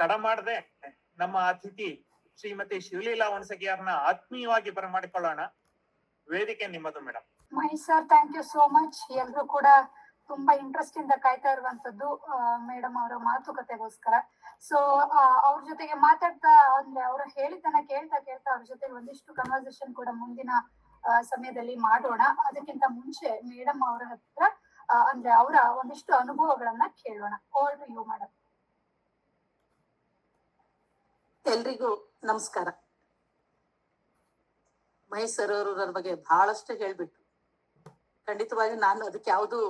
ತಡ ಮಾಡದೆ ನಮ್ಮ ಅತಿಥಿ ಶ್ರೀಮತಿ ಶಿವಲೀಲಾ ಹುಣಸಗಿಯವ್ರನ್ನ ಆತ್ಮೀಯವಾಗಿ ಬರಮಾಡಿಕೊಳ್ಳೋಣ. ವೇದಿಕೆ ನಿಮ್ಮದು madam. Mahesh sir, thank you so much. ಎಲ್ರು ಕೂಡ ತುಂಬಾ ಇಂಟ್ರೆಸ್ಟ್ ಇಂದ ಕಾಯ್ತಾ ಇರುವಂತದ್ದು ಮೇಡಮ್ ಅವರ ಮಾತುಕತೆಗೋಸ್ಕರ. ಸೊ ಅವ್ರ ಜೊತೆಗೆ ಮಾತಾಡ್ತಾ ಅಂದ್ರೆ ಅವ್ರು ಹೇಳಿದ್ದನ್ನ ಕೇಳ್ತಾ ಅವ್ರ ಜೊತೆ ಒಂದಿಷ್ಟು ಕನ್ವರ್ಸೇಷನ್ ಕೂಡ ಮುಂದಿನ ಸಮಯದಲ್ಲಿ ಮಾಡೋಣ. ಅದಕ್ಕಿಂತ ಮುಂಚೆ ಮೇಡಮ್ ಅವರ ಹತ್ರ ಅಂದ್ರೆ ಅವರ ಒಂದಿಷ್ಟು ಅನುಭವಗಳನ್ನ ಕೇಳೋಣ. Over to you madam. ಎಲ್ರಿಗೂ ನಮಸ್ಕಾರ. ಮಹೇಶ್ ಸರ್ ಅವರು ನನ್ನ ಬಗ್ಗೆ ಬಹಳಷ್ಟು ಹೇಳ್ಬಿಟ್ರು. ಖಂಡಿತವಾಗಿ ನಾನು ಅದಕ್ಕೆ ಯಾವುದು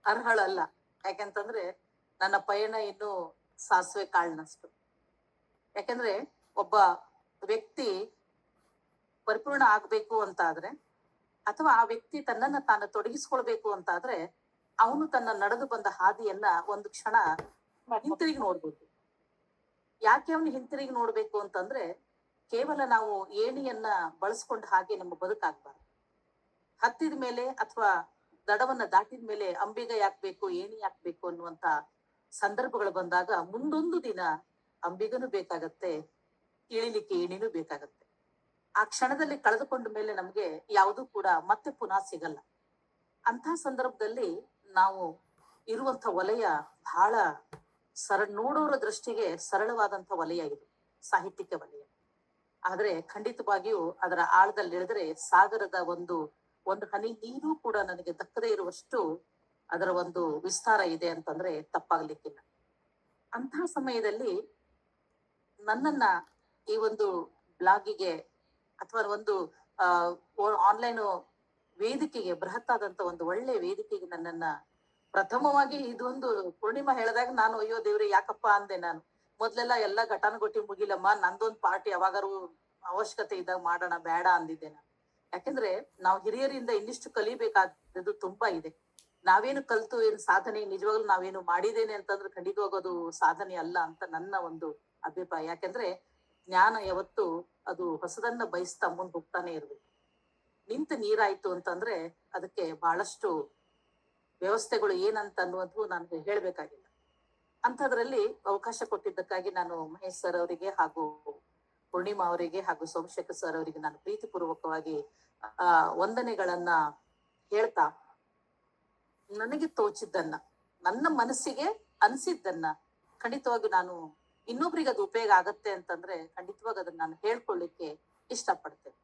ಅರ್ಹಳಲ್ಲ. ಯಾಕೆಂತಂದ್ರೆ ನನ್ನ ಪಯಣ ಇನ್ನು ಸಾಸಿವೆ ಕಾಳಿನಷ್ಟು. ಯಾಕೆಂದ್ರೆ ಒಬ್ಬ ವ್ಯಕ್ತಿ ಪರಿಪೂರ್ಣ ಆಗ್ಬೇಕು ಅಂತ ಆದ್ರೆ, ಅಥವಾ ಆ ವ್ಯಕ್ತಿ ತನ್ನನ್ನ ತಾನು ತೊಡಗಿಸ್ಕೊಳ್ಬೇಕು ಅಂತ ಆದ್ರೆ, ಅವನು ತನ್ನ ನಡೆದು ಬಂದ ಹಾದಿಯನ್ನ ಒಂದು ಕ್ಷಣ ಹಿಂತಿರುಗಿ ನೋಡ್ಬೋದು. ಯಾಕೆ ಅವನು ಹಿಂತಿರುಗಿ ನೋಡ್ಬೇಕು ಅಂತಂದ್ರೆ, ಕೇವಲ ನಾವು ಏಣಿಯನ್ನ ಬಳಸ್ಕೊಂಡ ಹಾಗೆ ನಮ್ಮ ಬದುಕಾಗ್ಬಾರ್ದು. ಹತ್ತಿದ ಮೇಲೆ ಅಥವಾ ದಡವನ್ನ ದಾಟಿದ ಮೇಲೆ ಅಂಬಿಗ ಯಾಕ್ಬೇಕು, ಏಣಿ ಯಾಕ್ಬೇಕು ಅನ್ನುವಂತ ಸಂದರ್ಭಗಳು ಬಂದಾಗ ಮುಂದೊಂದು ದಿನ ಅಂಬಿಗನು ಬೇಕಾಗತ್ತೆ, ಇಳಿಲಿಕ್ಕೆ ಏಣಿನೂ ಬೇಕಾಗತ್ತೆ. ಆ ಕ್ಷಣದಲ್ಲಿ ಕಳೆದುಕೊಂಡ ಮೇಲೆ ನಮ್ಗೆ ಯಾವುದೂ ಕೂಡ ಮತ್ತೆ ಪುನಃ ಸಿಗಲ್ಲ. ಅಂತ ಸಂದರ್ಭದಲ್ಲಿ ನಾವು ಇರುವಂತ ವಲಯ ಬಹಳ ನೋಡೋರ ದೃಷ್ಟಿಗೆ ಸರಳವಾದಂತ ವಲಯ ಇದು, ಸಾಹಿತ್ಯಿಕ ವಲಯ. ಆದ್ರೆ ಖಂಡಿತವಾಗಿಯೂ ಅದರ ಆಳದಲ್ಲಿ ಇಳಿದ್ರೆ ಸಾಗರದ ಒಂದು ಹನಿ ನೀರು ಕೂಡ ನನಗೆ ದಕ್ಕದೇ ಇರುವಷ್ಟು ಅದರ ಒಂದು ವಿಸ್ತಾರ ಇದೆ ಅಂತಂದ್ರೆ ತಪ್ಪಾಗ್ಲಿಕ್ಕಿಲ್ಲ. ಅಂತಹ ಸಮಯದಲ್ಲಿ ನನ್ನನ್ನ ಈ ಒಂದು ಬ್ಲಾಗಿಗೆ ಅಥವಾ ಒಂದು ಆನ್ಲೈನ್ ವೇದಿಕೆಗೆ, ಬೃಹತ್ತಾದಂತ ಒಂದು ಒಳ್ಳೆ ವೇದಿಕೆಗೆ ನನ್ನನ್ನ ಪ್ರಥಮವಾಗಿ ಇದೊಂದು ಪೂರ್ಣಿಮಾ ಹೇಳಿದಾಗ ನಾನು ಅಯ್ಯೋ ದೇವ್ರೆ ಯಾಕಪ್ಪ ಅಂದೆ. ನಾನು ಮೊದ್ಲೆಲ್ಲ ಎಲ್ಲ ಘಟಾನುಘಟಿ ಮುಗಿಲಮ್ಮ, ನಂದೊಂದು ಪಾರ್ಟಿ ಯಾವಾಗಾರು ಅವಶ್ಯಕತೆ ಇದ್ದಾಗ ಮಾಡೋಣ, ಬೇಡ ಅಂದಿದ್ದೆ ನಾನು. ಯಾಕೆಂದ್ರೆ ನಾವು ಹಿರಿಯರಿಂದ ಇನ್ನಿಷ್ಟು ಕಲಿಬೇಕಾದದ್ದು ತುಂಬಾ ಇದೆ. ನಾವೇನು ಕಲ್ತು ಏನು ಸಾಧನೆ, ನಿಜವಾಗ್ಲೂ ನಾವೇನು ಮಾಡಿದ್ದೇನೆ ಅಂತಂದ್ರೆ ಖಂಡಿತವಾಗೋದು ಸಾಧನೆ ಅಲ್ಲ ಅಂತ ನನ್ನ ಒಂದು ಅಭಿಪ್ರಾಯ. ಯಾಕೆಂದ್ರೆ ಜ್ಞಾನ ಯಾವತ್ತು ಅದು ಹೊಸದನ್ನ ಬಯಸ್ತಾ ಮುಂದೆ ಹೋಗ್ತಾನೆ ಇರ್ಬೇಕು. ನಿಂತು ನೀರಾಯ್ತು ಅಂತಂದ್ರೆ ಅದಕ್ಕೆ ಬಹಳಷ್ಟು ವ್ಯವಸ್ಥೆಗಳು ಏನಂತ ಅನ್ನುವುದು ನಾನು ಹೇಳ್ಬೇಕಾಗಿಲ್ಲ. ಅಂಥದ್ರಲ್ಲಿ ಅವಕಾಶ ಕೊಟ್ಟಿದ್ದಕ್ಕಾಗಿ ನಾನು ಮಹೇಶ್ ಸರ್ ಅವರಿಗೆ ಹಾಗೂ ಪೂರ್ಣಿಮಾ ಅವರಿಗೆ ಹಾಗೂ ಸೋಮಶೇಖರ್ ಸರ್ ಅವರಿಗೆ ನಾನು ಪ್ರೀತಿಪೂರ್ವಕವಾಗಿ ವಂದನೆಗಳನ್ನ ಹೇಳ್ತಾ, ನನಗೆ ತೋಚಿದ್ದನ್ನ, ನನ್ನ ಮನಸ್ಸಿಗೆ ಅನಿಸಿದ್ದನ್ನ ಖಂಡಿತವಾಗಿ ನಾನು ಇನ್ನೊಬ್ರಿಗೆ ಅದು ಉಪಯೋಗ ಆಗತ್ತೆ ಅಂತಂದ್ರೆ ಖಂಡಿತವಾಗಿ ಅದನ್ನ ನಾನು ಹೇಳ್ಕೊಳ್ಳಿಕ್ಕೆ ಇಷ್ಟಪಡ್ತೇನೆ.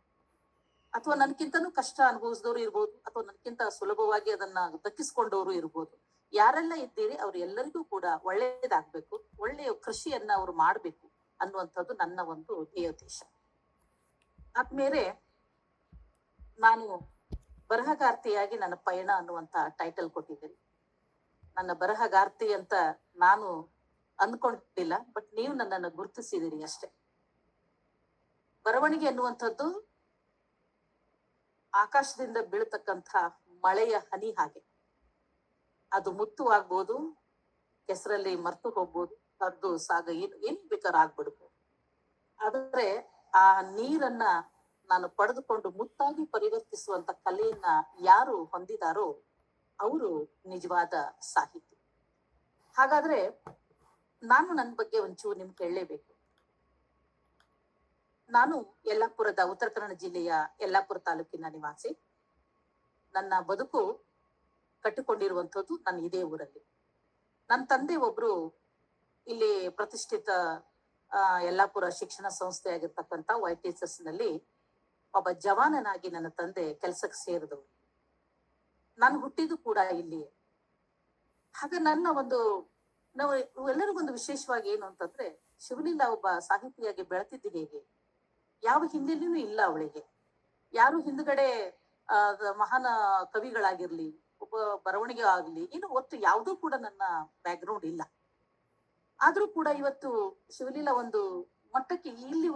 ಅಥವಾ ನನ್ಕಿಂತನೂ ಕಷ್ಟ ಅನುಭವಿಸಿದವರು ಇರ್ಬೋದು, ಅಥವಾ ನನ್ಕಿಂತ ಸುಲಭವಾಗಿ ಅದನ್ನ ದಕ್ಕಿಸ್ಕೊಂಡವರು ಇರ್ಬೋದು. ಯಾರೆಲ್ಲ ಇದ್ದೀರಿ ಅವ್ರು ಎಲ್ಲರಿಗೂ ಕೂಡ ಒಳ್ಳೇದಾಗ್ಬೇಕು, ಒಳ್ಳೆಯ ಕೃಷಿಯನ್ನ ಅವ್ರು ಮಾಡ್ಬೇಕು ಅನ್ನುವಂಥದ್ದು ನನ್ನ ಒಂದು ಧ್ಯೇಯೋದ್ದೇಶ. ಆದ್ಮೇಲೆ ನಾನು ಬರಹಗಾರ್ತಿಯಾಗಿ ನನ್ನ ಪಯಣ ಅನ್ನುವಂತ ಟೈಟಲ್ ಕೊಟ್ಟಿದ್ದೀನಿ. ನನ್ನ ಬರಹಗಾರ್ತಿ ಅಂತ ನಾನು ಅಂದ್ಕೊಂಡಿಲ್ಲ, ಬಟ್ ನೀವು ನನ್ನನ್ನು ಗುರುತಿಸಿದಿರಿ ಅಷ್ಟೆ. ಬರವಣಿಗೆ ಅನ್ನುವಂಥದ್ದು ಆಕಾಶದಿಂದ ಬೀಳ್ತಕ್ಕಂಥ ಮಳೆಯ ಹನಿ ಹಾಗೆ. ಅದು ಮುತ್ತು ಆಗ್ಬೋದು, ಕೆಸರಲ್ಲಿ ಮರ್ತು ಹೋಗ್ಬೋದು, ಹರಿದು ಸಾಗ ಏನ್ ಬೇಕಾದ್ರೂ ಆಗ್ಬಿಡ್ಬೋದು. ಆದ್ರೆ ಆ ನೀರನ್ನ ನಾನು ಪಡೆದುಕೊಂಡು ಮುತ್ತಾಗಿ ಪರಿವರ್ತಿಸುವಂತ ಕಲೆಯನ್ನ ಯಾರು ಹೊಂದಿದಾರೋ ಅವರು ನಿಜವಾದ ಸಾಹಿತಿ. ಹಾಗಾದ್ರೆ ನಾನು ನನ್ನ ಬಗ್ಗೆ ಒಂಚೂರು ನಿಮ್ಗೆ ಹೇಳಲೇಬೇಕು. ನಾನು ಯಲ್ಲಾಪುರದ, ಉತ್ತರ ಕನ್ನಡ ಜಿಲ್ಲೆಯ ಯಲ್ಲಾಪುರ ತಾಲೂಕಿನ ನಿವಾಸಿ. ನನ್ನ ಬದುಕು ಕಟ್ಟಿಕೊಂಡಿರುವಂಥದ್ದು ನನ್ನ ಇದೇ ಊರಲ್ಲಿ. ನನ್ನ ತಂದೆ ಒಬ್ರು ಇಲ್ಲಿ ಪ್ರತಿಷ್ಠಿತ ಯಲ್ಲಾಪುರ ಶಿಕ್ಷಣ ಸಂಸ್ಥೆ ಆಗಿರ್ತಕ್ಕಂಥ YTSS ನಲ್ಲಿ ಒಬ್ಬ ಜವಾನನಾಗಿ ನನ್ನ ತಂದೆ ಕೆಲಸಕ್ಕೆ ಸೇರಿದವರು. ನಾನು ಹುಟ್ಟಿದ್ದು ಕೂಡ ಇಲ್ಲಿಯೇ. ಹಾಗೆ ನನ್ನ ಒಂದು ನಾವು ಎಲ್ಲರಿಗೊಂದು ವಿಶೇಷವಾಗಿ ಏನು ಅಂತಂದ್ರೆ, ಶಿವಲೀಲಾ ಒಬ್ಬ ಸಾಹಿತಿಯಾಗಿ ಬೆಳೆತಿದ್ದು ಹೇಗೆ, ಯಾವ ಹಿನ್ನೆಲೆಯೂ ಇಲ್ಲ ಅವಳಿಗೆ. ಯಾರು ಹಿಂದ್ಗಡೆ ಮಹಾನ್ ಕವಿಗಳಾಗಿರ್ಲಿ, ಒಬ್ಬ ಬರವಣಿಗೆ ಆಗ್ಲಿ, ಇನ್ನು ಒಟ್ಟು ಯಾವುದೂ ಕೂಡ ನನ್ನ ಬ್ಯಾಕ್ಗ್ರೌಂಡ್ ಇಲ್ಲ. ಆದ್ರೂ ಕೂಡ ಇವತ್ತು ಶಿವಲೀಲಾ ಒಂದು ಮಟ್ಟಕ್ಕೆ ಇಲ್ಲಿ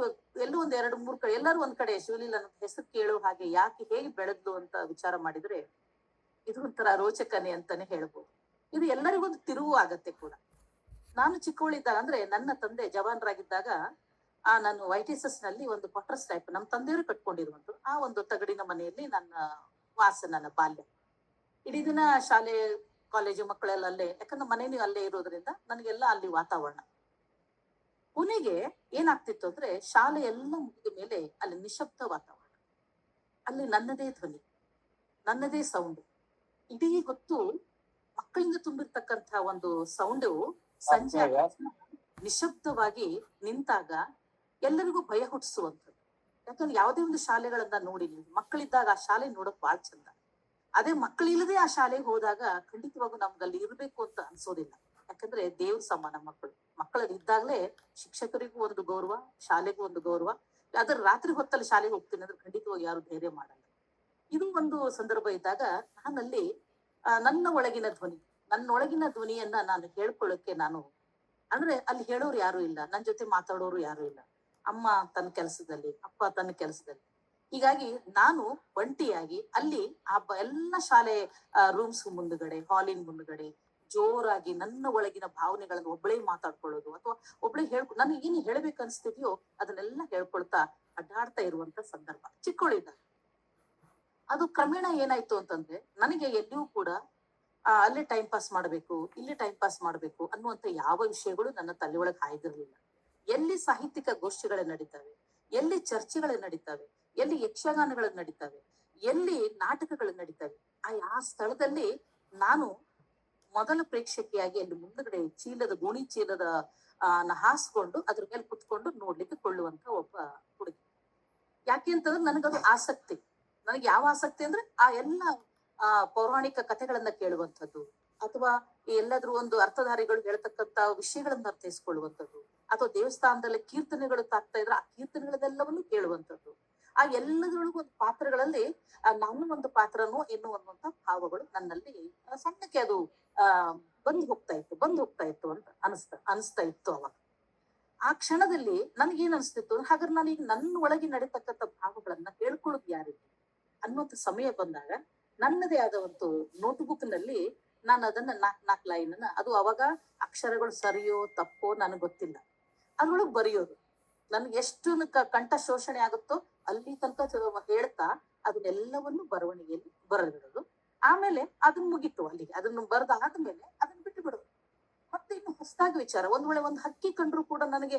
ಎಲ್ಲೂ ಒಂದ್ 2-3 ಕಡೆ, ಎಲ್ಲರೂ ಒಂದ್ ಕಡೆ ಶಿವಲೀಲಾ ಹೆಸರು ಕೇಳೋ ಹಾಗೆ ಯಾಕೆ ಹೇಗೆ ಬೆಳೆದ್ಲು ಅಂತ ವಿಚಾರ ಮಾಡಿದ್ರೆ ಇದು ಒಂಥರ ರೋಚಕನೆ ಅಂತಾನೆ ಹೇಳ್ಬೋದು. ಇದು ಎಲ್ಲರಿಗೊಂದು ತಿರುವು ಆಗತ್ತೆ ಕೂಡ. ನಾನು ಚಿಕ್ಕವಳಿದ್ದಾಗ, ಅಂದ್ರೆ ನನ್ನ ತಂದೆ ಜವಾನರಾಗಿದ್ದಾಗ ನಾನು YTSS ನಲ್ಲಿ ಒಂದು ಕ್ವಾರ್ಟರ್ಸ್ ಟೈಪ್ ನಮ್ಮ ತಂದೆಯವರು ಕಟ್ಕೊಂಡಿರುವಂತ ಆ ಒಂದು ತಗಡಿನ ಮನೆಯಲ್ಲಿ ನನ್ನ ವಾಸ, ನನ್ನ ಬಾಲ್ಯ. ಇಡೀ ದಿನ ಶಾಲೆ ಕಾಲೇಜು ಮಕ್ಕಳೆಲ್ಲ ಅಲ್ಲೇ, ಯಾಕಂದ್ರೆ ಮನೇನು ಅಲ್ಲೇ ಇರೋದ್ರಿಂದ ನನಗೆಲ್ಲ ಅಲ್ಲಿ ವಾತಾವರಣ. ಕೊನೆಗೆ ಏನಾಗ್ತಿತ್ತು ಅಂದ್ರೆ ಶಾಲೆ ಎಲ್ಲ ಮುಗಿದ ಮೇಲೆ ಅಲ್ಲಿ ನಿಶಬ್ದ ವಾತಾವರಣ, ಅಲ್ಲಿ ನನ್ನದೇ ಧ್ವನಿ, ನನ್ನದೇ ಸೌಂಡ್. ಇಡೀ ಹೊತ್ತು ಮಕ್ಕಳಿಂದ ತುಂಬಿರ್ತಕ್ಕಂಥ ಒಂದು ಸೌಂಡು ಸಂಜೆ ನಿಶಬ್ದವಾಗಿ ನಿಂತಾಗ ಎಲ್ಲರಿಗೂ ಭಯ ಹುಟ್ಟಿಸುವಂಥದ್ದು. ಯಾಕಂದ್ರೆ ಯಾವುದೇ ಒಂದು ಶಾಲೆಗಳನ್ನ ನೋಡಿ, ಮಕ್ಕಳಿದ್ದಾಗ ಆ ಶಾಲೆ ನೋಡಕ್ ಬಾಳ್ ಚಂದ. ಅದೇ ಮಕ್ಕಳಿಲ್ಲದೆ ಆ ಶಾಲೆಗೆ ಹೋದಾಗ ಖಂಡಿತವಾಗೂ ನಮ್ಗೆ ಅಲ್ಲಿ ಇರ್ಬೇಕು ಅಂತ ಅನ್ಸೋದಿಲ್ಲ. ಯಾಕಂದ್ರೆ ದೇವ್ರ ಸಮಾನ ಮಕ್ಕಳು. ಮಕ್ಕಳಲ್ಲಿ ಇದ್ದಾಗಲೇ ಶಿಕ್ಷಕರಿಗೂ ಒಂದು ಗೌರವ, ಶಾಲೆಗೂ ಒಂದು ಗೌರವ. ಅದ್ರ ರಾತ್ರಿ ಹೊತ್ತಲ್ಲಿ ಶಾಲೆಗೆ ಹೋಗ್ತೀನಿ ಅಂದ್ರೆ ಖಂಡಿತವಾಗಿ ಯಾರು ಧೈರ್ಯ ಮಾಡಲ್ಲ. ಇದು ಒಂದು ಸಂದರ್ಭ ಇದ್ದಾಗ ನಾನಲ್ಲಿ ನನ್ನ ಒಳಗಿನ ಧ್ವನಿಯನ್ನ ನಾನು ಹೇಳ್ಕೊಳ್ಳೋಕೆ ಅಂದ್ರೆ ಅಲ್ಲಿ ಹೇಳೋರು ಯಾರು ಇಲ್ಲ, ನನ್ ಜೊತೆ ಮಾತಾಡೋರು ಯಾರು ಇಲ್ಲ. ಅಮ್ಮ ತನ್ನ ಕೆಲಸದಲ್ಲಿ, ಅಪ್ಪ ತನ್ನ ಕೆಲಸದಲ್ಲಿ. ಹೀಗಾಗಿ ನಾನು ಒಂಟಿಯಾಗಿ ಅಲ್ಲಿ ಎಲ್ಲ ಶಾಲೆ ರೂಮ್ಸ್ ಮುಂದುಗಡೆ, ಹಾಲಿನ ಮುಂದುಗಡೆ ಜೋರಾಗಿ ನನ್ನ ಒಳಗಿನ ಭಾವನೆಗಳನ್ನು ಒಬ್ಬಳೇ ಮಾತಾಡ್ಕೊಳ್ಳೋದು, ಅಥವಾ ಒಬ್ಬಳೇ ನನಗೆ ಏನು ಹೇಳ್ಬೇಕು ಅನ್ಸ್ತಿದ್ಯೋ ಅದನ್ನೆಲ್ಲ ಹೇಳ್ಕೊಳ್ತಾ ಅಡ್ಡಾಡ್ತಾ ಇರುವಂತ ಸಂದರ್ಭ ಚಿಕ್ಕವಳಿದ್ದಾಗ. ಅದು ಕ್ರಮೇಣ ಏನಾಯ್ತು ಅಂತಂದ್ರೆ ನನಗೆ ಎಲ್ಲಿಯೂ ಕೂಡ ಅಲ್ಲೇ ಟೈಮ್ ಪಾಸ್ ಮಾಡ್ಬೇಕು, ಇಲ್ಲಿ ಟೈಮ್ ಪಾಸ್ ಮಾಡ್ಬೇಕು ಅನ್ನುವಂತ ಯಾವ ವಿಷಯಗಳು ನನ್ನ ತಲೆ ಒಳಗೆ ಹಾಯ್ದಿರ್ಲಿಲ್ಲ. ಎಲ್ಲಿ ಸಾಹಿತ್ಯಿಕ ಗೋಷ್ಠಿಗಳು ನಡೀತವೆ, ಎಲ್ಲಿ ಚರ್ಚೆಗಳು ನಡೀತವೆ, ಎಲ್ಲಿ ಯಕ್ಷಗಾನಗಳು ನಡೀತವೆ, ಎಲ್ಲಿ ನಾಟಕಗಳು ನಡೀತವೆ, ಆ ಸ್ಥಳದಲ್ಲಿ ನಾನು ಮೊದಲ ಪ್ರೇಕ್ಷಕಿಯಾಗಿ ಅಲ್ಲಿ ಮುಂದಗಡೆ ಗೋಣಿ ಚೀಲದ ಹಾಸ್ಕೊಂಡು ಅದ್ರ ಮೇಲೆ ಕುತ್ಕೊಂಡು ನೋಡ್ಲಿಕ್ಕೆ ಕೊಳ್ಳುವಂತ ಒಬ್ಬ ಹುಡುಗಿ. ಯಾಕೆ ಅಂತಂದ್ರೆ ನನಗದು ಆಸಕ್ತಿ. ನನಗೆ ಯಾವ ಆಸಕ್ತಿ ಅಂದ್ರೆ ಆ ಎಲ್ಲ ಪೌರಾಣಿಕ ಕಥೆಗಳನ್ನ ಕೇಳುವಂಥದ್ದು, ಅಥವಾ ಎಲ್ಲಾದ್ರೂ ಒಂದು ಅರ್ಥಧಾರಿಗಳು ಹೇಳ್ತಕ್ಕಂತ ವಿಷಯಗಳನ್ನ ಅರ್ಥೈಸ್ಕೊಳ್ಳುವಂಥದ್ದು, ಅಥವಾ ದೇವಸ್ಥಾನದಲ್ಲಿ ಕೀರ್ತನೆಗಳು ತಾಗ್ತಾ ಇದ್ರೆ ಆ ಕೀರ್ತನೆಗಳನ್ನೆಲ್ಲವನ್ನು ಕೇಳುವಂಥದ್ದು. ಆ ಎಲ್ಲದರೊಳಗೂ ಒಂದು ಪಾತ್ರಗಳಲ್ಲಿ ನಾನು ಒಂದು ಪಾತ್ರನೋ ಎನ್ನುವಂತ ಭಾವಗಳು ನನ್ನಲ್ಲಿ ಸಣ್ಣಕ್ಕೆ ಅದು ಬಂದು ಹೋಗ್ತಾ ಇತ್ತು ಅಂತ ಅನಿಸ್ತಾ ಇತ್ತು ಅವಾಗ. ಆ ಕ್ಷಣದಲ್ಲಿ ನನ್ಗೇನ್ ಅನ್ಸ್ತಿತ್ತು, ಹಾಗಾದ್ರೆ ನಾನು ಈಗ ನನ್ನ ಒಳಗೆ ನಡೀತಕ್ಕಂಥ ಭಾವಗಳನ್ನ ಹೇಳ್ಕೊಳ್ಳೋದು ಯಾರಿಗೆ ಅನ್ನುವಂಥ ಸಮಯ ಬಂದಾಗ ನನ್ನದೇ ಆದ ಒಂದು ನೋಟ್ಬುಕ್ ನಲ್ಲಿ ನಾನು ಅದನ್ನ ನಾಲ್ಕು ಲೈನ್ ಅದು ಅವಾಗ ಅಕ್ಷರಗಳು ಸರಿಯೋ ತಪ್ಪೋ ನನಗೆ ಗೊತ್ತಿಲ್ಲ, ಅದ್ರೊಳಗೆ ಬರೆಯೋದು. ನನ್ಗೆ ಎಷ್ಟು ಕಂಠ ಶೋಷಣೆ ಆಗುತ್ತೋ ಅಲ್ಲಿ ತನಕ ಹೇಳ್ತಾ ಅದನ್ನೆಲ್ಲವನ್ನು ಬರವಣಿಗೆಯಲ್ಲಿ ಬರೆದಿಡೋದು. ಆಮೇಲೆ ಅದನ್ನ ಮುಗಿತು ಅಲ್ಲಿಗೆ. ಅದನ್ನು ಬರೆದಾದ್ಮೇಲೆ ಅದನ್ನ ಬಿಟ್ಟು ಬಿಡೋದು. ಮತ್ತೆ ಇನ್ನು ಹೊಸದಾಗಿ ವಿಚಾರ, ಒಂದ್ ವೇಳೆ ಒಂದು ಹಕ್ಕಿ ಕಂಡ್ರು ಕೂಡ ನನಗೆ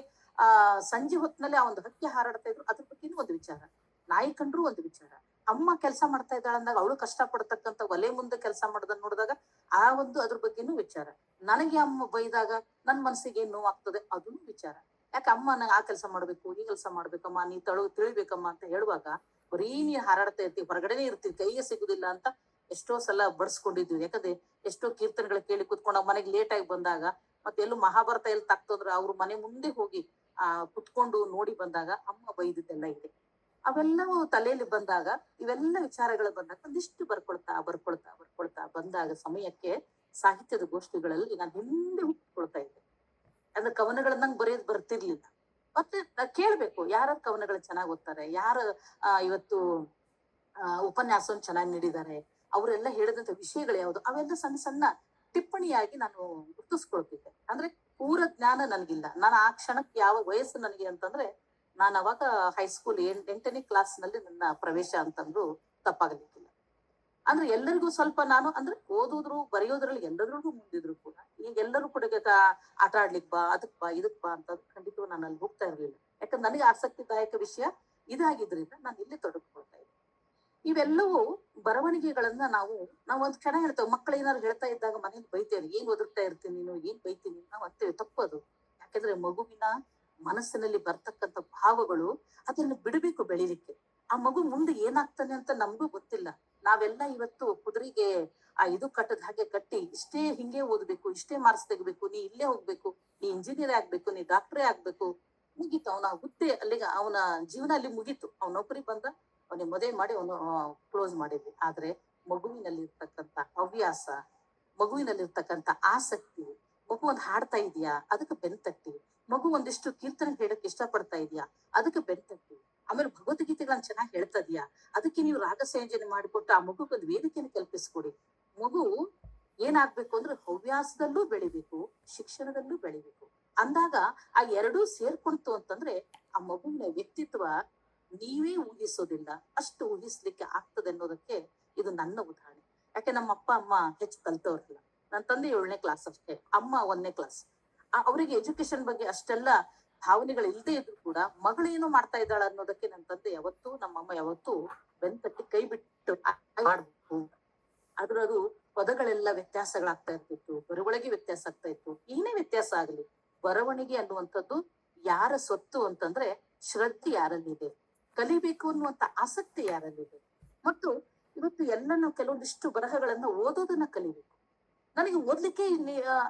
ಸಂಜೆ ಹೊತ್ತಿನಲ್ಲಿ ಆ ಒಂದು ಹಕ್ಕಿ ಹಾರಾಡ್ತಾ ಇದ್ರು ಅದ್ರ ಬಗ್ಗೆನೂ ಒಂದು ವಿಚಾರ, ನಾಯಿ ಕಂಡ್ರು ಒಂದು ವಿಚಾರ, ಅಮ್ಮ ಕೆಲಸ ಮಾಡ್ತಾ ಇದ್ದಾಳ ಅಂದಾಗ ಅವಳು ಕಷ್ಟ ಪಡ್ತಕ್ಕಂಥ ಒಲೆ ಮುಂದೆ ಕೆಲಸ ಮಾಡೋದನ್ನ ನೋಡಿದಾಗ ಆ ಒಂದು ಅದ್ರ ಬಗ್ಗೆನೂ ವಿಚಾರ, ನನಗೆ ಅಮ್ಮ ಬೈದಾಗ ನನ್ ಮನಸ್ಸಿಗೆ ಏನ್ ನೋವಾಗ್ತದೆ ಅದನ್ನು ವಿಚಾರ. ಯಾಕೆ ಅಮ್ಮ ನಂಗೆ ಆ ಕೆಲಸ ಮಾಡ್ಬೇಕು, ಈ ಕೆಲಸ ಮಾಡ್ಬೇಕಮ್ಮ, ನೀ ತಿಳಿಬೇಕಮ್ಮ ಅಂತ ಹೇಳುವಾಗ ಬರೀ ನೀ ಹಾರಾಡ್ತಾ ಇರ್ತೀವಿ, ಹೊರಗಡೆನೆ ಇರ್ತೀವಿ, ಕೈಗೆ ಸಿಗುದಿಲ್ಲ ಅಂತ ಎಷ್ಟೋ ಸಲ ಬಡ್ಸ್ಕೊಂಡಿದ್ವಿ. ಯಾಕಂದ್ರೆ ಎಷ್ಟೋ ಕೀರ್ತನೆಗಳು ಕೇಳಿ ಕುತ್ಕೊಂಡು ಮನೆಗೆ ಲೇಟ್ ಆಗಿ ಬಂದಾಗ, ಮತ್ತೆ ಎಲ್ಲೂ ಮಹಾಭಾರತ ಎಲ್ಲಿ ತಾಕ್ತಂದ್ರೆ ಅವ್ರ ಮನೆ ಮುಂದೆ ಹೋಗಿ ಕುತ್ಕೊಂಡು ನೋಡಿ ಬಂದಾಗ ಅಮ್ಮ ಬೈದಿದ್ದೆಲ್ಲ ಇದೆ. ಅವೆಲ್ಲವೂ ತಲೆಯಲ್ಲಿ ಬಂದಾಗ, ಇವೆಲ್ಲ ವಿಚಾರಗಳು ಬಂದಾಗ ಒಂದಿಷ್ಟು ಬರ್ಕೊಳ್ತಾ ಬಂದಾಗ ಸಮಯಕ್ಕೆ ಸಾಹಿತ್ಯದ ಗೋಷ್ಠಿಗಳಲ್ಲಿ ನಾನು ಹಿಂದೆ ಹುಟ್ಟಿಕೊಳ್ತಾ ಇದ್ದೆ. ಅಂದ್ರೆ ಕವನಗಳನ್ನ ನಂಗೆ ಬರೆಯೋದು ಬರ್ತಿರ್ಲಿಲ್ಲ. ಮತ್ತೆ ಕೇಳ್ಬೇಕು ಯಾರ ಕವನಗಳು ಚೆನ್ನಾಗಿ ಓದ್ತಾರೆ, ಯಾರ ಇವತ್ತು ಉಪನ್ಯಾಸವನ್ನು ಚೆನ್ನಾಗಿ ನೀಡಿದ್ದಾರೆ, ಅವರೆಲ್ಲ ಹೇಳಿದಂತ ವಿಷಯಗಳು ಯಾವುದು, ಅವೆಲ್ಲ ಸಣ್ಣ ಸಣ್ಣ ಟಿಪ್ಪಣಿಯಾಗಿ ನಾನು ಗುರ್ತಿಸ್ಕೊಳ್ತಿದ್ದೆ. ಅಂದ್ರೆ ಪೂರ ಜ್ಞಾನ ನನ್ಗಿಲ್ಲ. ನಾನು ಆ ಕ್ಷಣಕ್ಕೆ ಯಾವ ವಯಸ್ಸು ನನಗೆ ಅಂತಂದ್ರೆ, ನಾನು ಅವಾಗ ಹೈಸ್ಕೂಲ್ 8ನೇ ಕ್ಲಾಸ್ ನಲ್ಲಿ ನನ್ನ ಪ್ರವೇಶ ಅಂತಂದ್ರು ತಪ್ಪಾಗಲಿಕ್ಕಿಲ್ಲ. ಅಂದ್ರೆ ಎಲ್ಲರಿಗೂ ಸ್ವಲ್ಪ ನಾನು ಅಂದ್ರೆ ಓದೋದ್ರು ಬರೆಯೋದ್ರಲ್ಲಿ ಎಲ್ಲರಿಗೂ ಮುಂದಿದ್ರು ಕೂಡ, ಈಗ ಎಲ್ಲರೂ ಕೂಡ ಆಟ ಆಡ್ಲಿಕ್ ಬಾ, ಅದಕ್ ಬಾ, ಇದಕ್ ಬಾ ಅಂತ ಖಂಡಿತವ ನಾನು ಅಲ್ಲಿ ಹೋಗ್ತಾ ಇರ್ಲಿಲ್ಲ. ಯಾಕಂದ್ರೆ ನನಗೆ ಆಸಕ್ತಿದಾಯಕ ವಿಷಯ ಇದಾಗಿದ್ರಿಂದ ನಾನು ಇಲ್ಲಿ ತೊಡಗಿಕೊಳ್ತಾ ಇದ್ದೆ. ಇವೆಲ್ಲವೂ ಬರವಣಿಗೆಗಳನ್ನ ನಾವು ಒಂದ್ ಕ್ಷಣ ಹೇಳ್ತೇವೆ. ಮಕ್ಕಳು ಏನಾದ್ರು ಹೇಳ್ತಾ ಇದ್ದಾಗ ಮನೇಲಿ ಬೈತೇವೆ, ಏನ್ ಒದರ್ತಾ ಇರ್ತೀನಿ ನೀನು, ಏನ್ ಬೈತೀನಿ ನಾವು ಅಂತೇವೆ. ತಪ್ಪದು. ಯಾಕಂದ್ರೆ ಮಗುವಿನ ಮನಸ್ಸಿನಲ್ಲಿ ಬರ್ತಕ್ಕಂಥ ಭಾವಗಳು ಅದನ್ನು ಬಿಡಬೇಕು ಬೆಳಿಲಿಕ್ಕೆ. ಆ ಮಗು ಮುಂದೆ ಏನಾಗ್ತಾನೆ ಅಂತ ನಮಗೂ ಗೊತ್ತಿಲ್ಲ. ನಾವೆಲ್ಲ ಇವತ್ತು ಕುದುರೆಗೆ ಇದು ಕಟ್ಟದ ಹಾಗೆ ಕಟ್ಟಿ, ಇಷ್ಟೇ ಹಿಂಗೆ ಓದ್ಬೇಕು, ಇಷ್ಟೇ ಮಾರ್ಕ್ಸ್ ತೆಗಿಬೇಕು, ನೀ ಇಲ್ಲೇ ಹೋಗ್ಬೇಕು, ನೀ ಇಂಜಿನಿಯರ್ ಆಗ್ಬೇಕು, ನೀ ಡಾಕ್ಟ್ರೇ ಆಗ್ಬೇಕು, ಮುಗೀತು ಅವನ ಹುದ್ದೆ ಅಲ್ಲಿಗೆ, ಅವನ ಜೀವನ ಅಲ್ಲಿ ಮುಗೀತು. ಅವ್ನ ನೌಕರಿ ಬಂದ, ಅವನಿಗೆ ಮದುವೆ ಮಾಡಿ ಅವನು ಕ್ಲೋಸ್ ಮಾಡಿದ್ವಿ. ಆದ್ರೆ ಮಗುವಿನಲ್ಲಿ ಇರ್ತಕ್ಕಂಥ ಹವ್ಯಾಸ, ಮಗುವಿನಲ್ಲಿರ್ತಕ್ಕಂಥ ಆಸಕ್ತಿ, ಮಗು ಒಂದ್ ಹಾಡ್ತಾ ಇದೆಯಾ ಅದಕ್ಕೆ ಬೆನ್ತಟ್ಟಿ, ಮಗು ಒಂದಿಷ್ಟು ಕೀರ್ತನೆ ಹೇಳಕ್ ಇಷ್ಟ ಪಡ್ತಾ ಇದೆಯಾ ಅದಕ್ಕೆ ಬೆನ್ತಟ್ಟಿ, ಆಮೇಲೆ ಭಗವದ್ಗೀತೆಗಳನ್ನ ಚೆನ್ನಾಗಿ ಹೇಳ್ತಾ ಇದೆಯಾ ಅದಕ್ಕೆ ನೀವು ರಾಗ ಸಂಯೋಜನೆ ಮಾಡಿಕೊಟ್ಟು ಆ ಮಗುಗೆ ಒಂದು ವೇದಿಕೆಯನ್ನು ಕಲ್ಪಿಸ್ಕೊಡಿ. ಮಗು ಏನಾಗ್ಬೇಕು ಅಂದ್ರೆ ಹವ್ಯಾಸದಲ್ಲೂ ಬೆಳಿಬೇಕು, ಶಿಕ್ಷಣದಲ್ಲೂ ಬೆಳಿಬೇಕು. ಅಂದಾಗ ಆ ಎರಡೂ ಸೇರ್ಕೊಂತು ಅಂತಂದ್ರೆ ಆ ಮಗುವಿನ ವ್ಯಕ್ತಿತ್ವ ನೀವೇ ಊಹಿಸೋದಿಲ್ಲ, ಅಷ್ಟು ಊಹಿಸ್ಲಿಕ್ಕೆ ಆಗ್ತದೆ ಅನ್ನೋದಕ್ಕೆ ಇದು ನನ್ನ ಉದಾಹರಣೆ. ಯಾಕೆ ನಮ್ಮ ಅಪ್ಪ ಅಮ್ಮ ಹೆಚ್ಚು ಕಲ್ತವ್ರಲ್ಲ. ನನ್ನ ತಂದೆ 7ನೇ ಕ್ಲಾಸ್ ಅಷ್ಟೇ, ಅಮ್ಮ 1ನೇ ಕ್ಲಾಸ್. ಅವರಿಗೆ ಎಜುಕೇಶನ್ ಬಗ್ಗೆ ಅಷ್ಟೆಲ್ಲ ಭಾವನೆಗಳು ಇಲ್ಲದೆ ಇದ್ರು ಕೂಡ ಮಗಳು ಏನೋ ಮಾಡ್ತಾ ಇದ್ದಾಳ ಅನ್ನೋದಕ್ಕೆ ನನ್ನ ತಂದೆ ಯಾವತ್ತೂ ನಮ್ಮಮ್ಮ ಯಾವತ್ತೂ ಬೆನ್ತಟ್ಟಿ ಕೈ ಬಿಟ್ಟು ಮಾಡ್ಬೇಕು. ಆದ್ರೂ ಅದು ಪದಗಳೆಲ್ಲ ವ್ಯತ್ಯಾಸಗಳಾಗ್ತಾ ಇರ್ತಿತ್ತು, ಬರವಣಿಗೆ ವ್ಯತ್ಯಾಸ ಆಗ್ತಾ ಇತ್ತು. ಏನೇ ವ್ಯತ್ಯಾಸ ಆಗ್ಲಿ, ಬರವಣಿಗೆ ಅನ್ನುವಂಥದ್ದು ಯಾರ ಸ್ವತ್ತು ಅಂತಂದ್ರೆ ಶ್ರದ್ಧೆ ಯಾರಲ್ಲಿದೆ, ಕಲಿಬೇಕು ಅನ್ನುವಂತ ಆಸಕ್ತಿ ಯಾರಲ್ಲಿದೆ. ಮತ್ತು ಇವತ್ತು ಎಲ್ಲ ನಾವು ಕೆಲವೊಂದಿಷ್ಟು ಬರಹಗಳನ್ನ ಓದೋದನ್ನ ಕಲಿಬೇಕು. ನನಗೆ ಓದ್ಲಿಕ್ಕೆ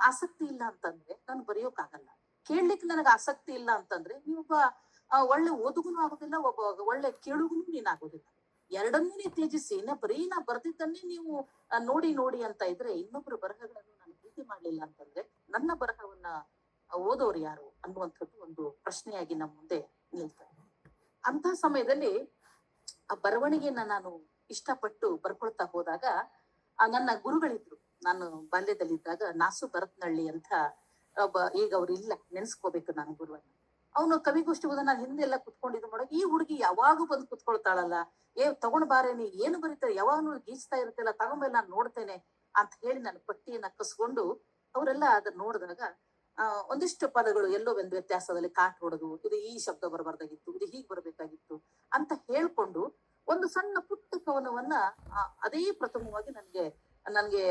ಆಸಕ್ತಿ ಇಲ್ಲ ಅಂತಂದ್ರೆ ನಾನು ಬರೆಯೋಕ್ಕಾಗಲ್ಲ. ಕೇಳ್ಲಿಕ್ಕೆ ನನಗೆ ಆಸಕ್ತಿ ಇಲ್ಲ ಅಂತಂದ್ರೆ ನೀವೊಬ್ಬ ಒಳ್ಳೆ ಓದುಗುನು ಆಗೋದಿಲ್ಲ, ಒಬ್ಬ ಒಳ್ಳೆ ಕೇಳುಗುನು ನೀನಾಗೋದಿಲ್ಲ. ಎರಡನ್ನೂ ನೀವು ತ್ಯಜಿಸಿ ಬರೀ ನಾ ಬರ್ದಿದ್ದನ್ನೇ ನೀವು ನೋಡಿ ನೋಡಿ ಅಂತ ಇದ್ರೆ ಇನ್ನೊಬ್ಬರ ಬರಹಗಳನ್ನು ನಾನು ಪ್ರೀತಿ ಮಾಡ್ಲಿಲ್ಲ ಅಂತಂದ್ರೆ ನನ್ನ ಬರಹವನ್ನ ಓದೋರು ಯಾರು ಅನ್ನುವಂಥದ್ದು ಒಂದು ಪ್ರಶ್ನೆಯಾಗಿ ನಮ್ಮ ಮುಂದೆ ನಿಲ್ತಾರೆ. ಅಂತ ಸಮಯದಲ್ಲಿ ಆ ಬರವಣಿಗೆಯನ್ನ ನಾನು ಇಷ್ಟಪಟ್ಟು ಬರ್ಕೊಳ್ತಾ ಹೋದಾಗ ನನ್ನ ಗುರುಗಳಿದ್ರು. ನಾನು ಬಾಲ್ಯದಲ್ಲಿದ್ದಾಗ ನಾಸು ಭರತ್ನಳ್ಳಿ ಅಂತ ಒಬ್ಬ, ಈಗ ಅವ್ರು ಇಲ್ಲ, ನೆನ್ಸ್ಕೋಬೇಕು ನಾನು ಗುರುವನ್ನ. ಅವನು ಕವಿಗೋಷ್ಠಿ ಹೋದ ನಾನು ಹಿಂದೆಲ್ಲ ಕುತ್ಕೊಂಡಿದ್ದು ಮಾಡೋ, ಈ ಹುಡುಗಿ ಯಾವಾಗೂ ಬಂದು ಕುತ್ಕೊಳ್ತಾಳಲ್ಲ, ತಗೊಂಡ್ ಬಾರೆ, ನೀ ಏನು ಬರೀತಾರೆ, ಯಾವಾಗ ಗೀಚ್ತಾ ಇರುತ್ತಲ್ಲ, ತಗೊಂಬಲ್ಲ ನಾನು ನೋಡ್ತೇನೆ ಅಂತ ಹೇಳಿ ನಾನು ಪಟ್ಟಿಯನ್ನ ಕಸ್ಕೊಂಡು ಅವರೆಲ್ಲ ಅದನ್ನ ನೋಡಿದಾಗ ಒಂದಿಷ್ಟು ಪದಗಳು ಎಲ್ಲೋ ಒಂದು ವ್ಯತ್ಯಾಸದಲ್ಲಿ ಕಾಟ್ ಹೊಡೆದು, ಇದು ಈ ಶಬ್ದ ಬರಬಾರ್ದಾಗಿತ್ತು, ಇದು ಹೀಗ್ ಬರ್ಬೇಕಾಗಿತ್ತು ಅಂತ ಹೇಳ್ಕೊಂಡು ಒಂದು ಸಣ್ಣ ಪುಟ್ಟ ಕವನವನ್ನ ಅದೇ ಪ್ರಥಮವಾಗಿ ನನ್ಗೆ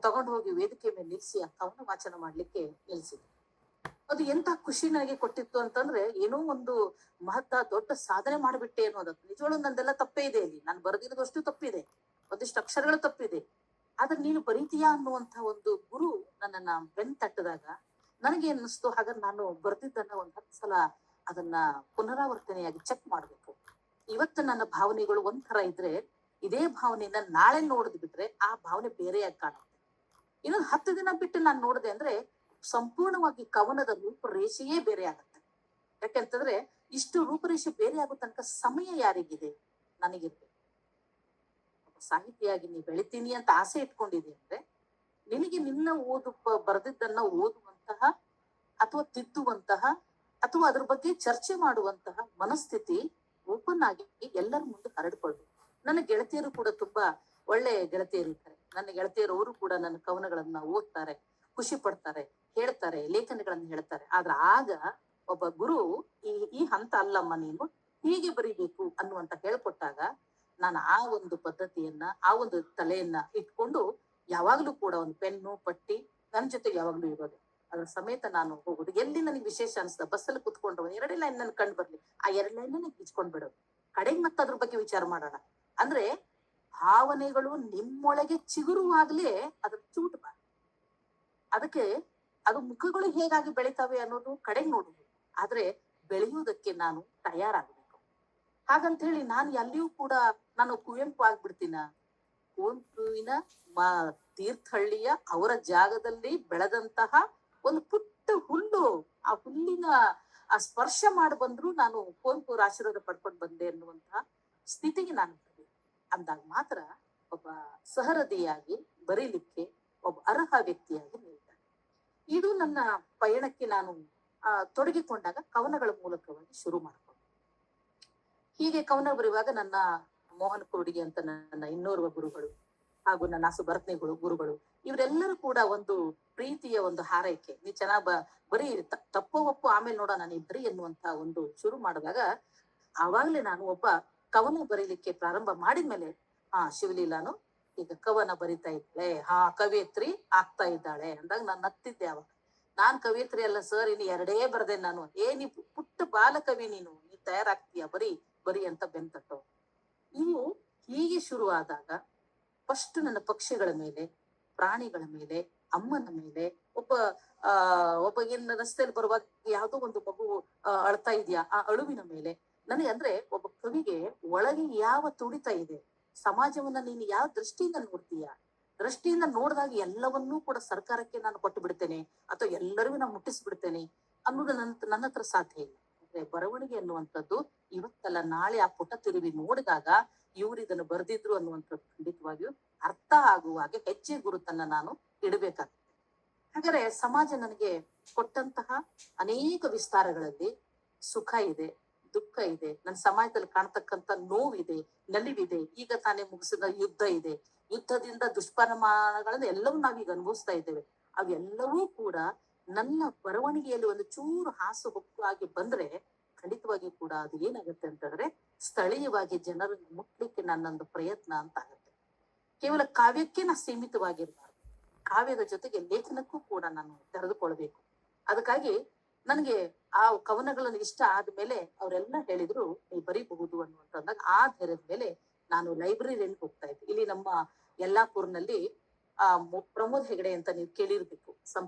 ತಗೊಂಡು ಹೋಗಿ ವೇದಿಕೆ ಮೇಲೆ ನಿಲ್ಸಿ ಆ ಕವನ ವಾಚನ ಮಾಡ್ಲಿಕ್ಕೆ ನಿಲ್ಸಿದ್ರು. ಅದು ಎಂತ ಖುಷಿ ನನಗೆ ಕೊಟ್ಟಿತ್ತು ಅಂತಂದ್ರೆ, ಏನೋ ಒಂದು ದೊಡ್ಡ ಸಾಧನೆ ಮಾಡಿಬಿಟ್ಟೆ ಅನ್ನೋದಕ್ಕೆ. ನಿಜವಾಗ್ಲೂ ನಂದೆಲ್ಲ ತಪ್ಪೇ ಇದೆ, ಇಲ್ಲಿ ನಾನು ಬರೆದಿರೋದಷ್ಟು ತಪ್ಪಿದೆ, ಒಂದಿಷ್ಟು ಅಕ್ಷರಗಳು ತಪ್ಪಿದೆ, ಆದ್ರೆ ನೀನು ಬರೀತೀಯಾ ಅನ್ನುವಂತ ಒಂದು ಗುರು ನನ್ನನ್ನ ಬೆನ್ ತಟ್ಟದಾಗ ನನಗೆ ಅನ್ನಿಸ್ತು, ಹಾಗಾದ್ರೆ ನಾನು ಬರ್ದಿದ್ದನ್ನ ಒಂದ್ 10 ಸಲ ಅದನ್ನ ಪುನರಾವರ್ತನೆಯಾಗಿ ಚೆಕ್ ಮಾಡ್ಬೇಕು. ಇವತ್ತು ನನ್ನ ಭಾವನೆಗಳು ಒಂಥರ ಇದ್ರೆ ಇದೇ ಭಾವನೆಯನ್ನ ನಾಳೆ ನೋಡಿದ್ ಬಿಟ್ರೆ ಆ ಭಾವನೆ ಬೇರೆಯಾಗಿ ಕಾಣುತ್ತೆ. ಇನ್ನೊಂದು 10 ದಿನ ಬಿಟ್ಟು ನಾನು ನೋಡಿದೆ ಅಂದ್ರೆ ಸಂಪೂರ್ಣವಾಗಿ ಕವನದ ರೂಪರೇಷೆಯೇ ಬೇರೆ ಆಗತ್ತೆ. ಯಾಕೆಂತಂದ್ರೆ ಇಷ್ಟು ರೂಪರೇಷೆ ಬೇರೆ ಆಗೋ ತನಕ ಸಮಯ ಯಾರಿಗಿದೆ? ನನಗಿರ್ಬೇಕು. ಸಾಹಿತಿಯಾಗಿ ನೀ ಬೆಳಿತೀನಿ ಅಂತ ಆಸೆ ಇಟ್ಕೊಂಡಿದೆ ಅಂದ್ರೆ ನಿನಗೆ ನಿನ್ನ ಬರೆದಿದ್ದನ್ನ ಓದುವಂತಹ ಅಥವಾ ತಿದ್ದುವಂತಹ ಅಥವಾ ಅದ್ರ ಬಗ್ಗೆ ಚರ್ಚೆ ಮಾಡುವಂತಹ ಮನಸ್ಥಿತಿ ಓಪನ್ ಆಗಿ ಎಲ್ಲರ ಮುಂದೆ ಹರಡ್ಕೊಳ್ಬೇಕು. ನನ್ನ ಗೆಳತಿಯರು ಕೂಡ ತುಂಬಾ ಒಳ್ಳೆ ಗೆಳತಿಯರು ಇರ್ತಾರೆ. ನನ್ನ ಗೆಳತಿಯರವರು ಕೂಡ ನನ್ನ ಕವನಗಳನ್ನ ಓದ್ತಾರೆ, ಖುಷಿ ಪಡ್ತಾರೆ, ಹೇಳ್ತಾರೆ, ಲೇಖನಗಳನ್ನ ಹೇಳ್ತಾರೆ. ಆದ್ರ ಆಗ ಒಬ್ಬ ಗುರು ಈ ಹಂತ ಅಲ್ಲಮ್ಮ, ನೀನು ಹೀಗೆ ಬರೀಬೇಕು ಅನ್ನುವಂತ ಹೇಳ್ಕೊಟ್ಟಾಗ ನಾನು ಆ ಒಂದು ಪದ್ಧತಿಯನ್ನ, ಆ ಒಂದು ತಲೆಯನ್ನ ಇಟ್ಕೊಂಡು ಯಾವಾಗ್ಲೂ ಕೂಡ ಒಂದು ಪೆನ್ನು ಪಟ್ಟಿ ನನ್ನ ಜೊತೆಗೆ ಯಾವಾಗ್ಲೂ ಇರೋದು. ಅದ್ರ ಸಮೇತ ನಾನು ಹೋಗುದು. ಎಲ್ಲಿ ನನಗೆ ವಿಶೇಷ ಅನ್ಸ್ತ, ಬಸ್ಸಲ್ಲಿ ಕುತ್ಕೊಂಡು 2 ಲೈನ್ ನನ್ ಕಂಡು ಬರ್ಲಿ, ಆ 2 ಲೈನ್ ನನಗೆ ಇಚ್ಕೊಂಡ್ ಬಿಡೋದು. ಕಡೆಗೆ ಮತ್ತೆ ಅದ್ರ ಬಗ್ಗೆ ವಿಚಾರ ಮಾಡೋಣ. ಅಂದ್ರೆ ಭಾವನೆಗಳು ನಿಮ್ಮೊಳಗೆ ಚಿಗುರುವಾಗ್ಲೇ ಅದ್ರ ಚೂಟಬಾರ್ದು. ಅದಕ್ಕೆ ಅದು ಮುಖಗಳು ಹೇಗಾಗಿ ಬೆಳಿತಾವೆ ಅನ್ನೋದು ಕಡೆಗೆ ನೋಡುದು. ಆದ್ರೆ ಬೆಳೆಯುವುದಕ್ಕೆ ನಾನು ತಯಾರಾಗಬೇಕು. ಹಾಗಂತ ಹೇಳಿ ನಾನು ಎಲ್ಲಿಯೂ ಕೂಡ ನಾನು ಕುವೆಂಪು ಆಗ್ಬಿಡ್ತೀನ. ಕುವೆಂಪುವಿನ ತೀರ್ಥಹಳ್ಳಿಯ ಅವರ ಜಾಗದಲ್ಲಿ ಬೆಳೆದಂತಹ ಒಂದು ಪುಟ್ಟ ಹುಲ್ಲು, ಆ ಹುಲ್ಲಿನ ಆ ಸ್ಪರ್ಶ ಮಾಡಿ ಬಂದ್ರು ನಾನು ಕುವೆಂಪು ಆಶೀರ್ವಾದ ಪಡ್ಕೊಂಡು ಬಂದೆ ಅನ್ನುವಂತಹ ಸ್ಥಿತಿಗೆ ನಾನು ಅಂದಾಗ ಮಾತ್ರ ಒಬ್ಬ ಸಹೃದಯಿಯಾಗಿ ಬರೀಲಿಕ್ಕೆ ಒಬ್ಬ ಅರ್ಹ ವ್ಯಕ್ತಿಯಾಗಿ ನಿಲ್ತಾನೆ. ಇದು ನನ್ನ ಪಯಣಕ್ಕೆ ನಾನು ತೊಡಗಿಕೊಂಡಾಗ ಕವನಗಳ ಮೂಲಕವಾಗಿ ಶುರು ಮಾಡ್ಕೊಂಡೆ. ಹೀಗೆ ಕವನ ಬರೆಯುವಾಗ ನನ್ನ ಮೋಹನ್ ಕುರುಡಿಗೆ ಅಂತ ನನ್ನ ಇನ್ನೋರ್ವ ಗುರುಗಳು ಹಾಗೂ ನನ್ನ ಸುಭರತ್ನಿಗಳು ಗುರುಗಳು, ಇವರೆಲ್ಲರೂ ಕೂಡ ಒಂದು ಪ್ರೀತಿಯ ಒಂದು ಹಾರೈಕೆ, ನೀ ಚೆನ್ನಾಗ್ ಬರೀ ತಪ್ಪೋ ಒಪ್ಪು ಆಮೇಲೆ ನೋಡೋಣ, ನೀ ಬರೀ ಎನ್ನುವಂತ ಒಂದು ಶುರು ಮಾಡಿದಾಗ ಆವಾಗ್ಲೇ ನಾನು ಒಬ್ಬ ಕವನ ಬರೀಲಿಕ್ಕೆ ಪ್ರಾರಂಭ ಮಾಡಿದ್ಮೇಲೆ ಶಿವಲೀಲಾನು ಈಗ ಕವನ ಬರಿತಾ ಇದ್ದಾಳೆ, ಕವಿಯತ್ರಿ ಆಗ್ತಾ ಇದ್ದಾಳೆ ಅಂದಾಗ ನಾನು ನತ್ತಿದ್ದೆ. ಅವಾಗ ನಾನ್ ಕವಿಯತ್ರಿ ಅಲ್ಲ ಸರ್, ಇನ್ನು 2 ಬರ್ದೆ ನಾನು. ನೀ ಪುಟ್ಟ ಬಾಲಕವಿ, ನೀನು ತಯಾರಾಗ್ತೀಯ, ಬರೀ ಅಂತ ಬೆಂತಟ್ಟೋ. ಇವು ಹೀಗೆ ಶುರು ಆದಾಗ ಫಸ್ಟ್ ನನ್ನ ಪಕ್ಷಿಗಳ ಮೇಲೆ, ಪ್ರಾಣಿಗಳ ಮೇಲೆ, ಅಮ್ಮನ ಮೇಲೆ, ಒಬ್ಬ ಏನ್ ರಸ್ತೆಯಲ್ಲಿ ಬರುವಾಗ ಯಾವ್ದೋ ಒಂದು ಮಗು ಅಳ್ತಾ ಇದೆಯಾ ಆ ಅಳುವಿನ ಮೇಲೆ ನನಗೆ, ಅಂದ್ರೆ ಒಬ್ಬ ಕವಿಗೆ ಒಳಗೆ ಯಾವ ತುಡಿತ ಇದೆ, ಸಮಾಜವನ್ನ ನೀನು ಯಾವ ದೃಷ್ಟಿಯಿಂದ ನೋಡ್ತೀಯ, ದೃಷ್ಟಿಯಿಂದ ನೋಡಿದಾಗ ಎಲ್ಲವನ್ನೂ ಕೂಡ ಸರ್ಕಾರಕ್ಕೆ ನಾನು ಕೊಟ್ಟು ಬಿಡ್ತೇನೆ ಅಥವಾ ಎಲ್ಲರಿಗೂ ನಾನು ಮುಟ್ಟಿಸ್ಬಿಡ್ತೇನೆ ಅನ್ನೋದು ನನ್ನ ಹತ್ರ ಸಾಧ್ಯ ಇಲ್ಲ. ಅಂದ್ರೆ ಬರವಣಿಗೆ ಅನ್ನುವಂಥದ್ದು ಇವತ್ತಲ್ಲ ನಾಳೆ ಆ ಪುಟ ತಿರುವಿ ನೋಡಿದಾಗ ಇವ್ರು ಇದನ್ನು ಬರೆದಿದ್ರು ಅನ್ನುವಂಥದ್ದು ಖಂಡಿತವಾಗಿಯೂ ಅರ್ಥ ಆಗುವಾಗೆ ಹೆಜ್ಜೆ ಗುರುತನ್ನ ನಾನು ಇಡಬೇಕಾಗ್ತದೆ. ಹಾಗಾದ್ರೆ ಸಮಾಜ ನನಗೆ ಕೊಟ್ಟಂತಹ ಅನೇಕ ವಿಸ್ತಾರಗಳಲ್ಲಿ ಸುಖ ಇದೆ, ದುಃಖ ಇದೆ, ನನ್ನ ಸಮಾಜದಲ್ಲಿ ಕಾಣ್ತಕ್ಕಂಥ ನೋವಿದೆ, ನಲಿವಿದೆ, ಈಗ ತಾನೇ ಮುಗಿಸಿದ ಯುದ್ಧ ಇದೆ, ಯುದ್ಧದಿಂದ ದುಷ್ಪರಿಣಾಮಗಳನ್ನ ಎಲ್ಲವೂ ನಾವೀಗ ಅನುಭವಿಸ್ತಾ ಇದ್ದೇವೆ. ಅವೆಲ್ಲವೂ ಕೂಡ ನನ್ನ ಬರವಣಿಗೆಯಲ್ಲಿ ಒಂದು ಚೂರು ಹಾಸು ಹೊಕ್ಕಾಗಿ ಬಂದ್ರೆ ಖಂಡಿತವಾಗಿ ಕೂಡ ಅದು ಏನಾಗುತ್ತೆ ಅಂತಂದ್ರೆ ಸ್ಥಳೀಯವಾಗಿ ಜನರನ್ನು ಮುಟ್ಲಿಕ್ಕೆ ನನ್ನೊಂದು ಪ್ರಯತ್ನ ಅಂತ ಆಗುತ್ತೆ. ಕೇವಲ ಕಾವ್ಯಕ್ಕೆ ನಾ ಸೀಮಿತವಾಗಿರ್ಬಾರ್ದು, ಕಾವ್ಯದ ಜೊತೆಗೆ ಲೇಖನಕ್ಕೂ ಕೂಡ ನಾನು ತೆರೆದುಕೊಳ್ಬೇಕು. ಅದಕ್ಕಾಗಿ ನನಗೆ ಆ ಕವನಗಳನ್ನು ಇಷ್ಟ ಆದ್ಮೇಲೆ ಅವರೆಲ್ಲ ಹೇಳಿದ್ರು ನೀವು ಬರೀಬಹುದು ಅನ್ನುವಂತಂದಾಗ ಆ ಧೈರ್ಯದ ಮೇಲೆ ನಾನು ಲೈಬ್ರರಿಯಲ್ಲಿ ಹೋಗ್ತಾ ಇದ್ದೆ. ಇಲ್ಲಿ ನಮ್ಮ ಯಲ್ಲಾಪುರ್ನಲ್ಲಿ ಪ್ರಮೋದ್ ಹೆಗಡೆ ಅಂತ ನೀವು ಕೇಳಿರ್ಬೇಕು.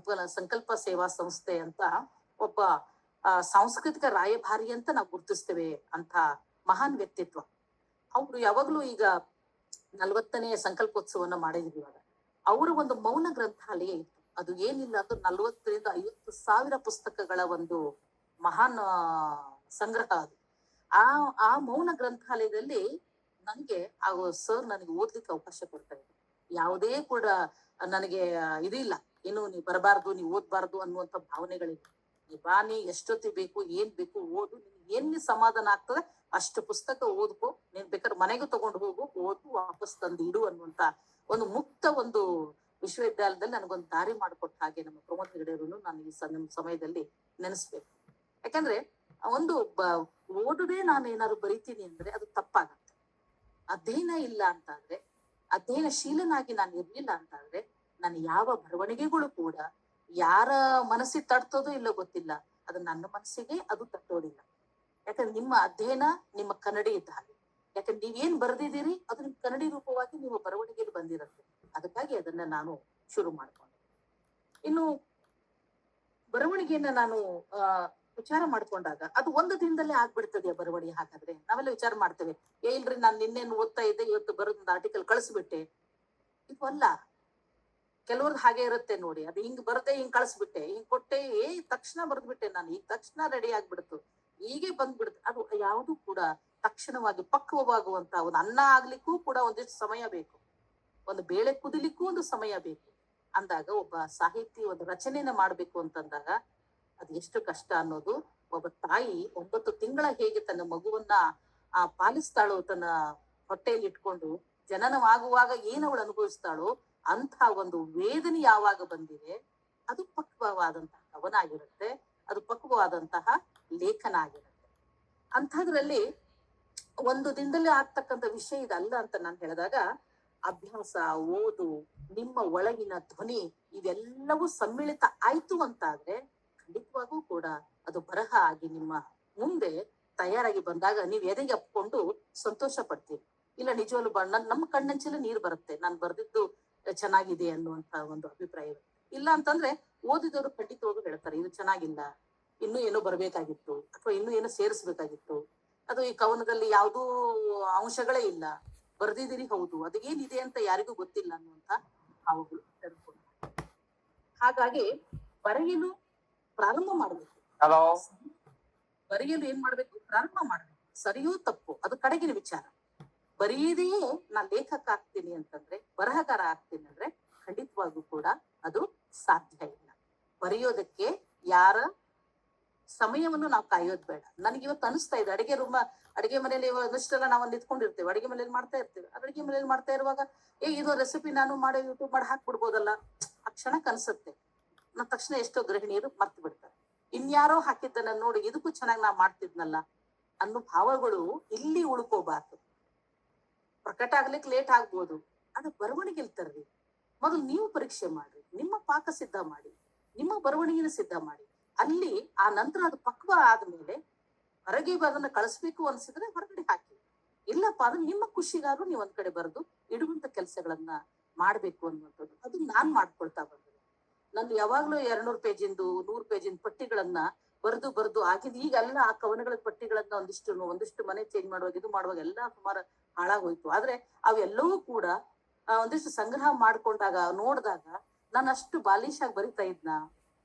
ಸಂಕಲ್ಪ ಸೇವಾ ಸಂಸ್ಥೆ ಅಂತ ಒಬ್ಬ ಸಾಂಸ್ಕೃತಿಕ ರಾಯಭಾರಿ ಅಂತ ನಾವು ಗುರುತಿಸ್ತೇವೆ ಅಂತ ಮಹಾನ್ ವ್ಯಕ್ತಿತ್ವ. ಅವ್ರು ಯಾವಾಗ್ಲೂ ಈಗ 40ನೇ ಸಂಕಲ್ಪೋತ್ಸವನ್ನ ಮಾಡಿದ್ವಿ ಇವಾಗ. ಅವರ ಒಂದು ಮೌನ ಗ್ರಂಥಾಲಯ ಇತ್ತು. ಅದು ಏನಿಲ್ಲ ಅಂದ್ರೆ 40ರಿಂದ 50,000 ಪುಸ್ತಕಗಳ ಒಂದು ಮಹಾನ್ ಸಂಗ್ರಹ ಅದು. ಆ ಮೌನ ಗ್ರಂಥಾಲಯದಲ್ಲಿ ನನಗೆ ಸರ್ ನನಗೆ ಓದ್ಲಿಕ್ಕೆ ಅವಕಾಶ ಕೊಡ್ತಾ ಇದ್ರು. ಯಾವುದೇ ಕೂಡ ನನಗೆ ಇದಿಲ್ಲ, ಏನು ನೀವು ಬರಬಾರ್ದು, ನೀವು ಓದ್ಬಾರ್ದು ಅನ್ನುವಂಥ ಭಾವನೆಗಳಿಲ್ಲ. ನೀ ಎಷ್ಟೊತ್ತಿ ಬೇಕು, ಏನ್ ಬೇಕು ಓದು, ಏನ್ ಸಮಾಧಾನ ಆಗ್ತದೆ ಅಷ್ಟು ಪುಸ್ತಕ ಓದ್ಕೋ, ನೀನ್ ಬೇಕಾದ್ರೆ ಮನೆಗೂ ತಗೊಂಡು ಹೋಗು, ಓದು ವಾಪಸ್ ತಂದು ಇಡು ಅನ್ನುವಂತ ಒಂದು ಮುಕ್ತ ಒಂದು ವಿಶ್ವವಿದ್ಯಾಲಯದಲ್ಲಿ ನನಗೊಂದು ದಾರಿ ಮಾಡಿಕೊಟ್ಟ ಹಾಗೆ ನಮ್ಮ ಪ್ರಮೋದ್ ಹೆಗಡೆಯವರು ನಾನು ಈ ಸಮಯದಲ್ಲಿ ನೆನೆಸ್ಬೇಕು. ಯಾಕಂದ್ರೆ ಒಂದು ಓದುದೇ ನಾನು ಏನಾದ್ರು ಬರಿತೀನಿ ಅಂದ್ರೆ ಅದು ತಪ್ಪಾಗತ್ತೆ. ಅಧ್ಯಯನ ಇಲ್ಲ ಅಂತಾದ್ರೆ, ಅಧ್ಯಯನಶೀಲನಾಗಿ ನಾನು ಇರ್ಲಿಲ್ಲ ಅಂತಾದ್ರೆ ನಾನು ಯಾವ ಬರವಣಿಗೆಗಳು ಕೂಡ ಯಾರ ಮನಸ್ಸಿಗೆ ತಟ್ಟೋದು ಇಲ್ಲ ಗೊತ್ತಿಲ್ಲ, ಅದು ನನ್ನ ಮನಸ್ಸಿಗೆ ಅದು ತಟ್ಟೋದಿಲ್ಲ. ಯಾಕಂದ್ರೆ ನಿಮ್ಮ ಅಧ್ಯಯನ ನಿಮ್ಮ ಕನ್ನಡಿ ಇದ್ದ ಹಾಗೆ. ಯಾಕಂದ್ರೆ ನೀವೇನ್ ಬರೆದಿದ್ದೀರಿ ಅದು ನಿಮ್ ಕನ್ನಡಿ ರೂಪವಾಗಿ ನಿಮ್ಮ ಬರವಣಿಗೆಯಲ್ಲಿ ಬಂದಿರುತ್ತೆ. ಅದಕ್ಕಾಗಿ ಅದನ್ನ ನಾನು ಶುರು ಮಾಡ್ಕೊಂಡೆ. ಇನ್ನು ಬರವಣಿಗೆಯನ್ನ ನಾನು ವಿಚಾರ ಮಾಡ್ಕೊಂಡಾಗ ಅದು ಒಂದು ದಿನದಲ್ಲೇ ಆಗ್ಬಿಡ್ತದೆ ಬರವಣಿಗೆ. ಹಾಗಾದ್ರೆ ನಾವೆಲ್ಲ ವಿಚಾರ ಮಾಡ್ತೇವೆ, ಇಲ್ರಿ ನಾನು ನಿನ್ನೇನು ಓದ್ತಾ ಇದ್ದೆ, ಇವತ್ತು ಬರೋದೊಂದು ಆರ್ಟಿಕಲ್ ಕಳಿಸ್ಬಿಟ್ಟೆ. ಇದು ಅಲ್ಲ, ಕೆಲವ್ರದ್ದು ಹಾಗೆ ಇರುತ್ತೆ ನೋಡಿ. ಅದು ಹಿಂಗ್ ಬರ್ದೆ, ಹಿಂಗ್ ಕಳಿಸ್ಬಿಟ್ಟೆ, ಹಿಂಗ್ ಕೊಟ್ಟೆ, ತಕ್ಷಣ ಬರ್ದ್ಬಿಟ್ಟೆ ನಾನು, ಈಗ ತಕ್ಷಣ ರೆಡಿ ಆಗ್ಬಿಡ್ತು, ಹೀಗೆ ಬಂದ್ಬಿಡುತ್ತೆ. ಅದು ಯಾವುದು ಕೂಡ ತಕ್ಷಣವಾಗಿ ಪಕ್ವವಾಗುವಂತ ಒಂದು ಅನ್ನ ಆಗ್ಲಿಕ್ಕೂ ಕೂಡ ಒಂದಿಷ್ಟು ಸಮಯ ಬೇಕು, ಒಂದು ಬೇಳೆ ಕುದಿಲಿಕ್ಕೂ ಒಂದು ಸಮಯ ಬೇಕು. ಅಂದಾಗ ಒಬ್ಬ ಸಾಹಿತಿ ಒಂದು ರಚನೆಯನ್ನ ಮಾಡ್ಬೇಕು ಅಂತಂದಾಗ ಅದು ಎಷ್ಟು ಕಷ್ಟ ಅನ್ನೋದು ಒಬ್ಬ ತಾಯಿ 9 ತಿಂಗಳ ಹೇಗೆ ತನ್ನ ಮಗುವನ್ನ ಪಾಲಿಸ್ತಾಳೋ, ತನ್ನ ಹೊಟ್ಟೆಯಲ್ಲಿ ಇಟ್ಕೊಂಡು ಜನನವಾಗುವಾಗ ಏನು ಅವಳು ಅನುಭವಿಸ್ತಾಳೋ ಅಂತ ಒಂದು ವೇದನೆ ಯಾವಾಗ ಬಂದಿದೆ ಅದು ಪಕ್ವವಾದಂತಹ ಕವನ ಆಗಿರುತ್ತೆ, ಅದು ಪಕ್ವವಾದಂತಹ ಲೇಖನ ಆಗಿರುತ್ತೆ. ಅಂಥದ್ರಲ್ಲಿ ಒಂದು ದಿನದಲ್ಲಿ ಆಗ್ತಕ್ಕಂಥ ವಿಷಯ ಇದಲ್ಲ ಅಂತ ನಾನು ಹೇಳಿದಾಗ, ಅಭ್ಯಾಸ, ಓದು, ನಿಮ್ಮ ಒಳಗಿನ ಧ್ವನಿ ಇವೆಲ್ಲವೂ ಸಮ್ಮಿಳಿತ ಆಯ್ತು ಅಂತಾದ್ರೆ ಖಂಡಿತವಾಗೂ ಕೂಡ ಅದು ಬರಹ ಆಗಿ ನಿಮ್ಮ ಮುಂದೆ ತಯಾರಾಗಿ ಬಂದಾಗ ನೀವು ಎದೆಗೆ ಅಪ್ಕೊಂಡು ಸಂತೋಷ ಪಡ್ತೀರಿ. ಇಲ್ಲ ನಿಜವಾಗ್ಲು ನಮ್ಮ ಕಣ್ಣಂಚಲ್ಲಿ ನೀರು ಬರುತ್ತೆ, ನಾನು ಬರ್ದಿದ್ದು ಚೆನ್ನಾಗಿದೆ ಅನ್ನುವಂತ ಒಂದು ಅಭಿಪ್ರಾಯ. ಇಲ್ಲ ಅಂತಂದ್ರೆ ಓದಿದವರು ಖಂಡಿತವಾಗೂ ಹೇಳ್ತಾರೆ ಇದು ಚೆನ್ನಾಗಿಲ್ಲ, ಇನ್ನೂ ಏನೋ ಬರ್ಬೇಕಾಗಿತ್ತು, ಅಥವಾ ಇನ್ನೂ ಏನೋ ಸೇರಿಸ್ಬೇಕಾಗಿತ್ತು, ಅದು ಈ ಕವನದಲ್ಲಿ ಯಾವುದೂ ಅಂಶಗಳೇ ಇಲ್ಲ, ಬರ್ದಿದ್ದೀರಿ ಹೌದು, ಅದು ಏನಿದೆ ಅಂತ ಯಾರಿಗೂ ಗೊತ್ತಿಲ್ಲ ಅನ್ನುವಂತ ಭಾವಗಳು ತೆರೆದುಕೊಂಡು. ಹಾಗಾಗಿ ಬರೆಯಲು ಪ್ರಾರಂಭ ಮಾಡ್ಬೇಕು. ಬರೆಯಲು ಏನ್ ಮಾಡ್ಬೇಕು? ಪ್ರಾರಂಭ ಮಾಡ್ಬೇಕು. ಸರಿಯೋ ತಪ್ಪು ಅದು ಕಡೆಗಿನ ವಿಚಾರ. ಬರೆಯದೆಯೇ ನಾ ಲೇಖಕ ಆಗ್ತೀನಿ ಅಂತಂದ್ರೆ, ಬರಹಗಾರ ಆಗ್ತೀನಿ ಅಂದ್ರೆ ಖಂಡಿತವಾಗೂ ಕೂಡ ಅದು ಸಾಧ್ಯ ಇಲ್ಲ. ಬರೆಯೋದಕ್ಕೆ ಯಾರ ಸಮಯವನ್ನು ನಾವು ಕಾಯೋದ್ ಬೇಡ. ನನಗೆ ಇವತ್ತು ಅನಿಸ್ತಾ ಇದೆ, ಅಡಿಗೆ ಮನೆಯಲ್ಲಿ ಒಂದಷ್ಟೆಲ್ಲ ನಾವು ನಿಂತ್ಕೊಂಡಿರ್ತೇವೆ, ಅಡಿಗೆ ಮನೆಯಲ್ಲಿ ಮಾಡ್ತಾ ಇರ್ತೇವೆ. ಅಡಿಗೆ ಮನೆಯಲ್ಲಿ ಮಾಡ್ತಾ ಇರುವಾಗ ಇದು ರೆಸಿಪಿ ನಾನು ಮಾಡಿ ಯೂಟ್ಯೂಬ್ ಮಾಡಿ ಹಾಕ್ಬಿಡ್ಬೋದಲ್ಲ, ಆ ಕ್ಷಣಕ್ಕೆ ಅನ್ಸುತ್ತೆ. ತಕ್ಷಣ ಎಷ್ಟೋ ಗೃಹಿಣಿಯರು ಮರ್ತು ಬಿಡ್ತಾರೆ, ಇನ್ಯಾರೋ ಹಾಕಿದ್ದನ್ನ ನೋಡಿ ಇದಕ್ಕೂ ಚೆನ್ನಾಗಿ ನಾ ಮಾಡ್ತಿದ್ನಲ್ಲ ಅನ್ನೋ ಭಾವಗಳು ಇಲ್ಲಿ ಉಳ್ಕೋಬಾರ್ದು. ಪ್ರಕಟ ಆಗ್ಲಿಕ್ಕೆ ಲೇಟ್ ಆಗ್ಬೋದು, ಅದು ಬರವಣಿಗೆಲ್ ತರ್ರಿ. ಮೊದಲು ನೀವು ಪರೀಕ್ಷೆ ಮಾಡ್ರಿ, ನಿಮ್ಮ ಪಾಕ ಸಿದ್ಧ ಮಾಡಿ, ನಿಮ್ಮ ಬರವಣಿಗೆನ ಸಿದ್ಧ ಮಾಡಿ. ಅಲ್ಲಿ ಆ ನಂತರ ಅದು ಪಕ್ವ ಆದ್ಮೇಲೆ ಹೊರಗೆ ಅದನ್ನ ಕಳಿಸ್ಬೇಕು ಅನ್ಸಿದ್ರೆ ಹೊರಗಡೆ ಹಾಕಿ. ಇಲ್ಲಪ್ಪ ಅಂದ್ರೆ ನಿಮ್ಮ ಖುಷಿಗಾರು ನೀವು ಒಂದ್ ಕಡೆ ಬರೆದು ಇಡುವಂತ ಕೆಲಸಗಳನ್ನ ಮಾಡ್ಬೇಕು ಅನ್ನುವಂಥದ್ದು ಅದು ನಾನ್ ಮಾಡ್ಕೊಳ್ತಾ ಬಂದೆ. ನಾನು ಯಾವಾಗ್ಲೂ 200 ಪೇಜಿಂದು 100 ಪೇಜಿನ ಪಟ್ಟಿಗಳನ್ನ ಬರೆದು ಆಗಿದ್ ಈಗೆಲ್ಲ ಆ ಕವನಗಳ ಪಟ್ಟಿಗಳನ್ನ ಒಂದಿಷ್ಟು ಮನೆ ಚೇಂಜ್ ಮಾಡುವಾಗ ಇದು ಮಾಡುವಾಗ ಎಲ್ಲಾ ಸುಮಾರು ಹಾಳಾಗೋಯ್ತು. ಆದ್ರೆ ಅವೆಲ್ಲವೂ ಕೂಡ ಒಂದಿಷ್ಟು ಸಂಗ್ರಹ ಮಾಡ್ಕೊಂಡಾಗ ನೋಡಿದಾಗ ನಾನು ಅಷ್ಟು ಬಾಲಿಶಾಗಿ ಬರಿತಾ ಇದ್ನ,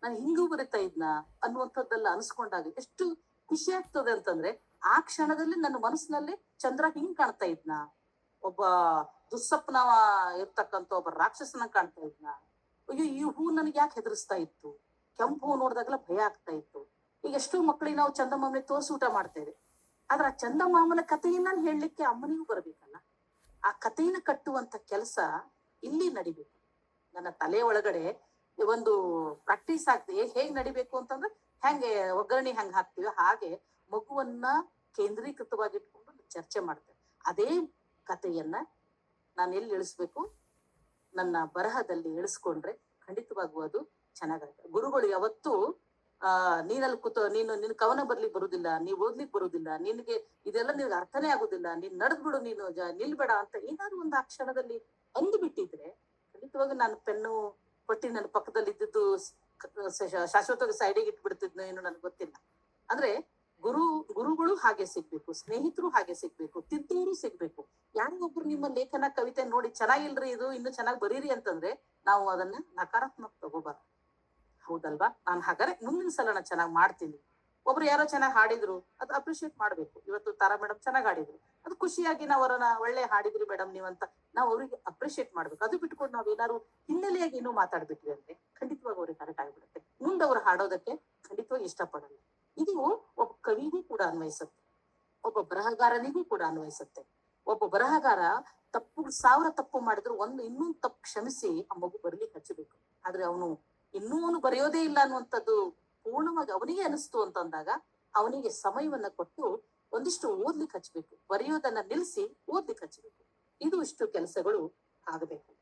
ನಾನು ಹಿಂಗೂ ಬರಿತಾ ಇದ್ನ ಅನ್ನುವಂಥದ್ದೆಲ್ಲ ಅನ್ಸ್ಕೊಂಡಾಗ ಎಷ್ಟು ಖುಷಿ ಆಗ್ತದೆ ಅಂತಂದ್ರೆ, ಆ ಕ್ಷಣದಲ್ಲಿ ನನ್ನ ಮನಸ್ಸಿನಲ್ಲಿ ಚಂದ್ರ ಹಿಂಗ್ ಕಾಣ್ತಾ ಇದ್ನ, ಒಬ್ಬ ದುಸ್ಸಪ್ನ ಇರ್ತಕ್ಕಂಥ ಒಬ್ಬ ರಾಕ್ಷಸನ ಕಾಣ್ತಾ ಇದ್ನ. ಅಯ್ಯೋ ಈ ಹೂ ನನಗೆ ಯಾಕೆ ಹೆದರ್ಸ್ತಾ ಇತ್ತು, ಕೆಂಪು ಹೂ ನೋಡಿದಾಗಲ ಭಯ ಆಗ್ತಾ ಇತ್ತು. ಈಗ ಎಷ್ಟೋ ಮಕ್ಕಳಿಗೆ ನಾವು ಚಂದಮಾಮನೆ ತೋರಿಸಿ ಊಟ ಮಾಡ್ತೇವೆ, ಆದ್ರೆ ಆ ಚಂದಮಾಮನ ಕಥೆಯನ್ನ ಹೇಳಲಿಕ್ಕೆ ಅಮ್ಮನಿಗೂ ಬರ್ಬೇಕಲ್ಲ. ಆ ಕಥೆಯನ್ನ ಕಟ್ಟುವಂತ ಕೆಲಸ ಇಲ್ಲಿ ನಡಿಬೇಕು. ನನ್ನ ತಲೆ ಒಳಗಡೆ ಒಂದು ಪ್ರಾಕ್ಟೀಸ್ ಆಗ್ತದೆ. ಹೇಗ್ ನಡಿಬೇಕು ಅಂತಂದ್ರೆ ಹೆಂಗೆ ಒಗ್ಗರಣೆ ಹೆಂಗ್ ಹಾಕ್ತಿವಿ ಹಾಗೆ ಮಗುವನ್ನ ಕೇಂದ್ರೀಕೃತವಾಗಿ ಇಟ್ಕೊಂಡು ಚರ್ಚೆ ಮಾಡ್ತೇವೆ. ಅದೇ ಕಥೆಯನ್ನ ನಾನು ಎಲ್ಲಿ ಇಳಿಸ್ಬೇಕು, ನನ್ನ ಬರಹದಲ್ಲಿ ಇಳಿಸ್ಕೊಂಡ್ರೆ ಖಂಡಿತವಾಗೂ ಅದು ಚೆನ್ನಾಗಾಗುತ್ತೆ. ಗುರುಗಳು ಯಾವತ್ತೂ ನೀನಲ್ಲಿ ನಿನ್ ಕವನ ಬರ್ಲಿಕ್ಕೆ ಬರುದಿಲ್ಲ, ನೀವ್ ಓದ್ಲಿಕ್ ಬರುದಿಲ್ಲ, ನಿನ್ಗೆ ಇದೆಲ್ಲ ನಿನ್ಗೆ ಅರ್ಥನೇ ಆಗುದಿಲ್ಲ, ನೀನ್ ನಡೆದ್ಬಿಡು, ನೀನು ನಿಲ್ಬೇಡ ಅಂತ ಏನಾದ್ರು ಒಂದು ಆ ಕ್ಷಣದಲ್ಲಿ ಅಂದ್ಬಿಟ್ಟಿದ್ರೆ ಖಂಡಿತವಾಗಿ ನಾನು ಪೆನ್ನು ಕೊಟ್ಟಿ ನನ್ನ ಪಕ್ಕದಲ್ಲಿ ಇದ್ದಿದ್ದು ಶಾಶ್ವತವಾಗಿ ಸೈಡಿಗೆ ಇಟ್ಬಿಡ್ತಿದ್ನೋ ಏನೋ ನನ್ಗೆ ಗೊತ್ತಿಲ್ಲ. ಅಂದ್ರೆ ಗುರುಗಳು ಹಾಗೆ ಸಿಗ್ಬೇಕು, ಸ್ನೇಹಿತರು ಹಾಗೆ ಸಿಗ್ಬೇಕು, ತಿದ್ದೂರು ಸಿಗ್ಬೇಕು. ಯಾರಿಗೊಬ್ರು ನಿಮ್ಮ ಲೇಖನ ಕವಿತೆ ನೋಡಿ ಚೆನ್ನಾಗಿಲ್ರಿ, ಇದು ಇನ್ನು ಚೆನ್ನಾಗಿ ಬರೀರಿ ಅಂತಂದ್ರೆ ನಾವು ಅದನ್ನ ನಕಾರಾತ್ಮಕ ತಗೋಬಾರ್ದು. ಹೌದಲ್ವಾ? ನಾನು ಹಾಗಾದ್ರೆ ಮುಂದಿನ ಸಲ ನಾನು ಚೆನ್ನಾಗಿ ಮಾಡ್ತೀನಿ. ಒಬ್ರು ಯಾರೋ ಚೆನ್ನಾಗಿ ಹಾಡಿದ್ರು ಅದು ಅಪ್ರಿಶಿಯೇಟ್ ಮಾಡ್ಬೇಕು. ಇವತ್ತು ತಾರಾ ಮೇಡಮ್ ಚೆನ್ನಾಗಿ ಹಾಡಿದ್ರು, ಅದು ಖುಷಿಯಾಗಿ ನಾವು ಅವರನ್ನ ಒಳ್ಳೆ ಹಾಡಿದ್ರಿ ಮೇಡಮ್ ನೀವಂತ ನಾವು ಅವ್ರಿಗೆ ಅಪ್ರಿಶಿಯೇಟ್ ಮಾಡ್ಬೇಕು. ಅದು ಬಿಟ್ಕೊಂಡು ನಾವ್ ಏನಾದ್ರು ಹಿನ್ನೆಲೆಯಾಗಿ ಏನೋ ಮಾತಾಡ್ಬಿಟ್ವಿ ಅಂದ್ರೆ ಖಂಡಿತವಾಗಿ ಅವ್ರಿಗೆ ಕರೆಕ್ಟ್ ಆಗ್ಬಿಡುತ್ತೆ. ಮುಂದೆ ಅವ್ರು ಹಾಡೋದಕ್ಕೆ ಖಂಡಿತವಾಗಿ ಇಷ್ಟಪಡಲ್ಲ. ಇದು ಒಬ್ಬ ಕವಿಗೂ ಕೂಡ ಅನ್ವಯಿಸುತ್ತೆ, ಒಬ್ಬ ಬರಹಗಾರನಿಗೂ ಕೂಡ ಅನ್ವಯಿಸುತ್ತೆ. ಒಬ್ಬ ಬರಹಗಾರ 1000 ತಪ್ಪು ಮಾಡಿದ್ರು ಇನ್ನೊಂದು ತಪ್ಪು ಕ್ಷಮಿಸಿ ಆ ಮಗು ಬರ್ಲಿಕ್ಕೆ ಹಚ್ಚಬೇಕು. ಆದ್ರೆ ಅವನು ಅವನು ಬರೆಯೋದೇ ಇಲ್ಲ ಅನ್ನುವಂಥದ್ದು ಪೂರ್ಣವಾಗಿ ಅವನಿಗೆ ಅನಿಸ್ತು ಅಂತಂದಾಗ ಅವನಿಗೆ ಸಮಯವನ್ನ ಕೊಟ್ಟು ಒಂದಿಷ್ಟು ಓದ್ಲಿಕ್ಕೆ ಹಚ್ಬೇಕು, ಬರೆಯೋದನ್ನ ನಿಲ್ಲಿಸಿ ಓದ್ಲಿಕ್ಕೆ ಹಚ್ಬೇಕು. ಇದು ಇಷ್ಟು ಕೆಲಸಗಳು ಆಗಬೇಕು.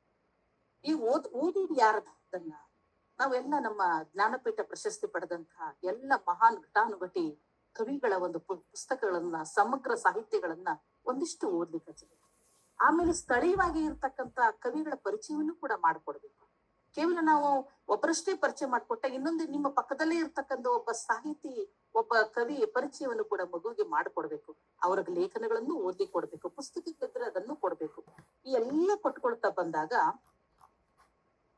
ಈ ಓದುವುದು ಯಾರದನ್ನ ನಾವೆಲ್ಲ ನಮ್ಮ ಜ್ಞಾನಪೀಠ ಪ್ರಶಸ್ತಿ ಪಡೆದಂತಹ ಎಲ್ಲ ಮಹಾನ್ ಘಟಾನುಘಟಿ ಕವಿಗಳ ಒಂದು ಪುಸ್ತಕಗಳನ್ನ, ಸಮಗ್ರ ಸಾಹಿತ್ಯಗಳನ್ನ ಒಂದಿಷ್ಟು ಓದ್ಲಿಕ್ಕೆ ಹಚ್ಚಬೇಕು. ಆಮೇಲೆ ಸ್ಥಳೀಯವಾಗಿ ಇರ್ತಕ್ಕಂತ ಕವಿಗಳ ಪರಿಚಯವನ್ನು ಕೂಡ ಮಾಡ್ಕೊಡ್ಬೇಕು. ಕೇವಲ ನಾವು ಒಬ್ಬರಷ್ಟೇ ಪರಿಚಯ ಮಾಡ್ಕೊಟ್ಟ ಇನ್ನೊಂದು ನಿಮ್ಮ ಪಕ್ಕದಲ್ಲೇ ಇರ್ತಕ್ಕಂಥ ಒಬ್ಬ ಸಾಹಿತಿ, ಒಬ್ಬ ಕವಿ ಪರಿಚಯವನ್ನು ಕೂಡ ಮಗುವಿಗೆ ಮಾಡ್ಕೊಡ್ಬೇಕು. ಅವ್ರ ಲೇಖನಗಳನ್ನು ಓದ್ಲಿಕ್ಕೆ ಕೊಡ್ಬೇಕು, ಪುಸ್ತಕಕ್ಕಿದ್ರೆ ಅದನ್ನು ಕೊಡ್ಬೇಕು. ಈ ಎಲ್ಲ ಕೊಟ್ಕೊಳ್ತಾ ಬಂದಾಗ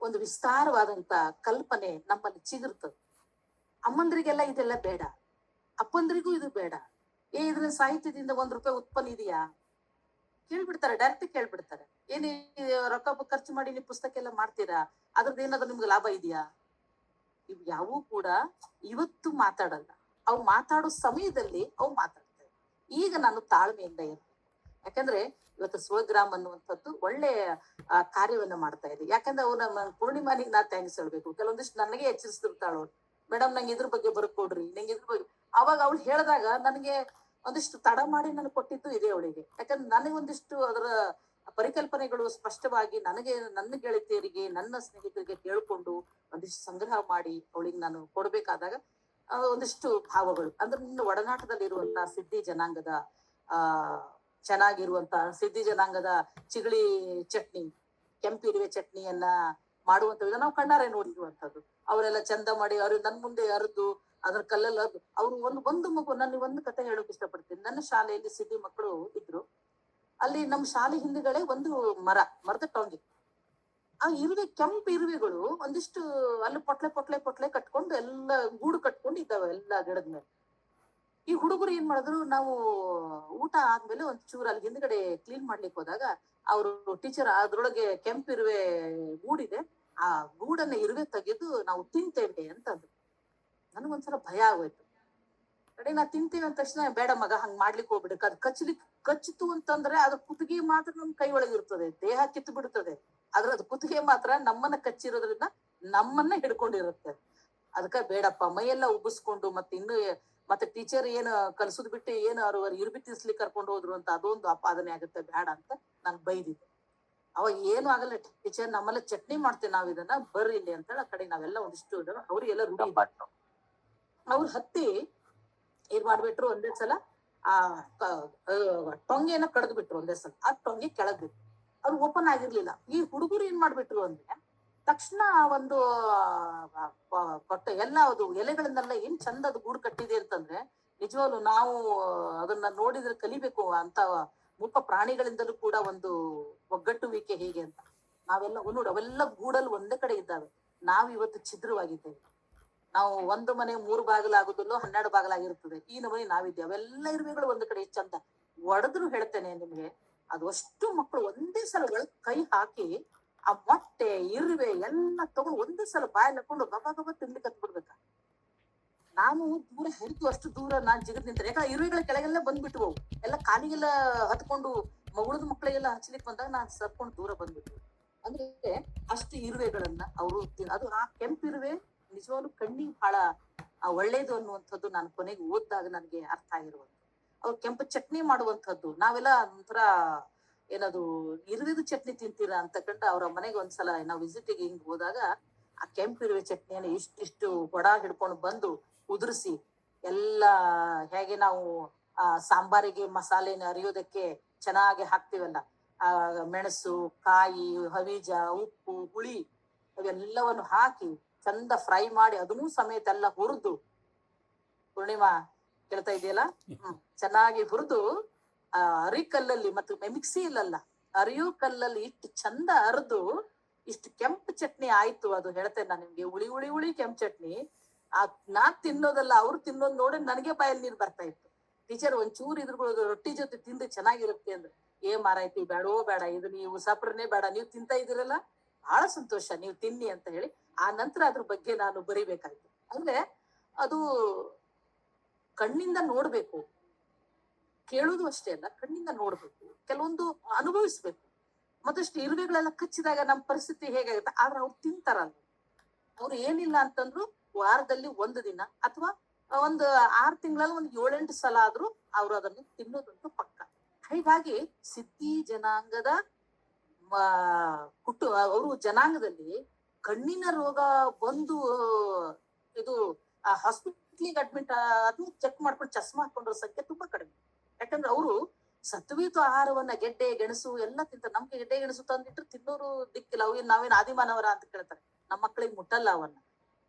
ಒಂದು ವಿಸ್ತಾರವಾದಂತ ಕಲ್ಪನೆ ನಮ್ಮಲ್ಲಿ ಚಿಗುರ್ತದೆ. ಅಮ್ಮಂದ್ರಿಗೆಲ್ಲ ಇದೆಲ್ಲ ಬೇಡ, ಅಪ್ಪಂದ್ರಿಗೂ ಇದು ಬೇಡ. ಇದ್ರ ಸಾಹಿತ್ಯದಿಂದ ₹1 ಉತ್ಪನ್ನ ಇದೆಯಾ ಕೇಳ್ಬಿಡ್ತಾರೆ, ಡೈರೆಕ್ಟ್ ಕೇಳ್ಬಿಡ್ತಾರೆ. ಏನೇ ರೊಕ್ಕ ಖರ್ಚು ಮಾಡಿ ನೀವು ಪುಸ್ತಕ ಎಲ್ಲ ಮಾಡ್ತೀರಾ, ಅದ್ರದ್ದು ಏನಾದ್ರು ನಿಮ್ಗೆ ಲಾಭ ಇದೆಯಾ? ಇವ್ ಯಾವೂ ಕೂಡ ಇವತ್ತು ಮಾತಾಡಲ್ಲ. ಅವು ಮಾತಾಡೋ ಸಮಯದಲ್ಲಿ ಅವು ಮಾತಾಡ್ತವೆ. ಈಗ ನಾನು ತಾಳ್ಮೆಯಿಂದ ಇರ್ತೀನಿ. ಯಾಕಂದ್ರೆ ಇವತ್ತು ಸ್ವಗ್ರಾಮ್ ಅನ್ನುವಂಥದ್ದು ಒಳ್ಳೆ ಕಾರ್ಯವನ್ನ ಮಾಡ್ತಾ ಇದೆ. ಯಾಕಂದ್ರೆ ಅವ್ರು ನಮ್ಮ ಪೂರ್ಣಿಮಾನಿಗೆ ನಾ ಥ್ಯಾಂಕ್ಸ್ ಹೇಳ್ಬೇಕು. ಕೆಲವೊಂದಿಷ್ಟು ನನಗೆ ಎಚ್ಚರಿಸ್ತಿರ್ತಾಳು, ಮೇಡಮ್ ನಂಗೆ ಇದ್ರ ಬಗ್ಗೆ ಬರ್ಕೊಡ್ರಿ, ನಂಗೆ ಇದ್ರ ಬಗ್ಗೆ. ಅವಾಗ ಅವ್ಳು ಹೇಳಿದಾಗ ನನಗೆ ಒಂದಿಷ್ಟು ತಡ ಮಾಡಿ ನನಗೆ ಕೊಟ್ಟಿದ್ದು ಇದೆ ಅವಳಿಗೆ. ಯಾಕಂದ್ರೆ ನನಗೆ ಒಂದಿಷ್ಟು ಅದರ ಪರಿಕಲ್ಪನೆಗಳು ಸ್ಪಷ್ಟವಾಗಿ ನನ್ನ ಗೆಳತಿಯರಿಗೆ, ನನ್ನ ಸ್ನೇಹಿತರಿಗೆ ಕೇಳ್ಕೊಂಡು ಒಂದಿಷ್ಟು ಸಂಗ್ರಹ ಮಾಡಿ ಅವಳಿಗೆ ನಾನು ಕೊಡ್ಬೇಕಾದಾಗ ಒಂದಿಷ್ಟು ಭಾವಗಳು ಅಂದ್ರೆ ನಿನ್ನ ಒಡನಾಟದಲ್ಲಿ ಇರುವಂತಹ ಸಿದ್ಧಿ ಜನಾಂಗದ ಚೆನ್ನಾಗಿರುವಂತ ಸಿದ್ಧಿ ಜನಾಂಗದ ಚಿಗಳಿ ಚಟ್ನಿ, ಕೆಂಪಿರುವೆ ಚಟ್ನಿಯನ್ನ ಮಾಡುವಂತ ನಾವು ಕಣ್ಣಾರೆ ನೋಡಿರುವಂತದ್ದು. ಅವರೆಲ್ಲ ಚಂದ ಮಾಡಿ ಅವ್ರು ನನ್ ಮುಂದೆ ಅರ್ದು ಅದ್ರ ಕಲ್ಲಲ್ಲಿ ಅರ್ದು ಅವ್ರು ಒಂದು ಮಗು. ನಾನು ಒಂದು ಕತೆ ಹೇಳೋಕೆ ಇಷ್ಟಪಡ್ತೀನಿ. ನನ್ನ ಶಾಲೆಯಲ್ಲಿ ಸಿದ್ಧಿ ಮಕ್ಕಳು ಇದ್ರು. ಅಲ್ಲಿ ನಮ್ಮ ಶಾಲೆ ಹಿಂದುಗಡೆ ಒಂದು ಮರದ ಟೊಂಗೆ, ಆ ಕೆಂಪು ಇರುವೆಗಳು ಒಂದಿಷ್ಟು ಅಲ್ಲಿ ಪೊಟ್ಲೆ ಕಟ್ಕೊಂಡು ಎಲ್ಲ ಗೂಡು ಕಟ್ಕೊಂಡು ಇದ್ದಾವೆ ಎಲ್ಲ ಗಿಡದ ಮೇಲೆ. ಈ ಹುಡುಗರು ಏನ್ ಮಾಡಿದ್ರು, ನಾವು ಊಟ ಆದ್ಮೇಲೆ ಒಂಚೂರು ಅಲ್ಲಿ ಹಿಂದ್ಗಡೆ ಕ್ಲೀನ್ ಮಾಡ್ಲಿಕ್ಕೆ ಹೋದಾಗ ಅವರು ಟೀಚರ್ ಅದ್ರೊಳಗೆ ಕೆಂಪಿರುವೆ ಗೂಡಿದೆ, ಆ ಗೂಡನ್ನ ಇರುವೆ ತೆಗೆದು ನಾವು ತಿಂತೇವೆ ಅಂತಂದ್ರು. ನನಗೊಂದ್ಸಲ ಭಯ ಆಗೋಯ್ತು. ಕಡೆ ನಾ ತಿಂತೇವೆ ಅಂದ ತಕ್ಷಣ ಬೇಡ ಮಗ ಹಂಗ್ ಮಾಡ್ಲಿಕ್ಕೆ ಹೋಗ್ಬಿಡಕ್, ಅದು ಕಚ್ಚಿತು ಅಂತಂದ್ರೆ ಅದ್ರ ಕುತ್ತಿಗೆ ಮಾತ್ರ ನಮ್ ಕೈ ಒಳಗೆ ಇರ್ತದೆ, ದೇಹ ಕಿತ್ತು ಬಿಡುತ್ತದೆ. ಆದ್ರೆ ಅದು ಕುತ್ತಿಗೆ ಮಾತ್ರ ನಮ್ಮನ್ನ ಕಚ್ಚಿರೋದ್ರಿಂದ ನಮ್ಮನ್ನ ಹಿಡ್ಕೊಂಡಿರುತ್ತೆ. ಅದಕ್ಕ ಬೇಡಪ್ಪ, ಮೈಯೆಲ್ಲ ಉಬ್ಬಿಸ್ಕೊಂಡು ಮತ್ತೆ ಟೀಚರ್ ಏನು ಕಲ್ಸುದ್ ಬಿಟ್ಟು ಏನು ಅವ್ರು ಇರ್ಬಿ ತಿನ್ಸ್ಲಿಕ್ಕೆ ಕರ್ಕೊಂಡು ಹೋದ್ರು ಅಂತ ಅದೊಂದು ಅಪಾದನೆ ಆಗುತ್ತೆ, ಬೇಡ ಅಂತ ನಾನು ಬೈದಿದ್ದೆ. ಅವಾಗ ಏನು ಆಗಲ್ಲ ಟೀಚರ್, ನಮ್ಮಲ್ಲ ಚಟ್ನಿ ಮಾಡ್ತೇವೆ ನಾವ್ ಇದನ್ನ ಬರ್ರಿ ಇಲ್ಲಿ ಅಂತ ಹೇಳಿ ಆ ಕಡೆ ನಾವೆಲ್ಲ ಒಂದಿಷ್ಟು ಅವ್ರಿಗೆಲ್ಲ ರೂಢಿ. ಅವ್ರು ಹತ್ತಿ ಏನ್ ಮಾಡ್ಬಿಟ್ರು, ಒಂದೇ ಸಲ ಆ ಟೊಂಗೆನ ಕಡ್ದು ಬಿಟ್ರು. ಒಂದೇ ಸಲ ಆ ಟೊಂಗೆ ಕೆಳಗ್ ಬಿಟ್ರು. ಅವ್ರು ಓಪನ್ ಆಗಿರ್ಲಿಲ್ಲ. ಈ ಹುಡುಗರು ಏನ್ ಮಾಡ್ಬಿಟ್ರು ಅಂದ್ರೆ ತಕ್ಷಣ ಒಂದು ಕೊಟ್ಟ ಎಲ್ಲ ಅದು ಎಲೆಗಳನ್ನೆಲ್ಲ ಏನ್ ಚಂದ ಅದು ಗೂಡು ಕಟ್ಟಿದೆ ಅಂತಂದ್ರೆ ನಿಜವಾಗ್ಲು ನಾವು ಅದನ್ನ ನೋಡಿದ್ರೆ ಕಲಿಬೇಕು ಅಂತ. ಮೂಕ ಪ್ರಾಣಿಗಳಿಂದಲೂ ಕೂಡ ಒಂದು ಒಗ್ಗಟ್ಟುವಿಕೆ ಹೇಗೆ ಅಂತ ನಾವೆಲ್ಲ ನೋಡಿ ಅವೆಲ್ಲ ಗೂಡಲ್ಲಿ ಒಂದೇ ಕಡೆ ಇದ್ದಾವೆ. ನಾವ್ ಇವತ್ತು ಛಿದ್ರವಾಗಿದ್ದೇವೆ. ನಾವು ಒಂದು ಮನೆ 3 ಬಾಗಿಲಾಗುದಿಲ್ಲೋ 12 ಬಾಗಿಲಾಗಿರ್ತದೆ. ಈ ನಮನೆ ನಾವಿದ್ದೇವೆ. ಅವೆಲ್ಲ ಇರುವೆಗಳು ಒಂದ್ ಕಡೆ ಚಂದ ಒಡೆದ್ರು ಹೇಳ್ತೇನೆ ನಿಮ್ಗೆ, ಅದು ಅಷ್ಟು ಮಕ್ಕಳು ಒಂದೇ ಸಲ ಒಳಗ್ ಕೈ ಹಾಕಿ ಆ ಮೊಟ್ಟೆ ಇರುವೆ ಎಲ್ಲ ತಗೊಂಡು ಒಂದೇ ಸಲ ಬಾಯಲ್ಲಿ ಹಾಕೊಂಡು ಗಬ ತಿನ್ಲಿಕ್ಕೆ ಹತ್ಬಿಡ್ಬೇಕ. ನಾನು ದೂರ ಹರಿದು ಅಷ್ಟು ದೂರ ನಾನ್ ಜಿಗದ್ ನಿಂತಾರೆ. ಯಾಕಂದ್ರೆ ಇರುವೆಗಳ ಕೆಳಗೆಲ್ಲ ಬಂದ್ಬಿಟ್ವು, ಎಲ್ಲ ಕಾಲಿಗೆಲ್ಲ ಹತ್ಕೊಂಡು ಉಳಿದ ಮಕ್ಕಳಿಗೆಲ್ಲ ಹಚ್ಲಿಕ್ಕೆ ಬಂದಾಗ ನಾನ್ ಸರ್ಕೊಂಡು ದೂರ ಬಂದ್ಬಿಟ್ವು. ಅಂದ್ರೆ ಅಷ್ಟು ಇರುವೆಗಳನ್ನ ಅವರು ಅದು ಆ ಕೆಂಪಿರುವೆ ನಿಜವಾಗ್ಲೂ ಕಣ್ಣಿಗೆ ಬಹಳ ಒಳ್ಳೇದು ಅನ್ನುವಂಥದ್ದು ನಾನು ಕೊನೆಗೆ ಓದಿದಾಗ ನನಗೆ ಅರ್ಥ ಆಗಿರುವಂಥದ್ದು. ಅವ್ರು ಕೆಂಪು ಚಟ್ನಿ ಮಾಡುವಂಥದ್ದು, ನಾವೆಲ್ಲ ಒಂಥರ ಏನದು ಇರುವೆದು ಚಟ್ನಿ ತಿಂತೀರಾ ಅಂತಕೊಂಡು ಅವ್ರ ಮನೆಗೆ ಒಂದ್ಸಲ ನಾವು ವಿಸಿಟಿಗೆ ಹಿಂಗ್ ಹೋದಾಗ ಆ ಕೆಂಪಿರುವೆ ಚಟ್ನಿಯನ್ನು ಇಷ್ಟಿಷ್ಟು ಕೊಡ ಹಿಡ್ಕೊಂಡು ಬಂದು ಉದುರಿಸಿ ಎಲ್ಲ ಹೇಗೆ ನಾವು ಸಾಂಬಾರಿಗೆ ಮಸಾಲೆನ ಅರಿಯೋದಕ್ಕೆ ಚೆನ್ನಾಗಿ ಹಾಕ್ತಿವಲ್ಲ, ಆ ಮೆಣಸು, ಕಾಯಿ, ಹವಿಜ, ಉಪ್ಪು, ಹುಳಿ ಅವೆಲ್ಲವನ್ನು ಹಾಕಿ ಚಂದ ಫ್ರೈ ಮಾಡಿ ಅದನ್ನೂ ಸಮೇತ ಎಲ್ಲ ಹುರಿದು, ಪೂರ್ಣಿಮಾ ಕೇಳ್ತಾ ಇದೆಯಲ್ಲ, ಚೆನ್ನಾಗಿ ಹುರಿದು ಅರಿಕಲ್ಲಲ್ಲಿ ಮತ್ತು ಮಿಕ್ಸಿ ಇಲ್ಲಲ್ಲ ಅರಿಯೋ ಕಲ್ಲಲ್ಲಿ ಇಷ್ಟು ಚಂದ ಅರ್ದು ಇಷ್ಟು ಕೆಂಪು ಚಟ್ನಿ ಆಯ್ತು. ಅದು ಹೇಳ್ತೇನೆ ನಾನು ನಿಮ್ಗೆ, ಹುಳಿ ಹುಳಿ ಹುಳಿ ಕೆಂಪು ಚಟ್ನಿ. ನಾ ತಿನ್ನೋದಲ್ಲ, ಅವ್ರು ತಿನ್ನೋದ್ ನೋಡಿ ನನಗೆ ಬಾಯಲ್ಲಿ ನೀರು ಬರ್ತಾ ಇತ್ತು. ಟೀಚರ್ ಒಂಚೂರು ಇದ್ರ ರೊಟ್ಟಿ ಜೊತೆ ತಿಂದು ಚೆನ್ನಾಗಿರುತ್ತೆ ಅಂದ್ರೆ, ಮಾರಾಯ್ತಿ ಬೇಡವೋ ಬೇಡ, ಇದು ನೀವು ಸಪ್ರನೇ ಬೇಡ, ನೀವು ತಿಂತಾ ಇದ್ದೀರಲ್ಲ ಬಹಳ ಸಂತೋಷ, ನೀವು ತಿನ್ನಿ ಅಂತ ಹೇಳಿ ಆ ನಂತರ ಅದ್ರ ಬಗ್ಗೆ ನಾನು ಬರಿಬೇಕಾಯ್ತು. ಅಂದ್ರೆ ಅದು ಕಣ್ಣಿಂದ ನೋಡ್ಬೇಕು, ಕೇಳುದು ಅಷ್ಟೇ ಅಲ್ಲ, ಕಣ್ಣಿಂದ ನೋಡ್ಬೇಕು, ಕೆಲವೊಂದು ಅನುಭವಿಸ್ಬೇಕು. ಮತ್ತಷ್ಟು ಇರುವೆಗಳೆಲ್ಲ ಕಚ್ಚಿದಾಗ ನಮ್ಮ ಪರಿಸ್ಥಿತಿ ಹೇಗಾಗುತ್ತೆ. ಆದ್ರೆ ಅವ್ರು ತಿಂತಾರಲ್ಲ, ಅವ್ರು ಏನಿಲ್ಲ ಅಂತಂದ್ರು ವಾರದಲ್ಲಿ 1 ದಿನ ಅಥವಾ ಒಂದು 6 ತಿಂಗಳಲ್ಲಿ ಒಂದು 7-8 ಸಲ ಆದ್ರೂ ಅವ್ರು ಅದನ್ನು ತಿನ್ನೋದಂತೂ ಪಕ್ಕ. ಹೀಗಾಗಿ ಸಿದ್ಧಿ ಜನಾಂಗದ ಅವರು ಜನಾಂಗದಲ್ಲಿ ಕಣ್ಣಿನ ರೋಗ ಬಂದು ಇದು ಹಾಸ್ಪಿಟ್ಲಿಗೆ ಅಡ್ಮಿಟ್ ಅದು ಚೆಕ್ ಮಾಡ್ಕೊಂಡು ಚಸ್ಮಾ ಹಾಕೊಂಡ್ರ ಸಂಖ್ಯೆ ತುಂಬಾ ಕಡಿಮೆ. ಯಾಕಂದ್ರೆ ಅವರು ಸತ್ವಯುತ ಆಹಾರವನ್ನ ಗೆಡ್ಡೆ ಗೆಣಸು ಎಲ್ಲ ತಿಂತಾರೆ. ನಮ್ಗೆ ಗೆಡ್ಡೆ ಗೆಣಸು ತಂದಿಟ್ರು ತಿನ್ನೋರು ದಿಕ್ಕಿಲ್ಲ. ನಾವೇನ್ ಆದಿಮಾನವರ ಅಂತ ಕೇಳ್ತಾರೆ. ನಮ್ಮ ಮಕ್ಕಳಿಗೆ ಮುಟ್ಟಲ್ಲ ಅವನ್ನ.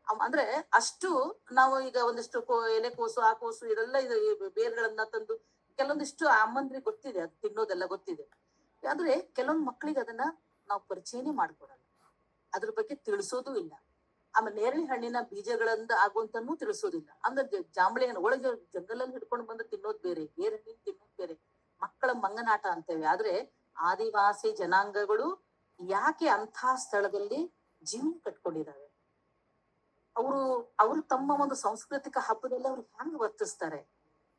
ಅಂದ್ರೆ ಅಷ್ಟು ನಾವು ಈಗ ಒಂದಿಷ್ಟು ಎಲೆಕೋಸು, ಆ ಕೋಸು ಇದೆಲ್ಲ ಬೇರ್ಗಳನ್ನ ತಂದು ಕೆಲವೊಂದಿಷ್ಟು ಅಮ್ಮಂದ್ರಿಗೆ ಗೊತ್ತಿದೆ, ಅದು ತಿನ್ನೋದೆಲ್ಲ ಗೊತ್ತಿದೆ. ಆದ್ರೆ ಕೆಲವೊಂದ್ ಮಕ್ಳಿಗೆ ಅದನ್ನ ನಾವು ಪರಿಚಯನೇ ಮಾಡ್ಕೊಡಲ್ಲ, ಅದ್ರ ಬಗ್ಗೆ ತಿಳಿಸೋದು ಇಲ್ಲ. ಆಮೇಲೆ ನೇರಳೆ ಹಣ್ಣಿನ ಬೀಜಗಳಿಂದ ಆಗುವಂತನೂ ತಿಳಿಸೋದಿಲ್ಲ. ಅಂದ್ರೆ ಜಾಂಬಳಿ ಹಣ್ಣು ಒಳಗೆ ಜಂಗಲಲ್ಲಿ ಹಿಡ್ಕೊಂಡು ಬಂದು ತಿನ್ನೋದ್ ಬೇರೆ, ಬೇರೆ ಹಣ್ಣಿನ ತಿನ್ನೋದ್ ಬೇರೆ. ಮಕ್ಕಳ ಮಂಗನಾಟ ಅಂತೇವೆ. ಆದ್ರೆ ಆದಿವಾಸಿ ಜನಾಂಗಗಳು ಯಾಕೆ ಅಂಥ ಸ್ಥಳದಲ್ಲಿ ಜೀವನ ಕಟ್ಕೊಂಡಿದ್ದಾವೆ? ಅವರು ತಮ್ಮ ಒಂದು ಸಾಂಸ್ಕೃತಿಕ ಹಬ್ಬದಲ್ಲಿ ಅವ್ರು ಹೆಂಗ್ ವರ್ತಿಸ್ತಾರೆ?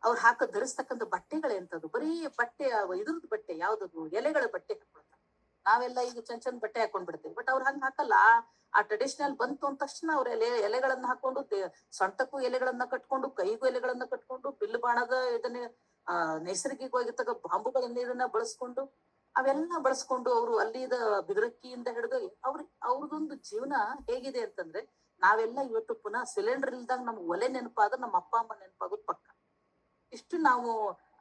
ಅವ್ರು ಧರಿಸ್ತಕ್ಕಂಥ ಬಟ್ಟೆಗಳೆಂತದ್ದು, ಬರೀ ಬಟ್ಟೆ ಇದ್ರದ್ದು ಬಟ್ಟೆ, ಯಾವ್ದದು ಎಲೆಗಳ ಬಟ್ಟೆ ಹಾಕೊಳ್ತಾರೆ. ನಾವೆಲ್ಲ ಈಗ ಚಂದ ಬಟ್ಟೆ ಹಾಕೊಂಡ್ ಬಿಡ್ತೇವೆ, ಬಟ್ ಅವ್ರು ಹಂಗ ಹಾಕಲ್ಲ. ಆ ಟ್ರೆಡಿಷನಲ್ ಬಂತು ಅಂದ ತಕ್ಷಣ ಅವ್ರ ಎಲೆಗಳನ್ನ ಹಾಕೊಂಡು, ಸೊಂಟಕ್ಕೂ ಎಲೆಗಳನ್ನ ಕಟ್ಕೊಂಡು, ಕೈಗೂ ಎಲೆಗಳನ್ನ ಕಟ್ಕೊಂಡು, ಬಿಲ್ಲು ಬಾಣದ ಇದನ್ನ ನೈಸರ್ಗಿಕವಾಗಿರ್ತಕ್ಕ ಬಾಂಬುಗಳನ್ನ ಇದನ್ನ ಬಳಸ್ಕೊಂಡು, ಅವೆಲ್ಲ ಬಳಸ್ಕೊಂಡು ಅವರು ಅಲ್ಲಿದ ಬಿದಿರಕ್ಕಿಯಿಂದ ಹಿಡಿದು ಅವ್ರದೊಂದು ಜೀವನ ಹೇಗಿದೆ ಅಂತಂದ್ರೆ, ನಾವೆಲ್ಲ ಇವತ್ತು ಪುನಃ ಸಿಲಿಂಡರ್ ಇಲ್ದಾಗ ನಮ್ಗೆ ಒಲೆ ನೆನಪಾದ್ರೆ ನಮ್ಮ ಅಪ್ಪ ಅಮ್ಮ ನೆನಪಾಗೋದು ಪಕ್ಕ. ಇಷ್ಟು ನಾವು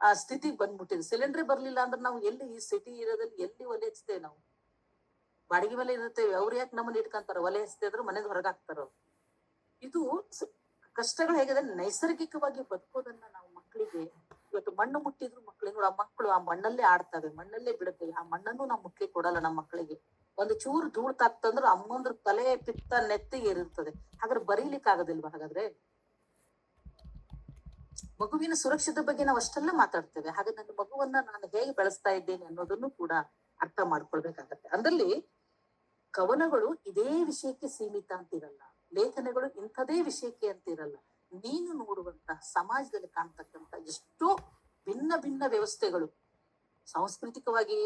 ಆ ಸ್ಥಿತಿಗೆ ಬಂದ್ಬಿಟ್ಟಿದ್ವಿ. ಸಿಲಿಂಡರ್ ಬರ್ಲಿಲ್ಲ ಅಂದ್ರೆ ನಾವು ಎಲ್ಲಿ ಈ ಸಿಟಿ ಇರೋದ್ರಲ್ಲಿ ಎಲ್ಲಿ ಒಲೆ ಹಚ್ತೇವೆ? ನಾವು ಬಾಡಿಗೆ ಮನೆ ಇರುತ್ತೇವೆ. ಅವ್ರು ಯಾಕೆ ನಮ್ಮನ್ನ ಇಟ್ಕೊಂತಾರ? ಒಲೆ ಹಚ್ತಿದ್ರು ಮನೆದ್ ಹೊರಗಾಕ್ತಾರ. ಇದು ಕಷ್ಟಗಳು ಹೇಗಿದೆ. ನೈಸರ್ಗಿಕವಾಗಿ ಬದುಕೋದನ್ನ ನಾವು ಮಕ್ಕಳಿಗೆ ಇವತ್ತು ಮಣ್ಣು ಮುಟ್ಟಿದ್ರು ಮಕ್ಳಿಗೆ ಆ ಮಕ್ಕಳು ಆ ಮಣ್ಣಲ್ಲೇ ಆಡ್ತವೆ, ಮಣ್ಣಲ್ಲೇ ಬಿಡುತ್ತವೆ. ಆ ಮಣ್ಣನ್ನು ನಾವು ಮುಟ್ಲಿಕ್ಕೆ ಕೊಡಲ್ಲ ನಮ್ಮ ಮಕ್ಕಳಿಗೆ. ಒಂದು ಚೂರು ಧೂಳ್ ತಾಕ್ತಂದ್ರೆ ಅಮ್ಮಂದ್ರ ತಲೆ ಪಿತ್ತ ನೆತ್ತಿಗೆ ಇರ್ತದೆ. ಹಾಗಾದ್ರೆ ಬರೀಲಿಕ್ಕೆ ಆಗೋದಿಲ್ವಾ? ಹಾಗಾದ್ರೆ ಮಗುವಿನ ಸುರಕ್ಷತೆ ಬಗ್ಗೆ ನಾವು ಅಷ್ಟೆಲ್ಲ ಮಾತಾಡ್ತೇವೆ. ಹಾಗೆ ನನ್ನ ಮಗುವನ್ನ ನಾನು ಹೇಗೆ ಬೆಳೆಸ್ತಾ ಇದ್ದೇನೆ ಅನ್ನೋದನ್ನು ಕೂಡ ಅರ್ಥ ಮಾಡ್ಕೊಳ್ಬೇಕಾಗತ್ತೆ. ಅಂದ್ರಲ್ಲಿ ಕವನಗಳು ಇದೇ ವಿಷಯಕ್ಕೆ ಸೀಮಿತ ಅಂತಿರಲ್ಲ, ಲೇಖನಗಳು ಇಂಥದೇ ವಿಷಯಕ್ಕೆ ಅಂತಿರಲ್ಲ. ನೀನು ನೋಡುವಂತಹ ಸಮಾಜದಲ್ಲಿ ಕಾಣ್ತಕ್ಕಂಥ ಎಷ್ಟೋ ಭಿನ್ನ ಭಿನ್ನ ವ್ಯವಸ್ಥೆಗಳು, ಸಾಂಸ್ಕೃತಿಕವಾಗಿ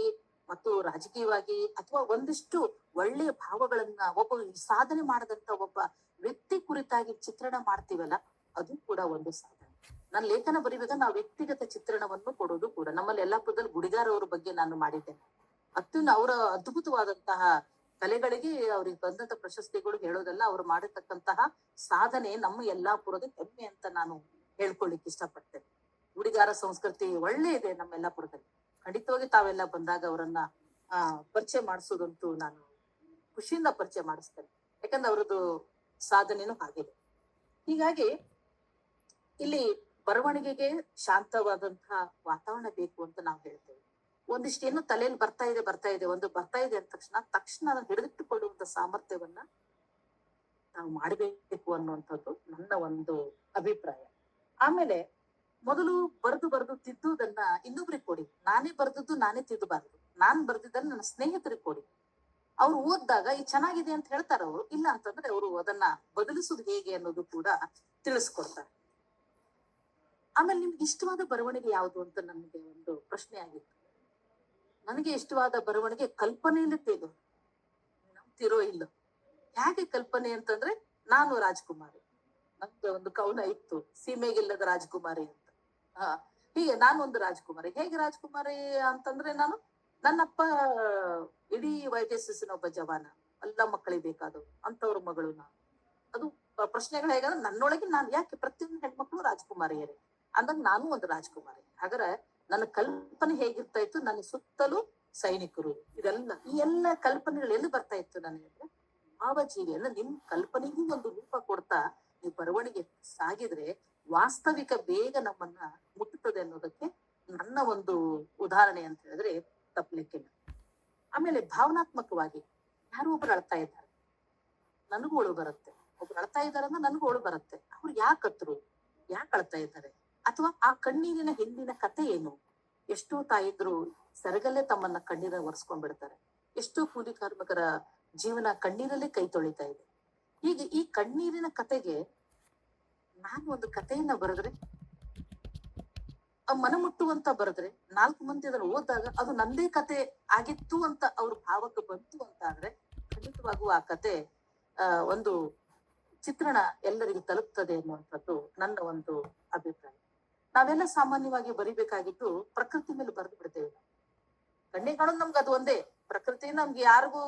ಮತ್ತು ರಾಜಕೀಯವಾಗಿ, ಅಥವಾ ಒಂದಿಷ್ಟು ಒಳ್ಳೆಯ ಭಾವಗಳನ್ನ ಒಬ್ಬ ಸಾಧನೆ ಮಾಡದಂತ ಒಬ್ಬ ವ್ಯಕ್ತಿ ಕುರಿತಾಗಿ ಚಿತ್ರಣ ಮಾಡ್ತೀವಲ್ಲ, ಅದು ಕೂಡ ಒಂದು ಸಾಧನೆ. ನಾನು ಲೇಖನ ಬರೀವಾಗ ನಾವು ವ್ಯಕ್ತಿಗತ ಚಿತ್ರಣವನ್ನು ಕೊಡೋದು ಕೂಡ. ನಮ್ಮಲ್ಲಿ ಯಲ್ಲಾಪುರದಲ್ಲಿ ಗುಡಿಗಾರ ಅವ್ರ ಬಗ್ಗೆ ನಾನು ಮಾಡಿದ್ದೇನೆ. ಅವರ ಅದ್ಭುತವಾದಂತಹ ಕಲೆಗಳಿಗೆ ಅವ್ರಿಗೆ ಬಂದಂತ ಪ್ರಶಸ್ತಿಗಳು ಹೇಳೋದಲ್ಲ, ಅವ್ರು ಮಾಡಿರ್ತಕ್ಕಂತಹ ಸಾಧನೆ ನಮ್ಮ ಯಲ್ಲಾಪುರದ ಹೆಮ್ಮೆ ಅಂತ ನಾನು ಹೇಳ್ಕೊಳ್ಲಿಕ್ಕೆ ಇಷ್ಟಪಡ್ತೇನೆ. ಗುಡಿಗಾರ ಸಂಸ್ಕೃತಿ ಒಳ್ಳೆ ಇದೆ ನಮ್ಮ ಯಲ್ಲಾಪುರದಲ್ಲಿ. ಖಂಡಿತವಾಗಿ ತಾವೆಲ್ಲ ಬಂದಾಗ ಅವರನ್ನ ಪರಿಚಯ ಮಾಡಿಸೋದಂತೂ ನಾನು ಖುಷಿಯಿಂದ ಪರಿಚಯ ಮಾಡಿಸ್ತೇನೆ. ಯಾಕಂದ್ರೆ ಅವ್ರದ್ದು ಸಾಧನೆನೂ ಆಗಿದೆ. ಹೀಗಾಗಿ ಇಲ್ಲಿ ಬರವಣಿಗೆಗೆ ಶಾಂತವಾದಂತಹ ವಾತಾವರಣ ಬೇಕು ಅಂತ ನಾವು ಹೇಳ್ತೇವೆ. ಒಂದಿಷ್ಟು ಏನು ತಲೆಯಲ್ಲಿ ಬರ್ತಾ ಇದೆ ಒಂದು ಬರ್ತಾ ಇದೆ ಅಂದ ತಕ್ಷಣ ಅದನ್ನು ಹಿಡಿದಿಟ್ಟುಕೊಳ್ಳುವಂತ ಸಾಮರ್ಥ್ಯವನ್ನ ನಾವು ಮಾಡಬೇಕು ಅನ್ನುವಂಥದ್ದು ನನ್ನ ಒಂದು ಅಭಿಪ್ರಾಯ. ಆಮೇಲೆ ಮೊದಲು ಬರೆದು ತಿದ್ದುದನ್ನ ಇನ್ನೊಬ್ರಿಗೆ ಕೊಡಿ. ನಾನೇ ಬರ್ದದ್ದು ನಾನೇ ತಿದ್ದಬಾರದು. ನಾನ್ ಬರ್ದಿದ್ದನ್ನ ನನ್ನ ಸ್ನೇಹಿತರಿಗೆ ಕೊಡಿ. ಅವ್ರು ಓದಿದಾಗ ಈ ಚೆನ್ನಾಗಿದೆ ಅಂತ ಹೇಳ್ತಾರ ಅವರು. ಇಲ್ಲ ಅಂತಂದ್ರೆ ಅವರು ಅದನ್ನ ಬದಲಿಸುದು ಹೇಗೆ ಅನ್ನೋದು ಕೂಡ ತಿಳಿಸ್ಕೊಡ್ತಾರೆ. ಆಮೇಲೆ ನಿಮ್ಗೆ ಇಷ್ಟವಾದ ಬರವಣಿಗೆ ಯಾವುದು ಅಂತ ನನಗೆ ಒಂದು ಪ್ರಶ್ನೆ ಆಗಿತ್ತು. ನನಗೆ ಇಷ್ಟವಾದ ಬರವಣಿಗೆ ಕಲ್ಪನೆಯಲ್ಲಿ ತೇಲು. ಗೊತ್ತಿರೋ ಇಲ್ಲ. ಹೇಗೆ ಕಲ್ಪನೆ ಅಂತಂದ್ರೆ, ನಾನು ರಾಜ್ಕುಮಾರಿ, ನಮ್ದು ಒಂದು ಕವನ ಇತ್ತು, ಸೀಮೆಗಿಲ್ಲದ ರಾಜ್ಕುಮಾರಿ ಅಂತ. ಹೀಗೆ ನಾನು ಒಂದು ರಾಜ್ಕುಮಾರಿ. ಹೇಗೆ ರಾಜ್ಕುಮಾರಿ ಅಂತಂದ್ರೆ, ನಾನು ನನ್ನಪ್ಪ ಇಡೀ YTSS ಒಬ್ಬ ಜವಾನ, ಎಲ್ಲ ಮಕ್ಕಳಿಗೆ ಬೇಕಾದವು ಅಂತವ್ರ ಮಗಳು ನಾನು. ಅದು ಪ್ರಶ್ನೆಗಳು ಹೇಗಂದ್ರೆ, ನನ್ನೊಳಗೆ ನಾನು ಯಾಕೆ ಪ್ರತಿಯೊಂದು ಹೆಣ್ಮಕ್ಳು ರಾಜ್ಕುಮಾರಿಯರೇ ಅಂದಾಗ ನಾನು ಒಂದು ರಾಜ್ಕುಮಾರಿ. ಹಾಗಾದ್ರೆ ನನ್ನ ಕಲ್ಪನೆ ಹೇಗಿರ್ತಾ ಇತ್ತು, ನನ್ನ ಸುತ್ತಲೂ ಸೈನಿಕರು, ಇದೆಲ್ಲ ಈ ಎಲ್ಲ ಕಲ್ಪನೆಗಳು ಎಲ್ಲಿ ಬರ್ತಾ ಇತ್ತು ನನಗೆ ಅಂದ್ರೆ, ಭಾವಜೀವಿ ಅಂದ್ರೆ ನಿಮ್ ಕಲ್ಪನೆಗೂ ಒಂದು ರೂಪ ಕೊಡ್ತಾ ನೀವು ಬರವಣಿಗೆ ಸಾಗಿದ್ರೆ ವಾಸ್ತವಿಕ ಬೇಗ ನಮ್ಮನ್ನ ಮುಟ್ಟುತ್ತದೆ ಅನ್ನೋದಕ್ಕೆ ನನ್ನ ಒಂದು ಉದಾಹರಣೆ ಅಂತ ಹೇಳಿದ್ರೆ ತಪ್ಪಲಿಕ್ಕಿಲ್ಲ. ಆಮೇಲೆ ಭಾವನಾತ್ಮಕವಾಗಿ ಯಾರೋ ಒಬ್ರು ಅಳ್ತಾ ಇದ್ದಾರೆ, ನನಗೂ ಒಳು ಬರುತ್ತೆ. ಒಬ್ರು ಅಳ್ತಾ ಇದ್ದಾರೆ ಅಂದ್ರೆ ನನಗೂ ಒಳು ಬರುತ್ತೆ. ಅವ್ರು ಯಾಕತ್ರು, ಯಾಕೆ ಅಳ್ತಾ ಇದ್ದಾರೆ, ಅಥವಾ ಆ ಕಣ್ಣೀರಿನ ಹಿಂದಿನ ಕಥೆ ಏನು? ಎಷ್ಟೋ ತಾಯಿದ್ರು ಸರಗಲ್ಲೇ ತಮ್ಮನ್ನ ಕಣ್ಣೀರ ಒರೆಸ್ಕೊಂಡ್ಬಿಡ್ತಾರೆ. ಎಷ್ಟೋ ಕೂಲಿ ಕಾರ್ಮಿಕರ ಜೀವನ ಕಣ್ಣೀರಲ್ಲೇ ಕೈ ತೊಳಿತಾ ಇದೆ. ಹೀಗೆ ಈ ಕಣ್ಣೀರಿನ ಕತೆಗೆ ನಾನು ಒಂದು ಕಥೆಯನ್ನ ಬರೆದ್ರೆ, ಮನ ಮುಟ್ಟುವಂತ ಬರೆದ್ರೆ, 4 ಮಂದಿ ಅದನ್ನು ಓದಿದಾಗ ಅದು ನಂದೇ ಕತೆ ಆಗಿತ್ತು ಅಂತ ಅವ್ರ ಭಾವಕ್ಕೆ ಬಂತು ಅಂತ ಆದ್ರೆ, ಖಂಡಿತವಾಗೂ ಆ ಕತೆ ಒಂದು ಚಿತ್ರಣ ಎಲ್ಲರಿಗೂ ತಲುಪ್ತದೆ ಅನ್ನುವಂಥದ್ದು ನನ್ನ ಒಂದು ಅಭಿಪ್ರಾಯ. ನಾವೆಲ್ಲ ಸಾಮಾನ್ಯವಾಗಿ ಬರಿಬೇಕಾಗಿದ್ದು ಪ್ರಕೃತಿ ಮೇಲೆ ಬರೆದು ಬಿಡ್ತೇವೆ. ಕಣ್ಣೆ ಕಾಣೋದು ನಮ್ಗೆ ಅದು ಒಂದೇ. ಪ್ರಕೃತಿ ನಮ್ಗೆ ಯಾರಿಗೂ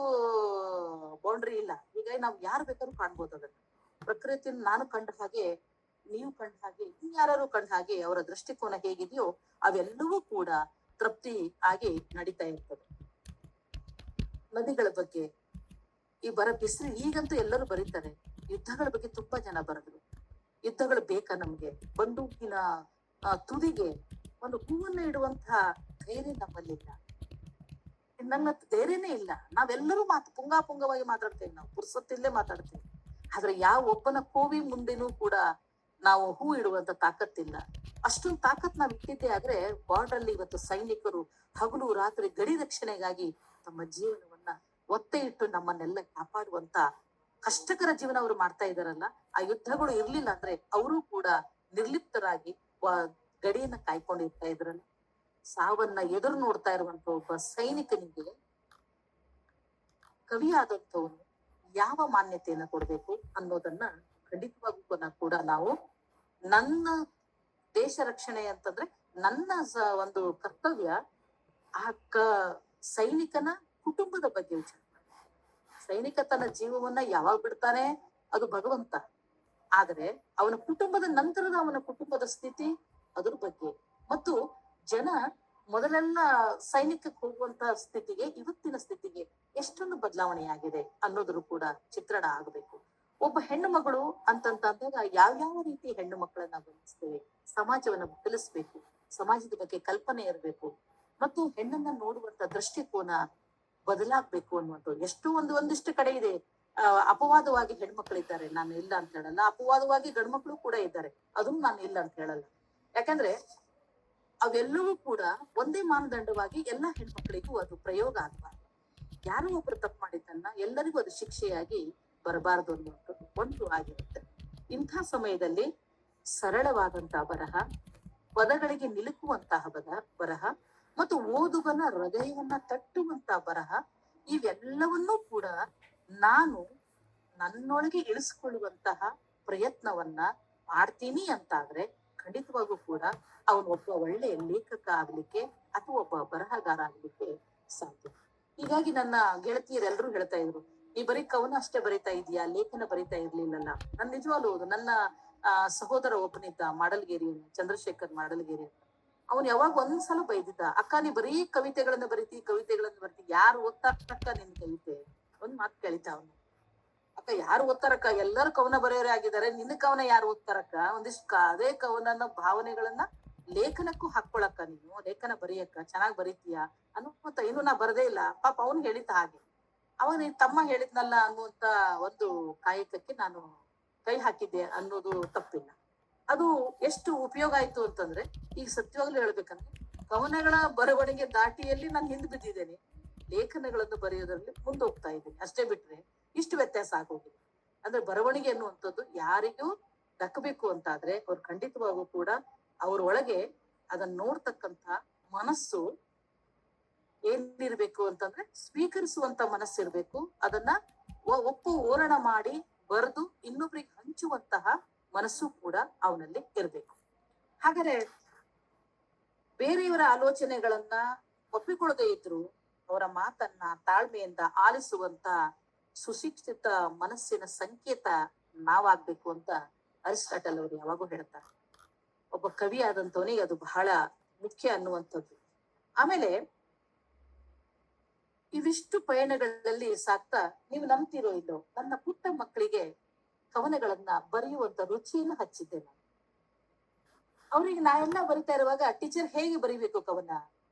ಬೌಂಡ್ರಿ ಇಲ್ಲ. ಹೀಗಾಗಿ ನಾವ್ ಯಾರು ಬೇಕಾದ್ರೂ ಕಾಣ್ಬೋದು ಅದನ್ನ. ಪ್ರಕೃತಿನ ನಾನು ಕಂಡ ಹಾಗೆ, ನೀವು ಕಂಡ ಹಾಗೆ, ಇನ್ಯಾರು ಕಂಡ ಹಾಗೆ ಅವರ ದೃಷ್ಟಿಕೋನ ಹೇಗಿದೆಯೋ ಅವೆಲ್ಲವೂ ಕೂಡ ತೃಪ್ತಿ ಆಗಿ ನಡೀತಾ ಇರ್ತದೆ. ನದಿಗಳ ಬಗ್ಗೆ ಈ ಬಿಸಿಲು ಈಗಂತೂ ಎಲ್ಲರೂ ಬರೀತಾರೆ. ಯುದ್ಧಗಳ ಬಗ್ಗೆ ತುಂಬಾ ಜನ ಬರೆದ್ರು. ಯುದ್ಧಗಳು ಬೇಕಾ ನಮ್ಗೆ? ಬಂದೂಕಿನ ತುದಿಗೆ ಒಂದು ಹೂವನ್ನ ಇಡುವಂತಹ ಧೈರ್ಯ ನಮ್ಮಲ್ಲಿಲ್ಲ. ನನ್ನ ಧೈರ್ಯನೇ ಇಲ್ಲ. ನಾವೆಲ್ಲರೂ ಪುಂಗವಾಗಿ ಮಾತಾಡ್ತೇವೆ, ನಾವು ಪುರ್ಸೊತ್ತಿಲ್ಲೇ ಮಾತಾಡ್ತೇವೆ. ಆದ್ರೆ ಯಾವ ಒಬ್ಬನ ಕೋವಿ ಮುಂದೆನೂ ಕೂಡ ನಾವು ಹೂ ಇಡುವಂತ ತಾಕತ್ತಿಲ್ಲ. ಅಷ್ಟೊಂದು ತಾಕತ್ ನಾವ್ ಇಟ್ಟಿದ್ದೆ ಆದ್ರೆ ಬಾರ್ಡರ್ ಅಲ್ಲಿ ಇವತ್ತು ಸೈನಿಕರು ಹಗಲು ರಾತ್ರಿ ಗಡಿ ರಕ್ಷಣೆಗಾಗಿ ತಮ್ಮ ಜೀವನವನ್ನ ಒತ್ತೆ ಇಟ್ಟು ನಮ್ಮನ್ನೆಲ್ಲ ಕಾಪಾಡುವಂತ ಕಷ್ಟಕರ ಜೀವನ ಅವರು ಮಾಡ್ತಾ ಇದಾರಲ್ಲ. ಆ ಯುದ್ಧಗಳು ಇರ್ಲಿಲ್ಲ ಅಂದ್ರೆ ಅವರು ಕೂಡ ನಿರ್ಲಿಪ್ತರಾಗಿ ಗಡಿಯನ್ನ ಕಾಯ್ಕೊಂಡಿರ್ತಾ ಇದ್ರಲ್ಲ. ಸಾವನ್ನ ಎದುರು ನೋಡ್ತಾ ಇರುವಂತ ಒಬ್ಬ ಸೈನಿಕನಿಗೆ ಕವಿಯಾದಂಥವನು ಯಾವ ಮಾನ್ಯತೆಯನ್ನ ಕೊಡ್ಬೇಕು ಅನ್ನೋದನ್ನ ಖಂಡಿತವಾಗೂ ಕೂಡ ನಾವು ನನ್ನ ದೇಶ ರಕ್ಷಣೆ ಅಂತಂದ್ರೆ ನನ್ನ ಒಂದು ಕರ್ತವ್ಯ ಆ ಸೈನಿಕನ ಕುಟುಂಬದ ಬಗ್ಗೆ ವಿಚಾರ ಮಾಡಿ. ಸೈನಿಕ ತನ್ನ ಜೀವವನ್ನ ಯಾವಾಗ ಬಿಡ್ತಾನೆ ಅದು ಭಗವಂತ. ಆದ್ರೆ ಅವನ ಕುಟುಂಬದ ನಂತರದ ಅವನ ಕುಟುಂಬದ ಸ್ಥಿತಿ ಅದ್ರ ಬಗ್ಗೆ, ಮತ್ತು ಜನ ಮೊದಲೆಲ್ಲ ಸೈನಿಕಕ್ಕೆ ಹೋಗುವಂತ ಸ್ಥಿತಿಗೆ ಇವತ್ತಿನ ಸ್ಥಿತಿಗೆ ಎಷ್ಟೊಂದು ಬದಲಾವಣೆ ಆಗಿದೆ ಅನ್ನೋದ್ರ ಕೂಡ ಚಿತ್ರಣ ಆಗ್ಬೇಕು. ಒಬ್ಬ ಹೆಣ್ಣು ಮಗಳು ಅಂತಂದಾಗ ಯಾವ್ಯಾವ ರೀತಿ ಹೆಣ್ಣು ಮಕ್ಕಳನ್ನ ಗಮನಿಸ್ತೇವೆ, ಸಮಾಜವನ್ನ ತಿಳಿಸ್ಬೇಕು, ಸಮಾಜದ ಬಗ್ಗೆ ಕಲ್ಪನೆ ಇರಬೇಕು, ಮತ್ತು ಹೆಣ್ಣನ್ನ ನೋಡುವಂತ ದೃಷ್ಟಿಕೋನ ಬದಲಾಗ್ಬೇಕು ಅನ್ನುವಂಥದ್ದು. ಎಷ್ಟೋ ಒಂದಿಷ್ಟು ಕಡೆ ಇದೆ. ಅಪವಾದವಾಗಿ ಹೆಣ್ಮಕ್ಳಿದ್ದಾರೆ, ನಾನು ಇಲ್ಲ ಅಂತ ಹೇಳಲ್ಲ. ಅಪವಾದವಾಗಿ ಗಂಡ್ಮಕ್ಳು ಕೂಡ ಇದ್ದಾರೆ, ಅದನ್ನು ನಾನು ಇಲ್ಲ ಅಂತ ಹೇಳಲ್ಲ. ಯಾಕಂದ್ರೆ ಅವೆಲ್ಲವೂ ಕೂಡ ಒಂದೇ ಮಾನದಂಡವಾಗಿ ಎಲ್ಲಾ ಹೆಣ್ಮಕ್ಳಿಗೂ ಅದು ಪ್ರಯೋಗ ಆಗ್ಬಾರ್ದು. ಯಾರೋ ಒಬ್ರು ತಪ್ಪು ಮಾಡಿದ್ದನ್ನ ಎಲ್ಲರಿಗೂ ಅದು ಶಿಕ್ಷೆಯಾಗಿ ಬರಬಾರದು ಅನ್ನುವಂಥದ್ದು ಒಂದು ಆಗಿರುತ್ತೆ. ಇಂಥ ಸಮಯದಲ್ಲಿ ಸರಳವಾದಂತಹ ಬರಹ, ಪದಗಳಿಗೆ ನಿಲುಕುವಂತಹ ಬರಹ, ಮತ್ತು ಓದುಗನ ಹೃದಯವನ್ನ ತಟ್ಟುವಂತಹ ಬರಹ, ಇವೆಲ್ಲವನ್ನೂ ಕೂಡ ನಾನು ನನ್ನೊಳಗೆ ಇಳಿಸ್ಕೊಳ್ಳುವಂತಹ ಪ್ರಯತ್ನವನ್ನ ಮಾಡ್ತೀನಿ ಅಂತಾದ್ರೆ ಖಂಡಿತವಾಗೂ ಕೂಡ ಅವನು ಒಬ್ಬ ಒಳ್ಳೆಯ ಲೇಖಕ ಆಗ್ಲಿಕ್ಕೆ ಅಥವಾ ಒಬ್ಬ ಬರಹಗಾರ ಆಗ್ಲಿಕ್ಕೆ ಸಾಧ್ಯ. ಹೀಗಾಗಿ ನನ್ನ ಗೆಳತಿಯರೆಲ್ಲರೂ ಹೇಳ್ತಾ ಇದ್ರು, ನೀ ಬರೀ ಕವನ ಅಷ್ಟೇ ಬರಿತಾ ಇದೀಯಾ, ಲೇಖನ ಬರಿತಾ ಇರ್ಲಿಲ್ಲಲ್ಲ. ನನ್ ನಿಜವಾಗ್ಲೂ ನನ್ನ ಸಹೋದರ ಒಬ್ಬನಿದ್ದ ಮಾಡಲ್ಗೇರಿ, ಚಂದ್ರಶೇಖರ್ ಮಾಡಲ್ಗೇರಿ. ಅವನು ಯಾವಾಗ ಒಂದ್ಸಲ ಬೈದಿದ್ದ, ಅಕ್ಕ ನೀ ಬರೀ ಕವಿತೆಗಳನ್ನ ಬರಿತಿ ಯಾರು ಓದ್ತಾರಕ್ಕ ನಿನ್ ಕವಿತೆ? ಒಂದ್ ಮಾತು ಕೇಳಿತ ಅವನು, ಅಕ್ಕ ಯಾರು ಓದ್ತಾರಕ್ಕ? ಎಲ್ಲರೂ ಕವನ ಬರೆಯೋರೇ ಆಗಿದ್ದಾರೆ, ನಿನ್ನ ಕವನ ಯಾರು ಓದ್ತಾರಕ್ಕ? ಒಂದಿಷ್ಟು ಅದೇ ಕವನನ್ನ ಭಾವನೆಗಳನ್ನ ಲೇಖನಕ್ಕೂ ಹಾಕೊಳಕ್ಕ, ನೀನು ಲೇಖನ ಬರೆಯಕ್ಕ ಚೆನ್ನಾಗ್ ಬರೀತೀಯಾ ಅನ್ನುವಂತ. ಇನ್ನು ನಾ ಬರದೇ ಇಲ್ಲ ಪಾಪ ಅವನು ಹೇಳಿದ್ದ ಹಾಗೆ. ಅವಾಗ ನೀನ್ ತಮ್ಮ ಹೇಳಿದ್ನಲ್ಲ ಅನ್ನುವಂತ ಒಂದು ಕಾಯಕಕ್ಕೆ ನಾನು ಕೈ ಹಾಕಿದ್ದೆ ಅನ್ನೋದು ತಪ್ಪಿಲ್ಲ. ಅದು ಎಷ್ಟು ಉಪಯೋಗ ಆಯ್ತು ಅಂತಂದ್ರೆ, ಈಗ ಸತ್ಯವಾಗ್ಲೂ ಹೇಳ್ಬೇಕಂದ್ರೆ ಕವನಗಳ ಬರವಣಿಗೆ ದಾಟಿಯಲ್ಲಿ ನಾನು ಹಿಂದ್ ಬಿದ್ದಿದ್ದೇನೆ, ಲೇಖನಗಳನ್ನು ಬರೆಯೋದ್ರಲ್ಲಿ ಮುಂದೆ ಹೋಗ್ತಾ ಇದ್ದೀನಿ ಅಷ್ಟೇ. ಬಿಟ್ರೆ ಇಷ್ಟು ವ್ಯತ್ಯಾಸ ಆಗೋಗಿದೆ. ಅಂದ್ರೆ ಬರವಣಿಗೆ ಅನ್ನುವಂಥದ್ದು ಯಾರಿಗೂ ದಕ್ಕಬೇಕು ಅಂತಾದ್ರೆ ಅವ್ರು ಖಂಡಿತವಾಗೂ ಕೂಡ ಅವ್ರ ಒಳಗೆ ಅದನ್ನ ನೋಡ್ತಕ್ಕಂತ ಮನಸ್ಸು ಏನಿರ್ಬೇಕು ಅಂತಂದ್ರೆ ಸ್ವೀಕರಿಸುವಂತ ಮನಸ್ಸಿರ್ಬೇಕು, ಅದನ್ನ ಒಪ್ಪು ಓರಣ ಮಾಡಿ ಬರೆದು ಇನ್ನೊಬ್ರಿಗೆ ಹಂಚುವಂತಹ ಮನಸ್ಸು ಕೂಡ ಅವನಲ್ಲಿ ಇರ್ಬೇಕು. ಹಾಗಾದ್ರೆ ಬೇರೆಯವರ ಆಲೋಚನೆಗಳನ್ನ ಒಪ್ಪಿಕೊಳ್ಳದೆ ಇದ್ರು ಅವರ ಮಾತನ್ನ ತಾಳ್ಮೆಯಿಂದ ಆಲಿಸುವಂತ ಸುಶಿಕ್ಷಿತ ಮನಸ್ಸಿನ ಸಂಕೇತ ನಾವಾಗ್ಬೇಕು ಅಂತ ಅರಿಸ್ಟಾಟಲ್ ಅವರು ಯಾವಾಗೂ ಹೇಳ್ತಾರೆ. ಒಬ್ಬ ಕವಿ ಆದಂತವನಿಗೆ ಅದು ಬಹಳ ಮುಖ್ಯ ಅನ್ನುವಂಥದ್ದು. ಆಮೇಲೆ ಇವಿಷ್ಟು ಪಯಣಗಳಲ್ಲಿ ಸಾಕ್ತಾ, ನೀವು ನಂಬ್ತಿರೋ ಇಲ್ಲೋ, ನನ್ನ ಪುಟ್ಟ ಮಕ್ಕಳಿಗೆ ಕವನಗಳನ್ನ ಬರೆಯುವಂತ ರುಚಿಯನ್ನು ಹಚ್ಚಿದ್ದೆ ನಾನು. ಅವ್ರಿಗೆ ನಾ ಎಲ್ಲ ಬರಿತಾ ಇರುವಾಗ ಟೀಚರ್ ಹೇಗೆ ಬರೀಬೇಕು ಕವನ,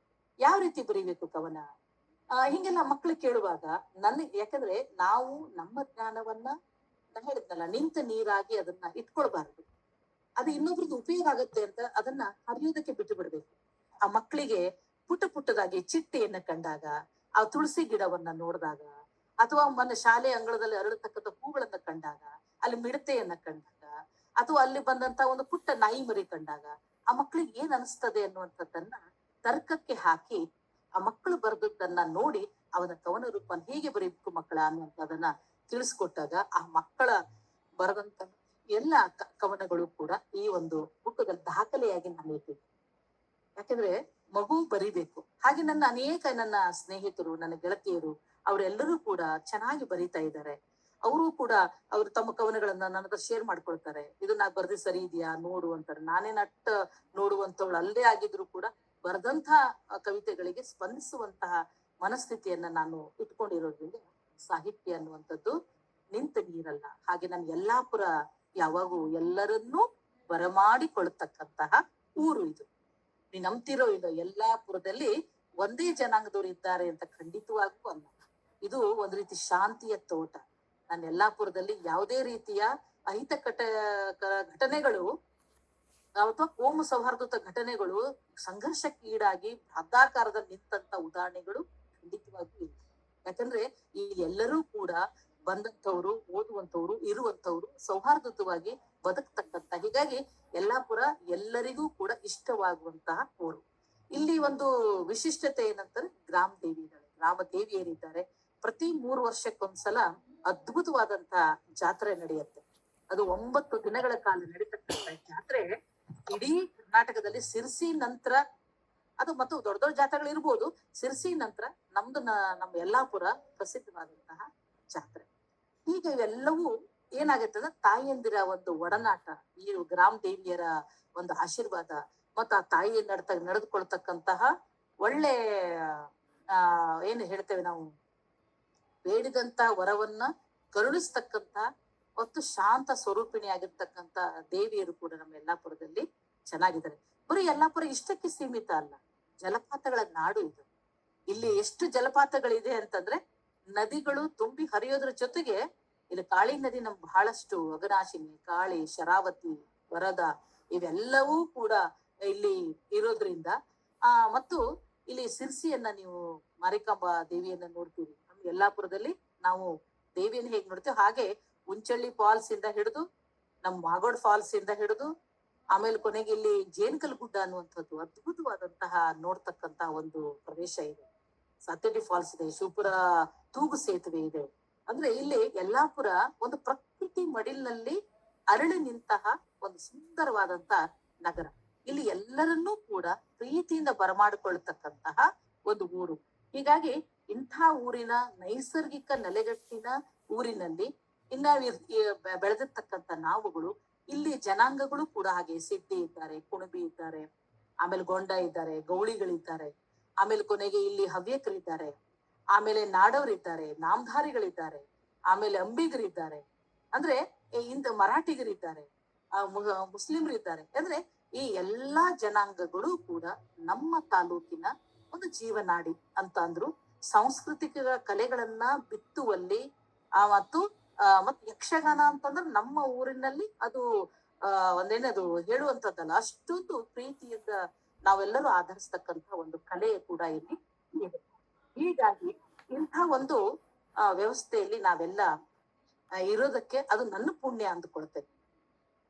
ಯಾವ ರೀತಿ ಬರೀಬೇಕು ಕವನ, ಹಿಂಗೆಲ್ಲ ಮಕ್ಳು ಕೇಳುವಾಗ ಯಾಕಂದ್ರೆ ನಾವು ನಮ್ಮ ಜ್ಞಾನವನ್ನ ನಾ ಹೇಳಿದ್ನಲ್ಲ, ನಿಂತ ನೀರಾಗಿ ಅದನ್ನ ಇಟ್ಕೊಳ್ಬಾರ್ದು. ಅದು ಇನ್ನೊಬ್ರದ್ದು ಉಪಯೋಗ ಆಗುತ್ತೆ ಅಂತ ಅದನ್ನ ಹರಿಯೋದಕ್ಕೆ ಬಿಟ್ಟು ಬಿಡ್ಬೇಕು. ಆ ಮಕ್ಕಳಿಗೆ ಪುಟ್ಟದಾಗಿ ಚಿಟ್ಟೆಯನ್ನ ಕಂಡಾಗ, ಆ ತುಳಸಿ ಗಿಡವನ್ನ ನೋಡಿದಾಗ, ಅಥವಾ ಶಾಲೆ ಅಂಗಳದಲ್ಲಿ ಅರಳತಕ್ಕಂಥ ಹೂಗಳನ್ನ ಕಂಡಾಗ, ಅಲ್ಲಿ ಮಿಡತೆಯನ್ನ ಕಂಡಾಗ, ಅಥವಾ ಅಲ್ಲಿ ಬಂದಂತ ಒಂದು ಪುಟ್ಟ ನಾಯಿ ಮರಿ ಕಂಡಾಗ ಆ ಮಕ್ಳಿಗೆ ಏನ್ ಅನಿಸ್ತದೆ ಅನ್ನುವಂಥದ್ದನ್ನ ತರ್ಕಕ್ಕೆ ಹಾಕಿ ಆ ಮಕ್ಕಳು ಬರೆದದ್ದನ್ನ ನೋಡಿ ಅವನ ಕವನ ರೂಪನ ಹೇಗೆ ಬರೀಬೇಕು ಮಕ್ಕಳ ಅನ್ನುವಂಥದ್ದನ್ನ ತಿಳಿಸ್ಕೊಟ್ಟಾಗ ಆ ಮಕ್ಕಳ ಬರೆದಂತ ಎಲ್ಲ ಕವನಗಳು ಕೂಡ ಈ ಒಂದು ಪುಟದಲ್ಲಿ ದಾಖಲೆಯಾಗಿ ನಾನು ಇಟ್ಟಿದ್ದೆ. ಯಾಕಂದ್ರೆ ಮಗು ಬರಿಬೇಕು. ಹಾಗೆ ನನ್ನ ಸ್ನೇಹಿತರು, ನನ್ನ ಗೆಳತಿಯರು ಅವರೆಲ್ಲರೂ ಕೂಡ ಚೆನ್ನಾಗಿ ಬರೀತಾ ಇದ್ದಾರೆ. ಅವರು ಕೂಡ ಅವರು ತಮ್ಮ ಕವನಗಳನ್ನ ನನ್ನ ಹತ್ರ ಶೇರ್ ಮಾಡ್ಕೊಳ್ತಾರೆ. ಇದು ನಾ ಬರ್ದಿ ಸರಿ ಇದೆಯಾ ನೋಡು ಅಂತಾರೆ. ನಾನೇ ನೋಡುವಂತವಳು ಅಲ್ಲೇ ಆಗಿದ್ರು ಕೂಡ ಬರೆದಂತ ಕವಿತೆಗಳಿಗೆ ಸ್ಪಂದಿಸುವಂತಹ ಮನಸ್ಥಿತಿಯನ್ನ ನಾನು ಇಟ್ಕೊಂಡಿರೋದ್ರಿಂದ ಸಾಹಿತ್ಯ ಅನ್ನುವಂಥದ್ದು ನಿಂತ ನೀರಲ್ಲ. ಹಾಗೆ ನನ್ನ ಯಲ್ಲಾಪುರ ಯಾವಾಗೂ ಎಲ್ಲರನ್ನೂ ಬರಮಾಡಿಕೊಳ್ಳತಕ್ಕಂತಹ ಊರು ಇದು. ನೀವ್ ನಂಬ್ತಿರೋ ಇಲ್ಲ, ಯಲ್ಲಾಪುರದಲ್ಲಿ ಒಂದೇ ಜನಾಂಗದವರು ಇದ್ದಾರೆ ಅಂತ ಖಂಡಿತವಾಗೂ ಅಲ್ಲ. ಇದು ಒಂದ್ ರೀತಿ ಶಾಂತಿಯ ತೋಟ. ನಾನು ಯಲ್ಲಾಪುರದಲ್ಲಿ ಯಾವುದೇ ರೀತಿಯ ಅಹಿತ ಘಟನೆಗಳು ಅಥವಾ ಕೋಮು ಸೌಹಾರ್ದತ ಘಟನೆಗಳು ಸಂಘರ್ಷಕ್ಕೆ ಈಡಾಗಿ ಬೃಹದಾಕಾರದಲ್ಲಿ ನಿಂತಂತ ಉದಾಹರಣೆಗಳು ಖಂಡಿತವಾಗಿಯೂ ಇಲ್ಲ. ಯಾಕಂದ್ರೆ ಈ ಎಲ್ಲರೂ ಕೂಡ ಬಂದಂತವ್ರು, ಓದುವಂತವ್ರು, ಇರುವಂತವ್ರು, ಸೌಹಾರ್ದತವಾಗಿ ಬದುಕ್ತಕ್ಕಂತ, ಹೀಗಾಗಿ ಯಲ್ಲಾಪುರ ಎಲ್ಲರಿಗೂ ಕೂಡ ಇಷ್ಟವಾಗುವಂತಹ ಊರು. ಇಲ್ಲಿ ಒಂದು ವಿಶಿಷ್ಟತೆ ಏನಂತಾರೆ, ಗ್ರಾಮ ದೇವಿಯರಿದ್ದಾರೆ. ಪ್ರತಿ 3 ವರ್ಷಕ್ಕೊಂದ್ಸಲ ಅದ್ಭುತವಾದಂತಹ ಜಾತ್ರೆ ನಡೆಯುತ್ತೆ. ಅದು 9 ದಿನಗಳ ಕಾಲ ನಡೀತಕ್ಕಂಥ ಜಾತ್ರೆ ಇಡೀ ಕರ್ನಾಟಕದಲ್ಲಿ ಸಿರ್ಸಿ ನಂತರ, ಅದು ಮತ್ತು ದೊಡ್ಡ ದೊಡ್ಡ ಜಾತ್ರೆಗಳು ಇರ್ಬೋದು, ಸಿರ್ಸಿ ನಂತರ ನಮ್ಮ ಯಲ್ಲಾಪುರ ಪ್ರಸಿದ್ಧವಾದಂತಹ ಜಾತ್ರೆ. ಈಗ ಇವೆಲ್ಲವೂ ಏನಾಗುತ್ತೆ ಅಂದ್ರೆ ತಾಯಿಯಂದಿರ ಒಂದು ಒಡನಾಟ, ಈ ಗ್ರಾಮ ದೇವಿಯರ ಒಂದು ಆಶೀರ್ವಾದ ಮತ್ತು ಆ ತಾಯಿ ನಡೆದುಕೊಳ್ತಕ್ಕಂತಹ ಒಳ್ಳೆ ಏನು ಹೇಳ್ತೇವೆ ನಾವು, ಬೇಡಿದಂತ ವರವನ್ನ ಕರುಣಿಸ್ತಕ್ಕಂತ ಮತ್ತು ಶಾಂತ ಸ್ವರೂಪಿಣಿ ಆಗಿರ್ತಕ್ಕಂತ ದೇವಿಯರು ಕೂಡ ನಮ್ಮ ಯಲ್ಲಾಪುರದಲ್ಲಿ ಚೆನ್ನಾಗಿದ್ದಾರೆ. ಬರೀ ಯಲ್ಲಾಪುರ ಇಷ್ಟಕ್ಕೆ ಸೀಮಿತ ಅಲ್ಲ, ಜಲಪಾತಗಳ ನಾಡು ಇದು. ಇಲ್ಲಿ ಎಷ್ಟು ಜಲಪಾತಗಳಿದೆ ಅಂತಂದ್ರೆ, ನದಿಗಳು ತುಂಬಿ ಹರಿಯೋದ್ರ ಜೊತೆಗೆ ಇಲ್ಲಿ ಕಾಳಿ ನದಿ ನಮ್ಗೆ ಬಹಳಷ್ಟು, ಅಘನಾಶಿನಿ, ಕಾಳಿ, ಶರಾವತಿ, ವರದಾ ಇವೆಲ್ಲವೂ ಕೂಡ ಇಲ್ಲಿ ಇರೋದ್ರಿಂದ ಮತ್ತು ಇಲ್ಲಿ ಸಿರ್ಸಿಯನ್ನ ನೀವು ಮಾರಿಕಾಂಬಾ ದೇವಿಯನ್ನ ನೋಡ್ತೀವಿ. ನಮ್ಮ ಯಲ್ಲಾಪುರದಲ್ಲಿ ನಾವು ದೇವಿಯನ್ನು ಹೇಗ್ ನೋಡ್ತೀವಿ ಹಾಗೆ ಉಂಚಳ್ಳಿ ಫಾಲ್ಸ್ ಇಂದ ಹಿಡಿದು ನಮ್ಮ ಮಾಗೋಡ್ ಫಾಲ್ಸ್ ಇಂದ ಹಿಡಿದು ಆಮೇಲೆ ಕೊನೆಗೆ ಇಲ್ಲಿ ಜೇನ್ಕಲ್ ಗುಡ್ಡ ಅನ್ನುವಂಥದ್ದು ಅದ್ಭುತವಾದಂತಹ ನೋಡ್ತಕ್ಕಂತಹ ಒಂದು ಪ್ರದೇಶ ಇದೆ. ಸತ್ಯಟಿ ಫಾಲ್ಸ್ ಇದೆ, ಶಿವಪುರ ತೂಗು ಸೇತುವೆ ಇದೆ. ಅಂದ್ರೆ ಇಲ್ಲಿ ಯಲ್ಲಾಪುರ ಒಂದು ಪ್ರಕೃತಿ ಮಡಿಲಿನಲ್ಲಿ ಅರಳಿ ನಿಂತಹ ಒಂದು ಸುಂದರವಾದಂತಹ ನಗರ. ಇಲ್ಲಿ ಎಲ್ಲರನ್ನೂ ಕೂಡ ಪ್ರೀತಿಯಿಂದ ಬರಮಾಡಿಕೊಳ್ಳತಕ್ಕಂತಹ ಒಂದು ಊರು. ಹೀಗಾಗಿ ಇಂಥ ಊರಿನ ನೈಸರ್ಗಿಕ ನೆಲೆಗಟ್ಟಿನ ಊರಿನಲ್ಲಿ ಬೆಳೆದಿರ್ತಕ್ಕಂಥ ನಾವುಗಳು, ಇಲ್ಲಿ ಜನಾಂಗಗಳು ಕೂಡ ಹಾಗೆ ಸಿದ್ಧಿ ಇದ್ದಾರೆ, ಕುಣಬಿ ಇದ್ದಾರೆ, ಆಮೇಲೆ ಗೊಂಡ ಇದ್ದಾರೆ, ಗೌಳಿಗಳಿದ್ದಾರೆ, ಆಮೇಲೆ ಕೊನೆಗೆ ಇಲ್ಲಿ ಹವ್ಯಕರಿದ್ದಾರೆ, ಆಮೇಲೆ ನಾಡವರಿದ್ದಾರೆ, ನಾಮಧಾರಿಗಳಿದ್ದಾರೆ, ಆಮೇಲೆ ಅಂಬಿಗರಿದ್ದಾರೆ, ಅಂದ್ರೆ ಇಂದ ಮರಾಠಿಗರಿದ್ದಾರೆ, ಮುಸ್ಲಿಮರಿದ್ದಾರೆ. ಅಂದ್ರೆ ಈ ಎಲ್ಲಾ ಜನಾಂಗಗಳು ಕೂಡ ನಮ್ಮ ತಾಲೂಕಿನ ಒಂದು ಜೀವನಾಡಿ ಅಂತ ಅಂದ್ರು. ಸಾಂಸ್ಕೃತಿಕ ಕಲೆಗಳನ್ನ ಬಿತ್ತುವಲ್ಲಿ ಮತ್ತು ಯಕ್ಷಗಾನ ಅಂತಂದ್ರೆ ನಮ್ಮ ಊರಿನಲ್ಲಿ ಅದು ಒಂದೇನದು ಹೇಳುವಂತದ್ದಲ್ಲ, ಅಷ್ಟೊಂದು ಪ್ರೀತಿಯಿಂದ ನಾವೆಲ್ಲರೂ ಆಧರಿಸ್ತಕ್ಕಂಥ ಒಂದು ಕಲೆ ಕೂಡ ಇಲ್ಲಿ ಇದೆ. ಹೀಗಾಗಿ ಇಂಥ ಒಂದು ವ್ಯವಸ್ಥೆಯಲ್ಲಿ ನಾವೆಲ್ಲ ಇರೋದಕ್ಕೆ ಅದು ನನ್ನ ಪುಣ್ಯ ಅಂದ್ಕೊಳ್ತೇನೆ.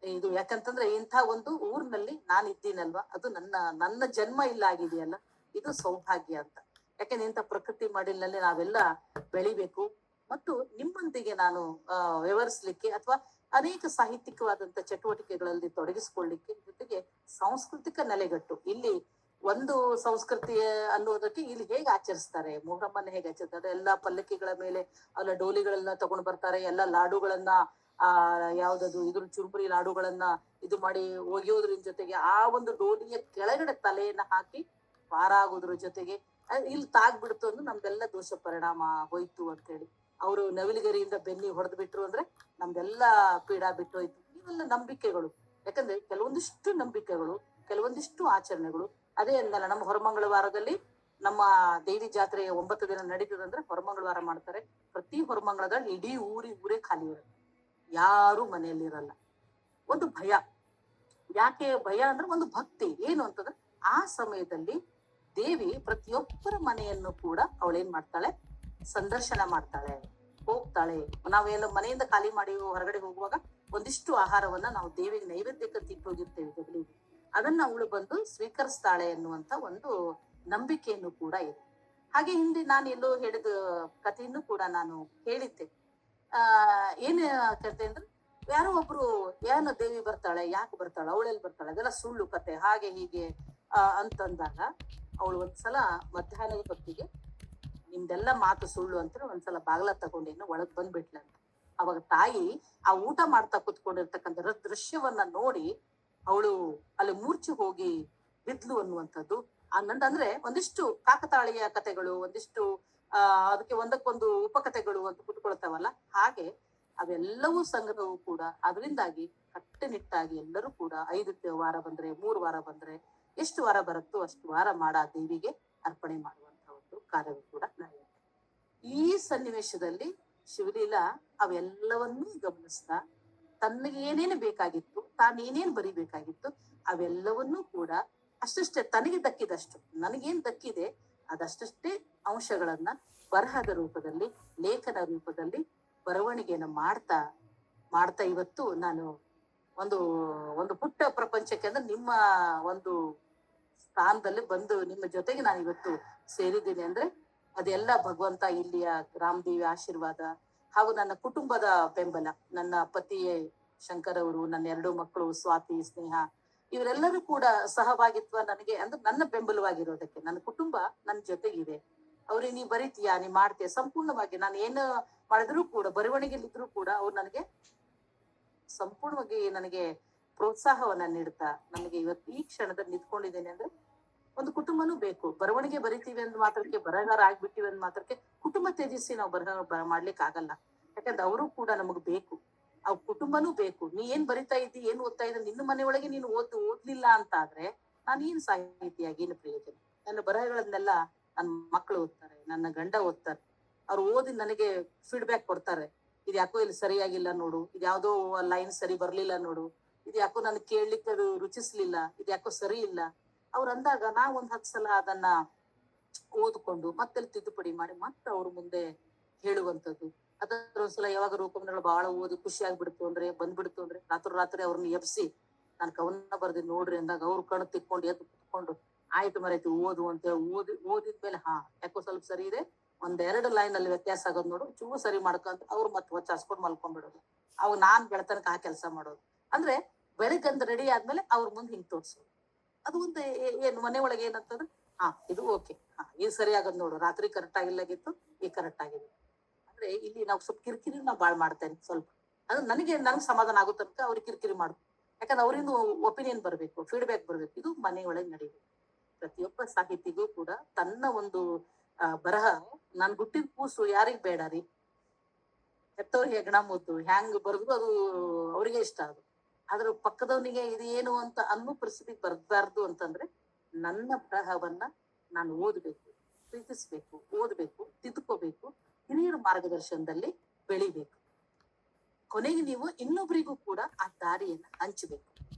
ಇದು ಯಾಕಂತಂದ್ರೆ ಇಂಥ ಒಂದು ಊರಿನಲ್ಲಿ ನಾನು ಇದ್ದೀನಲ್ವಾ, ಅದು ನನ್ನ ಜನ್ಮ ಇಲ್ಲ ಆಗಿದೆಯಲ್ಲ, ಇದು ಸೌಭಾಗ್ಯ ಅಂತ. ಯಾಕೆಂದ್ರೆ ಇಂಥ ಪ್ರಕೃತಿ ಮಡಿಲಿನಲ್ಲಿ ನಾವೆಲ್ಲ ಬೆಳಿಬೇಕು. ಮತ್ತು ನಿಮ್ಮೊಂದಿಗೆ ನಾನು ವ್ಯವಹರಿಸ್ಲಿಕ್ಕೆ ಅಥವಾ ಅನೇಕ ಸಾಹಿತ್ಯಿಕವಾದಂತ ಚಟುವಟಿಕೆಗಳಲ್ಲಿ ತೊಡಗಿಸಿಕೊಳ್ಳಿಕ್ಕೆ, ಜೊತೆಗೆ ಸಾಂಸ್ಕೃತಿಕ ನೆಲೆಗಟ್ಟು ಇಲ್ಲಿ ಒಂದು ಸಂಸ್ಕೃತಿ ಅನ್ನೋದಕ್ಕೆ ಇಲ್ಲಿ ಹೇಗೆ ಆಚರಿಸ್ತಾರೆ, ಮೊಹರಮ್ಮನ್ನ ಹೇಗೆ ಆಚರಿಸ್ತಾರೆ, ಎಲ್ಲಾ ಪಲ್ಲಕ್ಕಿಗಳ ಮೇಲೆ ಅಲ್ಲ ಡೋಲಿಗಳನ್ನ ತಗೊಂಡ್ ಬರ್ತಾರೆ, ಎಲ್ಲಾ ಲಾಡುಗಳನ್ನ ಯಾವ್ದದು ಇದ್ರ ಚುರುಮುರಿ ಲಾಡುಗಳನ್ನ ಇದು ಮಾಡಿ ಒಗೆಯೋದ್ರ ಜೊತೆಗೆ ಆ ಒಂದು ಡೋಲಿಯ ಕೆಳಗಡೆ ತಲೆಯನ್ನ ಹಾಕಿ ಪಾರಾಗೋದ್ರ ಜೊತೆಗೆ ಇಲ್ಲಿ ತಾಗ್ಬಿಡ್ತು ಅಂದ್ರೆ ನಮ್ದೆಲ್ಲ ದೋಷ ಪರಿಣಾಮ ಹೋಯ್ತು ಅಂತ ಹೇಳಿ ಅವರು ನವಿಲುಗರಿಯಿಂದ ಬೆನ್ನಿ ಹೊಡೆದು ಬಿಟ್ರು ಅಂದ್ರೆ ನಮ್ದೆಲ್ಲ ಪೀಡಾ ಬಿಟ್ಟು ಹೋಯ್ತು. ಇವೆಲ್ಲ ನಂಬಿಕೆಗಳು. ಯಾಕಂದ್ರೆ ಕೆಲವೊಂದಿಷ್ಟು ನಂಬಿಕೆಗಳು, ಕೆಲವೊಂದಿಷ್ಟು ಆಚರಣೆಗಳು. ಅದೇ ಅಂದಲ್ಲ, ನಮ್ಮ ಹೊರಮಂಗಳವಾರದಲ್ಲಿ ನಮ್ಮ ದೇವಿ ಜಾತ್ರೆ 9 ದಿನ ನಡೀತದಂದ್ರೆ ಹೊರಮಂಗಳವಾರ ಮಾಡ್ತಾರೆ. ಪ್ರತಿ ಹೊರಮಂಗಳದಲ್ಲಿ ಇಡೀ ಊರೇ ಖಾಲಿ ಇರುತ್ತೆ, ಯಾರು ಮನೆಯಲ್ಲಿ ಇರಲ್ಲ. ಒಂದು ಭಯ. ಯಾಕೆ ಭಯ ಅಂದ್ರೆ ಒಂದು ಭಕ್ತಿ. ಏನು ಅಂತಂದ್ರೆ ಆ ಸಮಯದಲ್ಲಿ ದೇವಿ ಪ್ರತಿಯೊಬ್ಬರ ಮನೆಯನ್ನು ಕೂಡ ಅವಳೇನ್ ಮಾಡ್ತಾಳೆ, ಸಂದರ್ಶನ ಮಾಡ್ತಾಳೆ, ಹೋಗ್ತಾಳೆ. ನಾವೇನು ಮನೆಯಿಂದ ಖಾಲಿ ಮಾಡಿ ಹೊರಗಡೆ ಹೋಗುವಾಗ ಒಂದಿಷ್ಟು ಆಹಾರವನ್ನ ನಾವು ದೇವಿಗೆ ನೈವೇದ್ಯಕ್ಕೆ ತಿಟ್ಟೋಗಿರ್ತೇವೆ ಜಗಲಿಗೆ, ಅದನ್ನ ಅವಳು ಬಂದು ಸ್ವೀಕರಿಸ್ತಾಳೆ ಎನ್ನುವಂತ ಒಂದು ನಂಬಿಕೆಯನ್ನು ಕೂಡ ಇದೆ. ಹಾಗೆ ಹಿಂದೆ ನಾನು ಎಲ್ಲೋ ಹೇಳಿದ ಕಥೆಯನ್ನು ಕೂಡ ನಾನು ಹೇಳಿದ್ದೆ. ಏನ್ ಕತೆ ಅಂದ್ರೆ ಯಾರೋ ಒಬ್ರು ಏನು ದೇವಿ ಬರ್ತಾಳೆ, ಯಾಕೆ ಬರ್ತಾಳೆ, ಅವಳೆಲ್ಲಿ ಬರ್ತಾಳೆ, ಅದೆಲ್ಲ ಸುಳ್ಳು ಕತೆ, ಹಾಗೆ ಹೀಗೆ ಅಂತಂದಾಗ ಅವಳು ಒಂದ್ಸಲ ಮಧ್ಯಾಹ್ನದ ಹೊತ್ತಿಗೆ ನಿಮ್ದೆಲ್ಲ ಮಾತು ಸುಳ್ಳು ಅಂತ ಒಂದ್ಸಲ ಬಾಗ್ಲ ತಗೊಂಡೇನು ಒಳಗ್ ಬಂದ್ಬಿಟ್ಲಂತ. ಅವಾಗ ತಾಯಿ ಆ ಊಟ ಮಾಡ್ತಾ ಕುತ್ಕೊಂಡಿರ್ತಕ್ಕಂಥ ದೃಶ್ಯವನ್ನ ನೋಡಿ ಅವಳು ಅಲ್ಲಿ ಮೂರ್ಛೆ ಹೋಗಿ ಬಿದ್ಲು ಅನ್ನುವಂಥದ್ದು. ಅಂದ್ರೆ ಒಂದಿಷ್ಟು ಕಾಕತಾಳೀಯ ಕಥೆಗಳು, ಒಂದಿಷ್ಟು ಅದಕ್ಕೆ ಒಂದಕ್ಕೊಂದು ಉಪಕಥೆಗಳು ಅಂತ ಕುತ್ಕೊಳ್ತಾವಲ್ಲ, ಹಾಗೆ ಅವೆಲ್ಲವೂ ಸಂಗ್ರಹವು ಕೂಡ ಅದರಿಂದಾಗಿ ಕಟ್ಟುನಿಟ್ಟಾಗಿ ಎಲ್ಲರೂ ಕೂಡ 5 ವಾರ ಬಂದ್ರೆ 3 ವಾರ ಬಂದ್ರೆ ಎಷ್ಟು ವಾರ ಬರುತ್ತೋ ಅಷ್ಟು ವಾರ ಮಾಡ ದೇವಿಗೆ ಅರ್ಪಣೆ ಮಾಡುವಂತ ಒಂದು ಕಾರ್ಯವೂ ಕೂಡ ನಡೆಯುತ್ತೆ. ಈ ಸನ್ನಿವೇಶದಲ್ಲಿ ಶಿವಲೀಲಾ ಅವೆಲ್ಲವನ್ನೂ ಗಮನಿಸ್ತಾ ತನ್ನಗೆ ಏನೇನು ಬೇಕಾಗಿತ್ತು, ತಾನೇನೇನ್ ಬರಿಬೇಕಾಗಿತ್ತು ಅವೆಲ್ಲವನ್ನೂ ಕೂಡ ಅಷ್ಟಷ್ಟೇ ತನಗೆ ದಕ್ಕಿದಷ್ಟು, ನನಗೇನ್ ದಕ್ಕಿದೆ ಅದಷ್ಟಷ್ಟೇ ಅಂಶಗಳನ್ನ ಬರಹದ ರೂಪದಲ್ಲಿ, ಲೇಖನ ರೂಪದಲ್ಲಿ ಬರವಣಿಗೆಯನ್ನು ಮಾಡ್ತಾ ಇವತ್ತು ನಾನು ಒಂದು ಪುಟ್ಟ ಪ್ರಪಂಚಕ್ಕೆ ಅಂದ್ರೆ ನಿಮ್ಮ ಒಂದು ಸ್ಥಾನದಲ್ಲಿ ಬಂದು ನಿಮ್ಮ ಜೊತೆಗೆ ನಾನು ಇವತ್ತು ಸೇರಿದ್ದೀನಿ ಅಂದ್ರೆ ಅದೆಲ್ಲ ಭಗವಂತ, ಇಲ್ಲಿಯ ರಾಮದೇವಿ ಆಶೀರ್ವಾದ ಹಾಗೂ ನನ್ನ ಕುಟುಂಬದ ಬೆಂಬಲ. ನನ್ನ ಪತಿ ಶಂಕರ್ ಅವರು, ನನ್ನ 2 ಮಕ್ಕಳು ಸ್ವಾತಿ, ಸ್ನೇಹ, ಇವರೆಲ್ಲರೂ ಕೂಡ ಸಹಭಾಗಿತ್ವ ನನಗೆ ಅಂದ್ರೆ ನನ್ನ ಬೆಂಬಲವಾಗಿರೋದಕ್ಕೆ ನನ್ನ ಕುಟುಂಬ ನನ್ನ ಜೊತೆಗಿದೆ. ಅವ್ರಿಗೆ ನೀ ಬರೀತೀಯಾ, ನೀ ಮಾಡ್ತೀಯ, ಸಂಪೂರ್ಣವಾಗಿ ನಾನು ಏನು ಮಾಡಿದ್ರು ಕೂಡ ಬರವಣಿಗೆಯಲ್ಲಿದ್ರು ಕೂಡ ಅವ್ರು ನನಗೆ ಸಂಪೂರ್ಣವಾಗಿ ನನಗೆ ಪ್ರೋತ್ಸಾಹವನ್ನ ನೀಡ್ತಾ ನನಗೆ ಇವತ್ತು ಈ ಕ್ಷಣದಲ್ಲಿ ನಿಂತ್ಕೊಂಡಿದ್ದೇನೆ ಅಂದ್ರೆ ಒಂದು ಕುಟುಂಬನೂ ಬೇಕು. ಬರವಣಿಗೆ ಬರಿತೀವಿ ಅಂದ್ ಮಾತ್ರಕ್ಕೆ, ಬರಹಗಾರ ಆಗ್ಬಿಟ್ಟಿವಿ ಅಂದ್ ಮಾತ್ರಕ್ಕೆ ಕುಟುಂಬ ತ್ಯಜಿಸಿ ನಾವು ಬರಹ ಮಾಡ್ಲಿಕ್ಕೆ ಆಗಲ್ಲ. ಯಾಕಂದ್ರೆ ಅವರು ಕೂಡ ನಮಗ್ ಬೇಕು, ಅವ್ ಕುಟುಂಬನೂ ಬೇಕು. ನೀ ಏನ್ ಬರಿತಾ ಇದ್ದಿ, ಏನ್ ಓದ್ತಾ ಇದ್ದ, ನಿನ್ನ ಮನೆಯೊಳಗೆ ನೀನು ಓದ್ಲಿಲ್ಲ ಅಂತ ಆದ್ರೆ ನಾನು ಏನ್ ಸಾಹಿತಿಯಾಗಿ ಏನು ಪ್ರಯೋಜನ? ನನ್ನ ಬರಹಗಳನ್ನೆಲ್ಲ ನನ್ನ ಮಕ್ಕಳು ಓದ್ತಾರೆ, ನನ್ನ ಗಂಡ ಓದ್ತಾರೆ. ಅವ್ರು ಓದಿ ನನಗೆ ಫೀಡ್ಬ್ಯಾಕ್ ಕೊಡ್ತಾರೆ, ಇದು ಯಾಕೋ ಇಲ್ಲಿ ಸರಿಯಾಗಿಲ್ಲ ನೋಡು, ಇದು ಯಾವ್ದೋ ಲೈನ್ ಸರಿ ಬರ್ಲಿಲ್ಲ ನೋಡು, ಇದು ಯಾಕೋ ನನ್ ಕೇಳ್ಲಿಕ್ಕೆ ಅದು ರುಚಿಸ್ಲಿಲ್ಲ, ಇದು ಯಾಕೋ ಸರಿ ಇಲ್ಲ. ಅವ್ರು ಅಂದಾಗ ನಾ 10 ಸಲ ಅದನ್ನ ಓದ್ಕೊಂಡು ಮತ್ತೆ ತಿದ್ದುಪಡಿ ಮಾಡಿ ಮತ್ತೆ ಅವ್ರ ಮುಂದೆ ಹೇಳುವಂಥದ್ದು. ಅದರ ಒಂದ್ಸಲ ಯಾವಾಗ ರೂಪಗಳು ಬಹಳ ಓದಿ ಖುಷಿ ಆಗ್ಬಿಡ್ತು ಅಂದ್ರೆ ಬಂದ್ಬಿಡ್ತು ಅಂದ್ರೆ ರಾತ್ರಿ ಅವ್ರನ್ನ ಎಬ್ಸಿ ನಾನು ಕವನ ಬರ್ದಿ ನೋಡ್ರಿ ಅಂದಾಗ ಅವ್ರು ಕಣ್ಣು ತಿಕ್ಕೊಂಡು ಎದ್ದು ಕುತ್ಕೊಂಡು ಆಯ್ತು ಮರೈತಿ ಓದು ಅಂತ ಓದಿದ್ಮೇಲೆ ಯಾಕೋ ಸ್ವಲ್ಪ ಸರಿ ಇದೆ, 1-2 ಲೈನ್ ಅಲ್ಲಿ ವ್ಯತ್ಯಾಸ ಆಗೋದ್ ನೋಡು, ಚೂರು ಸರಿ ಮಾಡ್ಕೊಂತ ಅವ್ರು ಮತ್ತೆ ಹೊಚ್ಚಾಸ್ಕೊಂಡು ಮಲ್ಕೊಂಡ್ಬಿಡೋದು. ಅವ್ ನಾನ್ ಬೆಳತನಕ ಆ ಕೆಲಸ ಮಾಡೋದು. ಅಂದ್ರೆ ಬೆಳಿಗ್ಗೆ ರೆಡಿ ಆದ್ಮೇಲೆ ಅವ್ರ ಮುಂದೆ ಹಿಂಗ್ ತೋರ್ಸೋದು. ಅದು ಒಂದು ಏನ್ ಮನೆ ಒಳಗೆ ಏನಂತಂದ್ರೆ ಇದು ಓಕೆ, ಇದು ಸರಿ ಆಗೋದ್ ನೋಡು, ರಾತ್ರಿ ಕರೆಕ್ಟ್ ಆಗಿಲ್ಲಾಗಿತ್ತು, ಈಗ ಕರೆಕ್ಟ್ ಆಗಿದೆ. ಅಂದ್ರೆ ಇಲ್ಲಿ ನಾವು ಸ್ವಲ್ಪ ಕಿರಿಕಿರಿ ನಾವು ಬಾಳ್ ಮಾಡ್ತೇನೆ ಸ್ವಲ್ಪ. ಅದು ನನಗೆ ಸಮಾಧಾನ ಆಗೋ ತನಕ ಅವ್ರಿಗೆ ಕಿರಿಕಿರಿ ಮಾಡ್ಬೇಕು. ಯಾಕಂದ್ರೆ ಅವರಿಂದ ಒಪಿನಿಯನ್ ಬರ್ಬೇಕು, ಫೀಡ್ಬ್ಯಾಕ್ ಬರ್ಬೇಕು. ಇದು ಮನೆ ಒಳಗೆ ನಡೀಬೇಕು. ಪ್ರತಿಯೊಬ್ಬ ಸಾಹಿತಿಗೂ ಕೂಡ ತನ್ನ ಒಂದು ಬರಹ, ನಾನ್ ಹುಟ್ಟಿದ ಕೂಸು ಯಾರಿಗ್ ಬೇಡ ರೀ, ಹೆತ್ತವ್ರಿಗೆ ಹೆಗ್ಣ ಮುದ್ದು ಹ್ಯಾಂಗ್ ಬರ್ದು ಅದು ಅವ್ರಿಗೆ ಇಷ್ಟ. ಅದು ಅದ್ರ ಪಕ್ಕದವನಿಗೆ ಇದು ಏನು ಅಂತ ಅನ್ನೋ ಪರಿಸ್ಥಿತಿ ಬರ್ಬಾರ್ದು ಅಂತಂದ್ರೆ ನನ್ನ ಬರಹವನ್ನ ನಾನು ಓದ್ಬೇಕು, ಪ್ರೀತಿಸ್ಬೇಕು, ಓದ್ಬೇಕು, ತಿದ್ಕೋಬೇಕು, ಹಿರಿಯರ ಮಾರ್ಗದರ್ಶನದಲ್ಲಿ ಬೆಳಿಬೇಕು. ಕೊನೆಗೆ ನೀವು ಇನ್ನೊಬ್ರಿಗೂ ಕೂಡ ಆ ದಾರಿಯನ್ನ ಹಂಚಬೇಕು.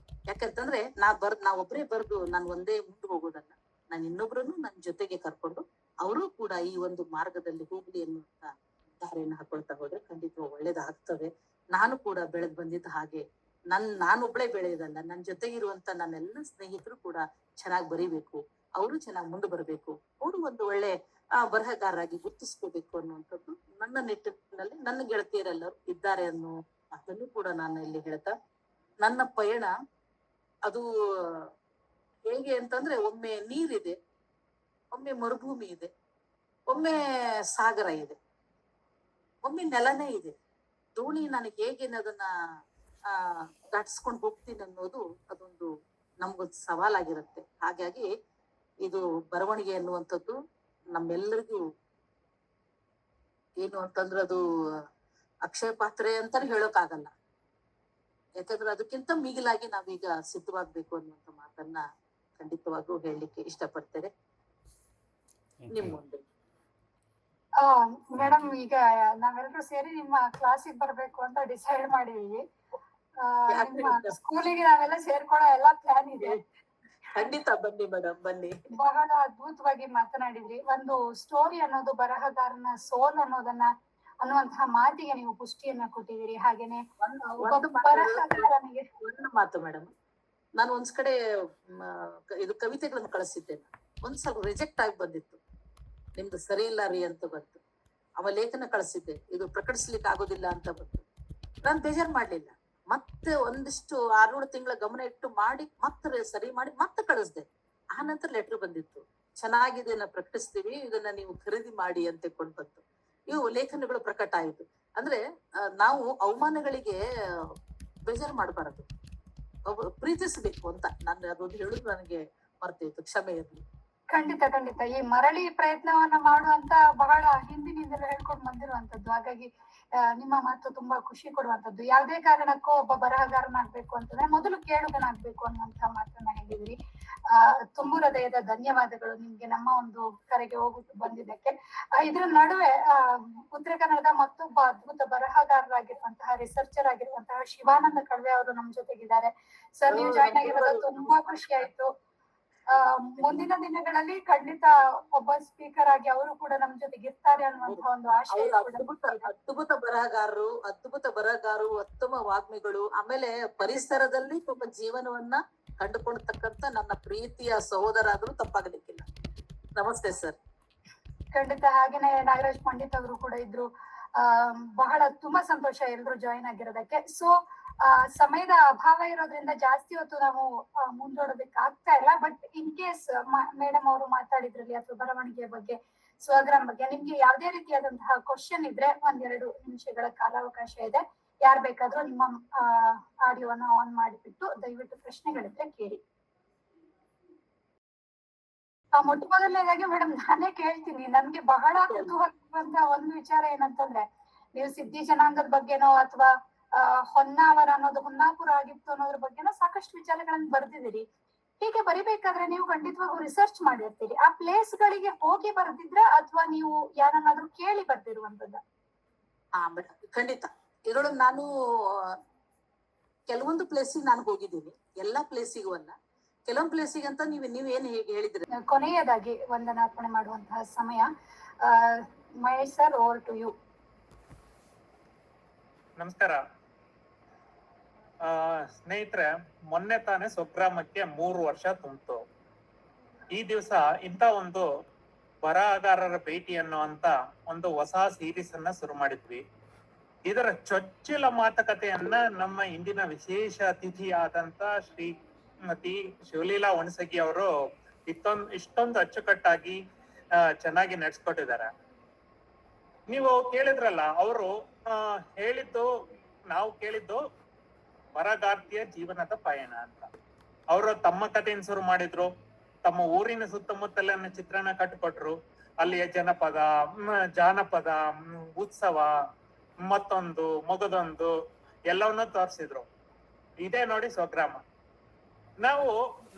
ಯಾಕಂತಂದ್ರೆ ನಾ ಒಬ್ಬರೇ ಬರ್ದು ನಾನು ಒಂದೇ ಮುಂದೆ ಹೋಗೋದಲ್ಲ, ನಾನು ಇನ್ನೊಬ್ರನ್ನು ನನ್ನ ಜೊತೆಗೆ ಕರ್ಕೊಂಡು ಅವರು ಕೂಡ ಈ ಒಂದು ಮಾರ್ಗದಲ್ಲಿ ಹೋಗ್ಲಿ ಅನ್ನುವಂತ ದಾರಿಯನ್ನು ಹಾಕೊಳ್ತಾ ಹೋದ್ರೆ ಖಂಡಿತ ಒಳ್ಳೇದಾಗ್ತವೆ. ನಾನು ಕೂಡ ಬೆಳೆದ್ ಬಂದಿದ್ದ ಹಾಗೆ ನಾನೊಬ್ಳೆ ಬೆಳೆಯೋದಲ್ಲ, ನನ್ನ ಜೊತೆಗಿರುವಂತ ನನ್ನೆಲ್ಲ ಸ್ನೇಹಿತರು ಕೂಡ ಚೆನ್ನಾಗಿ ಬರಿಬೇಕು, ಅವರು ಚೆನ್ನಾಗಿ ಮುಂದೆ ಬರ್ಬೇಕು, ಅವರು ಒಂದು ಒಳ್ಳೆ ಬರಹಗಾರರಾಗಿ ಗುರುತಿಸ್ಕೋಬೇಕು ಅನ್ನುವಂಥದ್ದು ನನ್ನ ನಿಟ್ಟಿನಲ್ಲಿ ನನ್ನ ಗೆಳತಿಯರೆಲ್ಲರೂ ಇದ್ದಾರೆ ಅನ್ನೋ ಅದನ್ನು ಕೂಡ ನಾನು ಇಲ್ಲಿ ಹೇಳ್ತಾ, ನನ್ನ ಪಯಣ ಅದು ಹೇಗೆ ಅಂತಂದ್ರೆ ಒಮ್ಮೆ ನೀರಿದೆ, ಒಮ್ಮೆ ಮರುಭೂಮಿ ಇದೆ, ಒಮ್ಮೆ ಸಾಗರ ಇದೆ, ಒಮ್ಮೆ ನೆಲನೇ ಇದೆ. ದೋಣಿ ನನಗೆ ಹೇಗೆ ಅದನ್ನ ದಾಟಿಸ್ಕೊಂಡು ಹೋಗ್ತೀನಿ ಅನ್ನೋದು ಅದೊಂದು ನಮ್ಗೊಂದು ಸವಾಲಾಗಿರುತ್ತೆ. ಹಾಗಾಗಿ ಇದು ಬರವಣಿಗೆ ಅನ್ನುವಂಥದ್ದು ನಮ್ಮೆಲ್ಲರಿಗೂ ಏನು ಅಂತಂದ್ರೆ ಅದು ಅಕ್ಷಯ ಪಾತ್ರೆ ಅಂತಾನೆ ಹೇಳೋಕ್ಕಾಗಲ್ಲ. ಯಾಕಂದ್ರೆ ಅದಕ್ಕಿಂತ ಮಿಗಿಲಾಗಿ ನಾವೀಗ ಸಿದ್ಧವಾಗ್ಬೇಕು ಅನ್ನುವಂಥ ಮಾತನ್ನ ಖಂಡಿತವಾಗೂ ಹೇಳಲಿಕ್ಕೆ ಇಷ್ಟಪಡ್ತೇನೆ ನಿಮ್ ಮುಂದೆ. ಮೇಡಮ್, ಈಗ ನಾವೆಲ್ಲರೂ ಸೇರಿ ನಿಮ್ಮ ಕ್ಲಾಸಿಗೆ ಬರ್ಬೇಕು ಅಂತ ಡಿಸೈಡ್ ಮಾಡಿದೀವಿ. ನಿಮ್ಮ ಸ್ಕೂಲಿಗೆ ನಾವೆಲ್ಲ ಸೇರ್ಕೊಳ್ಳೋ ಎಲ್ಲಾ ಪ್ಲಾನ್ ಇದೆ. ಖಂಡಿತ ಬನ್ನಿ ಮೇಡಮ್, ಬನ್ನಿ. ಬಹಳ ಅದ್ಭುತವಾಗಿ ಮಾತನಾಡಿದ್ರಿ. ಒಂದು ಸ್ಟೋರಿ ಅನ್ನೋದು ಬರಹಗಾರನ ಸೋಲ್ ಅನ್ನುವಂತಹ ಮಾತಿಗೆ ನೀವು ಪುಷ್ಟಿಯನ್ನ ಕೊಟ್ಟಿದ್ದೀರಿ. ಹಾಗೇನೆ ಒಂದು ಮಾತು ಮೇಡಮ್, ನಾನು ಒಂದ್ ಕಡೆ ಇದು ಕವಿತೆಗಳನ್ನು ಕಳಿಸಿದ್ದೇನೆ. ಒಂದ್ಸಲ ರಿಜೆಕ್ಟ್ ಆಗಿ ಬಂದಿತ್ತು, ನಿಮ್ದು ಸರಿ ಇಲ್ಲ ರೀ ಅಂತ ಬಂತು. ಅವ ಲೇಖನ ಕಳಿಸಿದ್ದೆ, ಇದು ಪ್ರಕಟಿಸ್ಲಿಕ್ಕೆ ಆಗೋದಿಲ್ಲ ಅಂತ ಬಂತು. ನಾನು ಬೇಜಾರ್ ಮಾಡ್ಲಿಲ್ಲ, ಮತ್ತೆ ಒಂದಿಷ್ಟು 6-7 ತಿಂಗಳ ಗಮನ ಇಟ್ಟು ಮಾಡಿ ಮತ್ತೆ ಸರಿ ಮಾಡಿ ಮತ್ತೆ ಕಳಿಸ್ದೆ. ಆ ನಂತರ ಲೆಟರ್ ಬಂದಿತ್ತು, ಚೆನ್ನಾಗಿದೆ, ಪ್ರಕಟಿಸ್ತೀವಿ, ಇದನ್ನ ನೀವು ಖರೀದಿ ಮಾಡಿ ಅಂತ ಕೊಂಡು ಬಂತು. ಇವು ಲೇಖನಗಳು ಪ್ರಕಟ ಆಯಿತು. ಅಂದ್ರೆ ನಾವು ಅವಮಾನಗಳಿಗೆ ಬೇಜಾರು ಮಾಡಬಾರದು, ಪ್ರೀತಿಸಬೇಕು ಅಂತ ನಾನು ಅದೊಂದು ಹೇಳುದು ನನಗೆ ಮರ್ತಿತ್ತು, ಕ್ಷಮೆ ಇರಲಿ. ಖಂಡಿತ ಖಂಡಿತ. ಈ ಮರಳಿ ಪ್ರಯತ್ನವನ್ನ ಮಾಡುವಂತ ಬಹಳ ಹಿಂದಿನಿಂದಲೂ ಹೇಳ್ಕೊಂಡು ಬಂದಿರುವಂತದ್ದು. ಹಾಗಾಗಿ ನಿಮ್ಮ ಮಾತು ತುಂಬಾ ಖುಷಿ ಕೊಡುವಂತದ್ದು. ಯಾವುದೇ ಕಾರಣಕ್ಕೂ ಒಬ್ಬ ಬರಹಗಾರನಾಗ್ಬೇಕು ಅಂತಂದ್ರೆ ಮೊದಲು ಕೇಳುಗನಾಗ್ಬೇಕು ಅನ್ನುವಂತ ಮಾತನ್ನ ಹೇಳಿದ್ರಿ. ತುಂಬು ಹೃದಯದ ಧನ್ಯವಾದಗಳು ನಿಮ್ಗೆ ನಮ್ಮ ಒಂದು ಕರೆಗೆ ಹೋಗ್ಬಿಟ್ಟು ಬಂದಿದ್ದಕ್ಕೆ. ಇದ್ರ ನಡುವೆ ಉತ್ತರ ಕನ್ನಡದ ಮತ್ತೊಬ್ಬ ಅದ್ಭುತ ಬರಹಗಾರರಾಗಿರುವಂತಹ ರಿಸರ್ಚರ್ ಆಗಿರುವಂತಹ ಶಿವಾನಂದ ಕಳ್ವೆ ಅವರು ನಮ್ ಜೊತೆಗಿದ್ದಾರೆ. ಸರ್, ನೀವು ಜಾಯ್ನ್ ಆಗಿರೋದು ತುಂಬಾ ಖುಷಿ ಆಯ್ತು. ಮುಂದಿನ ದಿನಗಳಲ್ಲಿ ಖಂಡಿತ ಒಬ್ಬ ಸ್ಪೀಕರ್ ಆಗಿ ಅವರು ಕೂಡ ನಮ್ ಜೊತೆಗೆ ಇರ್ತಾರೆ ಅನ್ನುವಂತಹ ಒಂದು ಆಶಯ. ಅದ್ಭುತ ಬರಹಗಾರರು, ಉತ್ತಮ ವಾಗ್ಮಿಗಳು, ಆಮೇಲೆ ಪರಿಸರದಲ್ಲಿ ತುಂಬ ಜೀವನವನ್ನ ಕಂಡುಕೊಳ್ತಕ್ಕಂತ ನನ್ನ ಪ್ರೀತಿಯ ಸಹೋದರ ಆದ್ರೂ ತಪ್ಪಾಗಲಿಕ್ಕಿಲ್ಲ. ನಮಸ್ತೆ ಸರ್. ಖಂಡಿತ. ಹಾಗೇನೆ ನಾಗರಾಜ್ ಪಂಡಿತ್ ಅವರು ಕೂಡ ಇದ್ರು. ಬಹಳ ತುಂಬಾ ಸಂತೋಷ ಎಲ್ರು ಜಾಯಿನ್ ಆಗಿರೋದಕ್ಕೆ. ಸೊ ಸಮಯದ ಅಭಾವ ಇರೋದ್ರಿಂದ ಜಾಸ್ತಿ ಹೊತ್ತು ನಾವು ಮುಂದೂಡೋದಕ್ಕೆ ಆಗ್ತಾ ಇಲ್ಲ. ಬಟ್ ಇನ್ ಕೇಸ್ ಮೇಡಮ್ ಅವರು ಮಾತಾಡಿದ್ರಲ್ಲಿ ಅಥವಾ ಬರವಣಿಗೆಯ ಬಗ್ಗೆ, ಸ್ವಗ್ರಾಮ್ ಬಗ್ಗೆ ನಿಮ್ಗೆ ಯಾವ್ದೇ ರೀತಿಯಾದಂತಹ ಕ್ವಶನ್ ಇದ್ರೆ 1-2 ನಿಮಿಷಗಳ ಕಾಲಾವಕಾಶ ಇದೆ. ಯಾರ್ ಬೇಕಾದ್ರೂ ನಿಮ್ಮ ಆಡಿಯೋನ ಆನ್ ಮಾಡಿಬಿಟ್ಟು ದಯವಿಟ್ಟು ಪ್ರಶ್ನೆಗಳಿದ್ರೆ ಕೇಳಿ. ಮೊಟ್ಟ ಮೊದಲನೇದಾಗಿ ಮೇಡಮ್ ನಾನೇ ಕೇಳ್ತೀನಿ. ನನ್ಗೆ ಬಹಳ ಕುತೂಹಲವಂತ ಒಂದು ವಿಚಾರ ಏನಂತಂದ್ರೆ, ನೀವು ಸಿದ್ಧಿ ಜನಾಂಗದ ಬಗ್ಗೆನೋ ಅಥವಾ ಹೊನ್ನಾವರ ಅನ್ನೋದು ಹೊನ್ನಾಪುರ ಆಗಿತ್ತು ಅನ್ನೋದ್ರ ಬಗ್ಗೆನೋ ಸಾಕಷ್ಟು ವಿಚಾರಗಳನ್ನ ಬರ್ದಿದ್ದೀರಿ. ಹೀಗೆ ಬರಿಬೇಕಾದ್ರೆ ನೀವು ಖಂಡಿತವಾಗೂ ರಿಸರ್ಚ್ ಮಾಡಿರ್ತೀರಿ. ಆ ಪ್ಲೇಸ್ ಗಳಿಗೆ ಹೋಗಿ ಬರ್ದಿದ್ರ ಅಥವಾ ನೀವು ಯಾರನ್ನಾದ್ರೂ ಕೇಳಿ ಬರ್ದಿರುವಂತದ್ದ? ಖಂಡಿತ. ಇದ್ರೊಳಗೆ ನಾನು ಕೆಲವೊಂದು ಪ್ಲೇಸಿಗೆ ನಾನು ಹೋಗಿದ್ದೀನಿ, ಎಲ್ಲಾ ಪ್ಲೇಸಿಗೂ ಅಲ್ಲ, ಕೆಲವೊಂದು ಪ್ಲೇಸಿಗೆ ಅಂತ ನೀವೇನು ಹೇಗೆ ಹೇಳಿದ್ರಿ. ಕೊನೆಯದಾಗಿ ವಂದನಾರ್ಪಣೆ ಮಾಡುವಂತಹ ಸಮಯ. Mahesh sir, over to you. ನಮಸ್ಕಾರ ಸ್ನೇಹಿತರೆ. ಮೊನ್ನೆ ತಾನೇ ಸ್ವಗ್ರಾಮಕ್ಕೆ 3 ವರ್ಷ ತುಂಬಿತು. ಈ ದಿವಸ ಇಂಥ ಒಂದು ಬರಹಗಾರರ ಭೇಟಿ ಅನ್ನುವಂತ ಒಂದು ಹೊಸ ಸೀರೀಸ್ ಅನ್ನ ಶುರು ಮಾಡಿದ್ವಿ. ಇದರ ಚೊಚ್ಚಲ ಮಾತುಕತೆಯನ್ನ ನಮ್ಮ ಇಂದಿನ ವಿಶೇಷ ಅತಿಥಿಯಾದಂತ ಶ್ರೀಮತಿ ಶಿವಲೀಲಾ ಹುಣಸಗಿ ಅವರು ಇಷ್ಟೊಂದು ಅಚ್ಚುಕಟ್ಟಾಗಿ ಚೆನ್ನಾಗಿ ನಡೆಸ್ಕೊಟ್ಟಿದ್ದಾರೆ. ನೀವು ಕೇಳಿದ್ರಲ್ಲ, ಅವರು ನಾವು ಕೇಳಿದ್ದು ಬರಹಗಾರ್ತಿಯ ಜೀವನದ ಪಯಣ ಅಂತ. ಅವರು ತಮ್ಮ ಕಥೆಯನ್ನು ಶುರು ಮಾಡಿದ್ರು, ತಮ್ಮ ಊರಿನ ಸುತ್ತಮುತ್ತಲಿನ ಚಿತ್ರಣ ಕಟ್ಟಿಕೊಟ್ರು. ಅಲ್ಲಿಯ ಜನಪದ, ಜಾನಪದ, ಉತ್ಸವ, ಮತ್ತೊಂದು ಮಗದೊಂದು ಎಲ್ಲವನ್ನೂ ತೋರಿಸಿದ್ರು. ಇದೇ ನೋಡಿ ಸ್ವಗ್ರಾಮ. ನಾವು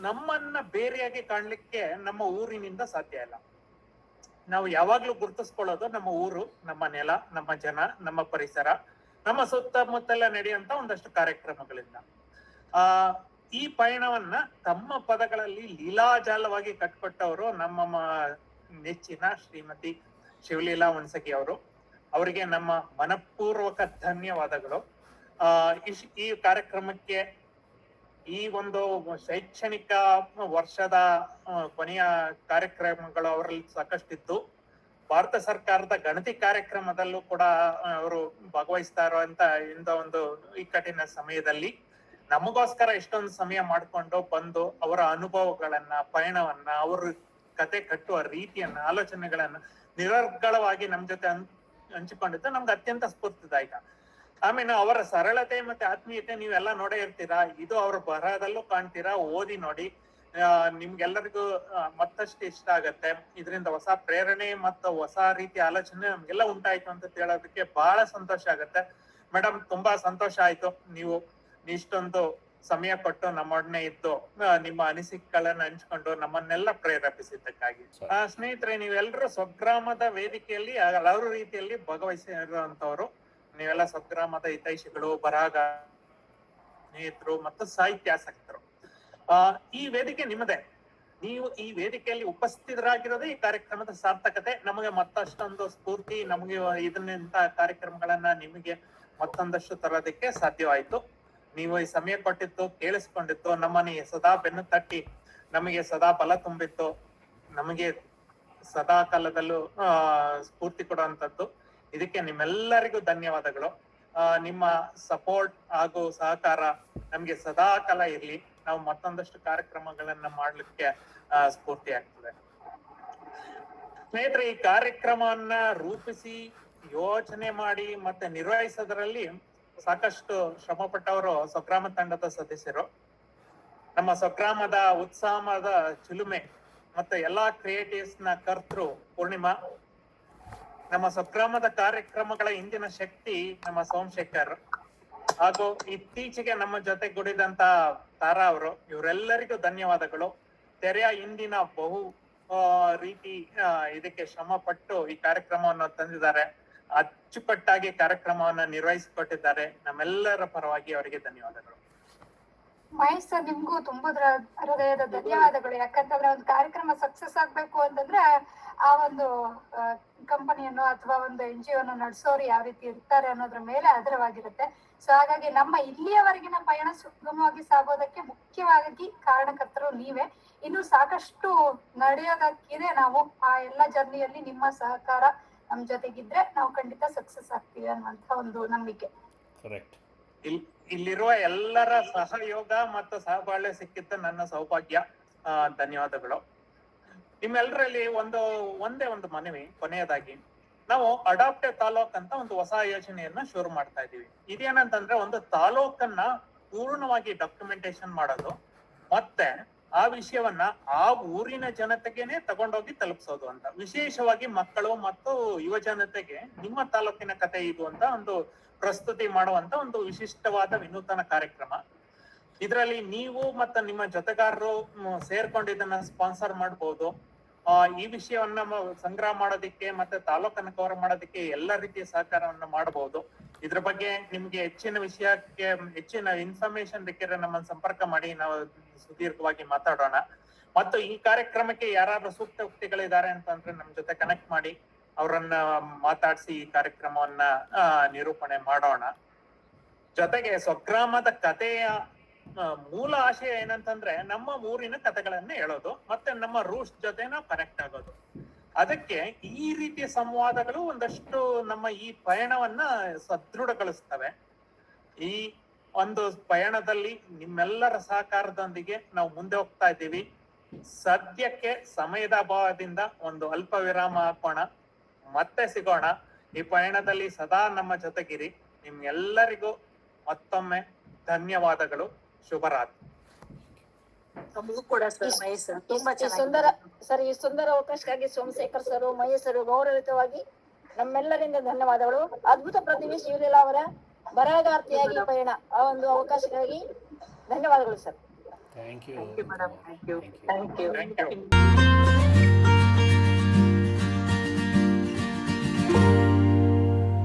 ನಮ್ಮನ್ನ ಬೇರೆಯಾಗಿ ಕಾಣ್ಲಿಕ್ಕೆ ನಮ್ಮ ಊರಿನಿಂದ ಸಾಧ್ಯ ಇಲ್ಲ. ನಾವು ಯಾವಾಗ್ಲೂ ಗುರುತಿಸ್ಕೊಳ್ಳೋದು ನಮ್ಮ ಊರು, ನಮ್ಮ ನೆಲ, ನಮ್ಮ ಜನ, ನಮ್ಮ ಪರಿಸರ, ನಮ್ಮ ಸುತ್ತಮುತ್ತಲ ನಡೆಯುವಂತ ಒಂದಷ್ಟು ಕಾರ್ಯಕ್ರಮಗಳಿಂದ. ಈ ಪಯಣವನ್ನ ತಮ್ಮ ಪದಗಳಲ್ಲಿ ಲೀಲಾಜಾಲವಾಗಿ ಕಟ್ಕೊಟ್ಟವರು ನಮ್ಮ ನೆಚ್ಚಿನ ಶ್ರೀಮತಿ ಶಿವಲೀಲಾ ಹುಣಸಗಿ ಅವರು. ಅವರಿಗೆ ನಮ್ಮ ಮನಪೂರ್ವಕ ಧನ್ಯವಾದಗಳು. ಈ ಕಾರ್ಯಕ್ರಮಕ್ಕೆ, ಈ ಒಂದು ಶೈಕ್ಷಣಿಕ ವರ್ಷದ ಕೊನೆಯ ಕಾರ್ಯಕ್ರಮಗಳು ಅವರಲ್ಲಿ ಸಾಕಷ್ಟಿದ್ದು, ಭಾರತ ಸರ್ಕಾರದ ಗಣತಿ ಕಾರ್ಯಕ್ರಮದಲ್ಲೂ ಕೂಡ ಅವರು ಭಾಗವಹಿಸ್ತಾ ಇರುವಂತ ಇಂಥ ಒಂದು ಇಕ್ಕಟ್ಟಿನ ಸಮಯದಲ್ಲಿ ನಮಗೋಸ್ಕರ ಇಷ್ಟೊಂದು ಸಮಯ ಮಾಡ್ಕೊಂಡು ಬಂದು ಅವರ ಅನುಭವಗಳನ್ನ, ಪಯಣವನ್ನ, ಅವ್ರ ಕತೆ ಕಟ್ಟುವ ರೀತಿಯನ್ನ, ಆಲೋಚನೆಗಳನ್ನ ನಿರರ್ಗಳವಾಗಿ ನಮ್ ಜೊತೆ ಹಂಚಿಕೊಂಡಿದ್ದು ನಮ್ಗೆ ಅತ್ಯಂತ ಸ್ಫೂರ್ತಿದಾಯಕ. ಆಮೇಲೆ ಅವರ ಸರಳತೆ ಮತ್ತೆ ಆತ್ಮೀಯತೆ ನೀವೆಲ್ಲ ನೋಡೇ ಇರ್ತೀರಾ. ಇದು ಅವ್ರ ಬರಹದಲ್ಲೂ ಕಾಣ್ತೀರಾ, ಓದಿ ನೋಡಿ. ನಿಮ್ಗೆಲ್ಲರಿಗೂ ಮತ್ತಷ್ಟು ಇಷ್ಟ ಆಗತ್ತೆ. ಇದರಿಂದ ಹೊಸ ಪ್ರೇರಣೆ ಮತ್ತು ಹೊಸ ರೀತಿಯ ಆಲೋಚನೆ ನಮ್ಗೆಲ್ಲ ಉಂಟಾಯ್ತು ಅಂತ ಹೇಳೋದಕ್ಕೆ ಬಹಳ ಸಂತೋಷ ಆಗತ್ತೆ. ಮೇಡಮ್, ತುಂಬಾ ಸಂತೋಷ ಆಯ್ತು ನೀವು ಇಷ್ಟೊಂದು ಸಮಯ ಕೊಟ್ಟು ನಮ್ಮೊಡನೆ ಇದ್ದು ನಿಮ್ಮ ಅನಿಸಿಕೆಗಳನ್ನ ಹಂಚ್ಕೊಂಡು ನಮ್ಮನ್ನೆಲ್ಲ ಪ್ರೇರೇಪಿಸಿದ್ದಕ್ಕಾಗಿ. ಸ್ನೇಹಿತರೆ, ನೀವೆಲ್ಲರೂ ಸ್ವಗ್ರಾಮದ ವೇದಿಕೆಯಲ್ಲಿ ಹಲವಾರು ರೀತಿಯಲ್ಲಿ ಭಾಗವಹಿಸಿರುವಂತವ್ರು. ನೀವೆಲ್ಲ ಸ್ವಗ್ರಾಮದ ಹಿತೈಷಿಗಳು, ಬರಹಗಾರ ಸ್ನೇಹಿತರು ಮತ್ತು ಸಾಹಿತ್ಯಾಸಕ್ತರು. ಈ ವೇದಿಕೆ ನಿಮ್ಮದೇ. ನೀವು ಈ ವೇದಿಕೆಯಲ್ಲಿ ಉಪಸ್ಥಿತರಾಗಿರೋದೇ ಈ ಕಾರ್ಯಕ್ರಮದ ಸಾರ್ಥಕತೆ. ನಮಗೆ ಮತ್ತಷ್ಟೊಂದು ಸ್ಫೂರ್ತಿ, ನಮಗೆ ಇದನ್ನಿಂತ ಕಾರ್ಯಕ್ರಮಗಳನ್ನ ನಿಮಗೆ ಮತ್ತೊಂದಷ್ಟು ತರೋದಕ್ಕೆ ಸಾಧ್ಯವಾಯ್ತು. ನೀವು ಈ ಸಮಯ ಕೊಟ್ಟಿದ್ದು, ಕೇಳಿಸ್ಕೊಂಡಿದ್ದು, ನಮ್ಮನೆ ಸದಾ ಬೆನ್ನು ತಟ್ಟಿ ನಮಗೆ ಸದಾ ಬಲ ತುಂಬಿತ್ತು, ನಮಗೆ ಸದಾ ಕಾಲದಲ್ಲೂ ಸ್ಫೂರ್ತಿ ಕೊಡುವಂತದ್ದು. ಇದಕ್ಕೆ ನಿಮ್ಮೆಲ್ಲರಿಗೂ ಧನ್ಯವಾದಗಳು. ನಿಮ್ಮ ಸಪೋರ್ಟ್ ಹಾಗೂ ಸಹಕಾರ ನಮ್ಗೆ ಸದಾ ಕಾಲ ಇರ್ಲಿ. ನಾವು ಮತ್ತೊಂದಷ್ಟು ಕಾರ್ಯಕ್ರಮಗಳನ್ನ ಮಾಡ್ಲಿಕ್ಕೆ ಸ್ಫೂರ್ತಿ ಆಗ್ತದೆ. ಸ್ನೇಹಿತರೆ, ಈ ಕಾರ್ಯಕ್ರಮವನ್ನ ರೂಪಿಸಿ, ಯೋಚನೆ ಮಾಡಿ ಮತ್ತೆ ನಿರ್ವಹಿಸೋದ್ರಲ್ಲಿ ಸಾಕಷ್ಟು ಶ್ರಮ ಪಟ್ಟವರು ಸ್ವಗ್ರಾಮ ತಂಡದ ಸದಸ್ಯರು. ನಮ್ಮ ಸ್ವಗ್ರಾಮದ ಉತ್ಸಾಹದ ಚಿಲುಮೆ ಮತ್ತೆ ಎಲ್ಲಾ ಕ್ರಿಯೇಟಿವ್ಸ್ ನ ಕರ್ತೃ ಪೂರ್ಣಿಮಾ. ನಮ್ಮ ಸ್ವಗ್ರಾಮದ ಕಾರ್ಯಕ್ರಮಗಳ ಹಿಂದಿನ ಶಕ್ತಿ ನಮ್ಮ ಸೋಮಶೇಖರ್, ಹಾಗೂ ಇತ್ತೀಚೆಗೆ ನಮ್ಮ ಜೊತೆಗೂಡಿದಂತ ತಾರಾ ಅವರು. ಇವರೆಲ್ಲರಿಗೂ ಧನ್ಯವಾದಗಳು. ತೆರೆಯ ಹಿಂದಿನ ಬಹು ರೀತಿ ಇದಕ್ಕೆ ಶ್ರಮ ಪಟ್ಟು ಈ ಕಾರ್ಯಕ್ರಮವನ್ನು ತಂದಿದ್ದಾರೆ. ಅಚ್ಚುಕಟ್ಟಾಗಿ ಕಾರ್ಯಕ್ರಮವನ್ನ ನಿರ್ವಹಿಸಿಕೊಟ್ಟಿದ್ದಾರೆ. ನಮ್ಮೆಲ್ಲರ ಪರವಾಗಿ ಅವರಿಗೆ ಧನ್ಯವಾದಗಳು. ಮಹೇಶ್ ಸರ್, ನಿಮ್ಗೂ ತುಂಬಾ ಹೃದಯದ ಧನ್ಯವಾದಗಳು. ಯಾಕಂತಂದ್ರೆ ಒಂದು ಕಾರ್ಯಕ್ರಮ ಸಕ್ಸಸ್ ಆಗ್ಬೇಕು ಅಂತಂದ್ರೆ ಆ ಒಂದು ಕಂಪನಿಯನ್ನು ಅಥವಾ ಒಂದು NGO ನಡೆಸೋರು ಯಾವ ರೀತಿ ಇರ್ತಾರೆ ಅನ್ನೋದ್ರ ಮೇಲೆ ಆಧಾರವಾಗಿರುತ್ತೆ. ಸೊ ಹಾಗಾಗಿ ನಮ್ಮ ಇಲ್ಲಿಯವರೆಗಿನ ಪಯಣ ಸುಗಮವಾಗಿ ಸಾಗೋದಕ್ಕೆ ಮುಖ್ಯವಾಗಿ ಕಾರಣಕರ್ತರು ನೀವೇ. ಇನ್ನು ಸಾಕಷ್ಟು ನಡೆಯೋದಕ್ಕಿದೆ. ನಾವು ಆ ಎಲ್ಲ ಜರ್ನಿಯಲ್ಲಿ ನಿಮ್ಮ ಸಹಕಾರ ನಮ್ ಜೊತೆಗಿದ್ರೆ ನಾವು ಖಂಡಿತ ಸಕ್ಸಸ್ ಆಗ್ತೀವಿ ಅನ್ನುವಂತ ಒಂದು ನಂಬಿಕೆ. ಇಲ್ಲಿರುವ ಎಲ್ಲರ ಸಹಯೋಗ ಮತ್ತು ಸಹಬಾಳ್ವೆ ಸಿಕ್ಕಿದ್ದು ನನ್ನ ಸೌಭಾಗ್ಯ. ಧನ್ಯವಾದಗಳು. ನಿಮ್ಮೆಲ್ಲರಲ್ಲಿ ಒಂದೇ ಒಂದು ಮನವಿ. ಕೊನೆಯದಾಗಿ, ನಾವು ಅಡಾಪ್ಟಿವ್ ತಾಲೂಕ್ ಅಂತ ಒಂದು ಹೊಸ ಯೋಜನೆಯನ್ನ ಶುರು ಮಾಡ್ತಾ ಇದೀವಿ. ಇದೇನಂತಂದ್ರೆ, ಒಂದು ತಾಲೂಕನ್ನ ಪೂರ್ಣವಾಗಿ ಡಾಕ್ಯುಮೆಂಟೇಶನ್ ಮಾಡೋದು, ಮತ್ತೆ ಆ ವಿಷಯವನ್ನ ಆ ಊರಿನ ಜನತೆಗೆನೆ ತಗೊಂಡೋಗಿ ತಲುಪಿಸೋದು ಅಂತ. ವಿಶೇಷವಾಗಿ ಮಕ್ಕಳು ಮತ್ತು ಯುವ ಜನತೆಗೆ ನಿಮ್ಮ ತಾಲೂಕಿನ ಕತೆ ಇದು ಅಂತ ಒಂದು ಪ್ರಸ್ತುತಿ ಮಾಡುವಂತ ಒಂದು ವಿಶಿಷ್ಟವಾದ ವಿನೂತನ ಕಾರ್ಯಕ್ರಮ. ಇದರಲ್ಲಿ ನೀವು ಮತ್ತು ನಿಮ್ಮ ಜೊತೆಗಾರರು ಸೇರ್ಕೊಂಡು ಇದನ್ನ ಸ್ಪಾನ್ಸರ್ ಮಾಡಬಹುದು. ಈ ವಿಷಯವನ್ನ ಸಂಗ್ರಹ ಮಾಡೋದಿಕ್ಕೆ ಮತ್ತೆ ತಾಲೂಕನ್ನ ಕವರ್ ಮಾಡೋದಿಕ್ಕೆ ಎಲ್ಲ ರೀತಿಯ ಸಹಕಾರವನ್ನ ಮಾಡಬಹುದು. ಇದ್ರ ಬಗ್ಗೆ ನಿಮ್ಗೆ ಹೆಚ್ಚಿನ ವಿಷಯಕ್ಕೆ ಹೆಚ್ಚಿನ ಇನ್ಫಾರ್ಮೇಶನ್ ಬೇಕಿದ್ರೆ ನಮ್ಮನ್ನ ಸಂಪರ್ಕ ಮಾಡಿ, ನಾವು ಸುದೀರ್ಘವಾಗಿ ಮಾತಾಡೋಣ. ಮತ್ತು ಈ ಕಾರ್ಯಕ್ರಮಕ್ಕೆ ಯಾರಾದ್ರೂ ಸೂಕ್ತ ವ್ಯಕ್ತಿಗಳಿದ್ದಾರೆ ಅಂತಂದ್ರೆ ನಮ್ ಜೊತೆ ಕನೆಕ್ಟ್ ಮಾಡಿ ಅವರನ್ನ ಮಾತಾಡಿಸಿ ಈ ಕಾರ್ಯಕ್ರಮವನ್ನ ನಿರೂಪಣೆ ಮಾಡೋಣ. ಜೊತೆಗೆ ಸ್ವಗ್ರಾಮದ ಕಥೆಯ ಮೂಲ ಆಶಯ ಏನಂತಂದ್ರೆ, ನಮ್ಮ ಊರಿನ ಕಥೆಗಳನ್ನ ಹೇಳೋದು ಮತ್ತೆ ನಮ್ಮ ರೂಟ್ಸ್ ಜೊತೆ ನಾವು ಕನೆಕ್ಟ್ ಆಗೋದು. ಅದಕ್ಕೆ ಈ ರೀತಿಯ ಸಂವಾದಗಳು ಒಂದಷ್ಟು ನಮ್ಮ ಈ ಪಯಣವನ್ನ ಸದೃಢಗೊಳಿಸ್ತವೆ. ಈ ಒಂದು ಪಯಣದಲ್ಲಿ ನಿಮ್ಮೆಲ್ಲರ ಸಹಕಾರದೊಂದಿಗೆ ನಾವು ಮುಂದೆ ಹೋಗ್ತಾ ಇದ್ದೀವಿ. ಸದ್ಯಕ್ಕೆ ಸಮಯದ ಅಭಾವದಿಂದ ಒಂದು ಅಲ್ಪ ವಿರಾಮ ಹಾಕೋಣ, ಮತ್ತೆ ಸಿಗೋಣ. ಈ ಪಯಣದಲ್ಲಿ ಸದಾ ನಮ್ಮ ಜೊತೆಗಿರಿ. ನಿಮ್ಗೆಲ್ಲರಿಗೂ ಮತ್ತೊಮ್ಮೆ ಧನ್ಯವಾದಗಳು. ಶುಭರಾತ್ರಿ. ತಮಗೂ ಕೂಡ ಸರ್, ಮಹೇಶ್ ಸರ್, ತುಂಬಾ ಸುಂದರ ಸರ್, ಈ ಸುಂದರ ಅವಕಾಶಕ್ಕಾಗಿ ಸೋಮಶೇಖರ್ ಸರ್, ಮಹೇಶ್ ಸರ್ ಗೌರವಿತವಾಗಿ ನಮ್ಮೆಲ್ಲರಿಂದ ಧನ್ಯವಾದಗಳು. ಅದ್ಭುತ ಪ್ರತಿಭೆ ಶಿವಲೀಲಾ ಅವರ ಬರಹಗಾರ್ತಿಯಾಗಿ ಪಯಣ, ಆ ಒಂದು ಅವಕಾಶಕ್ಕಾಗಿ ಧನ್ಯವಾದಗಳು sir. Thank you madam. Thank you.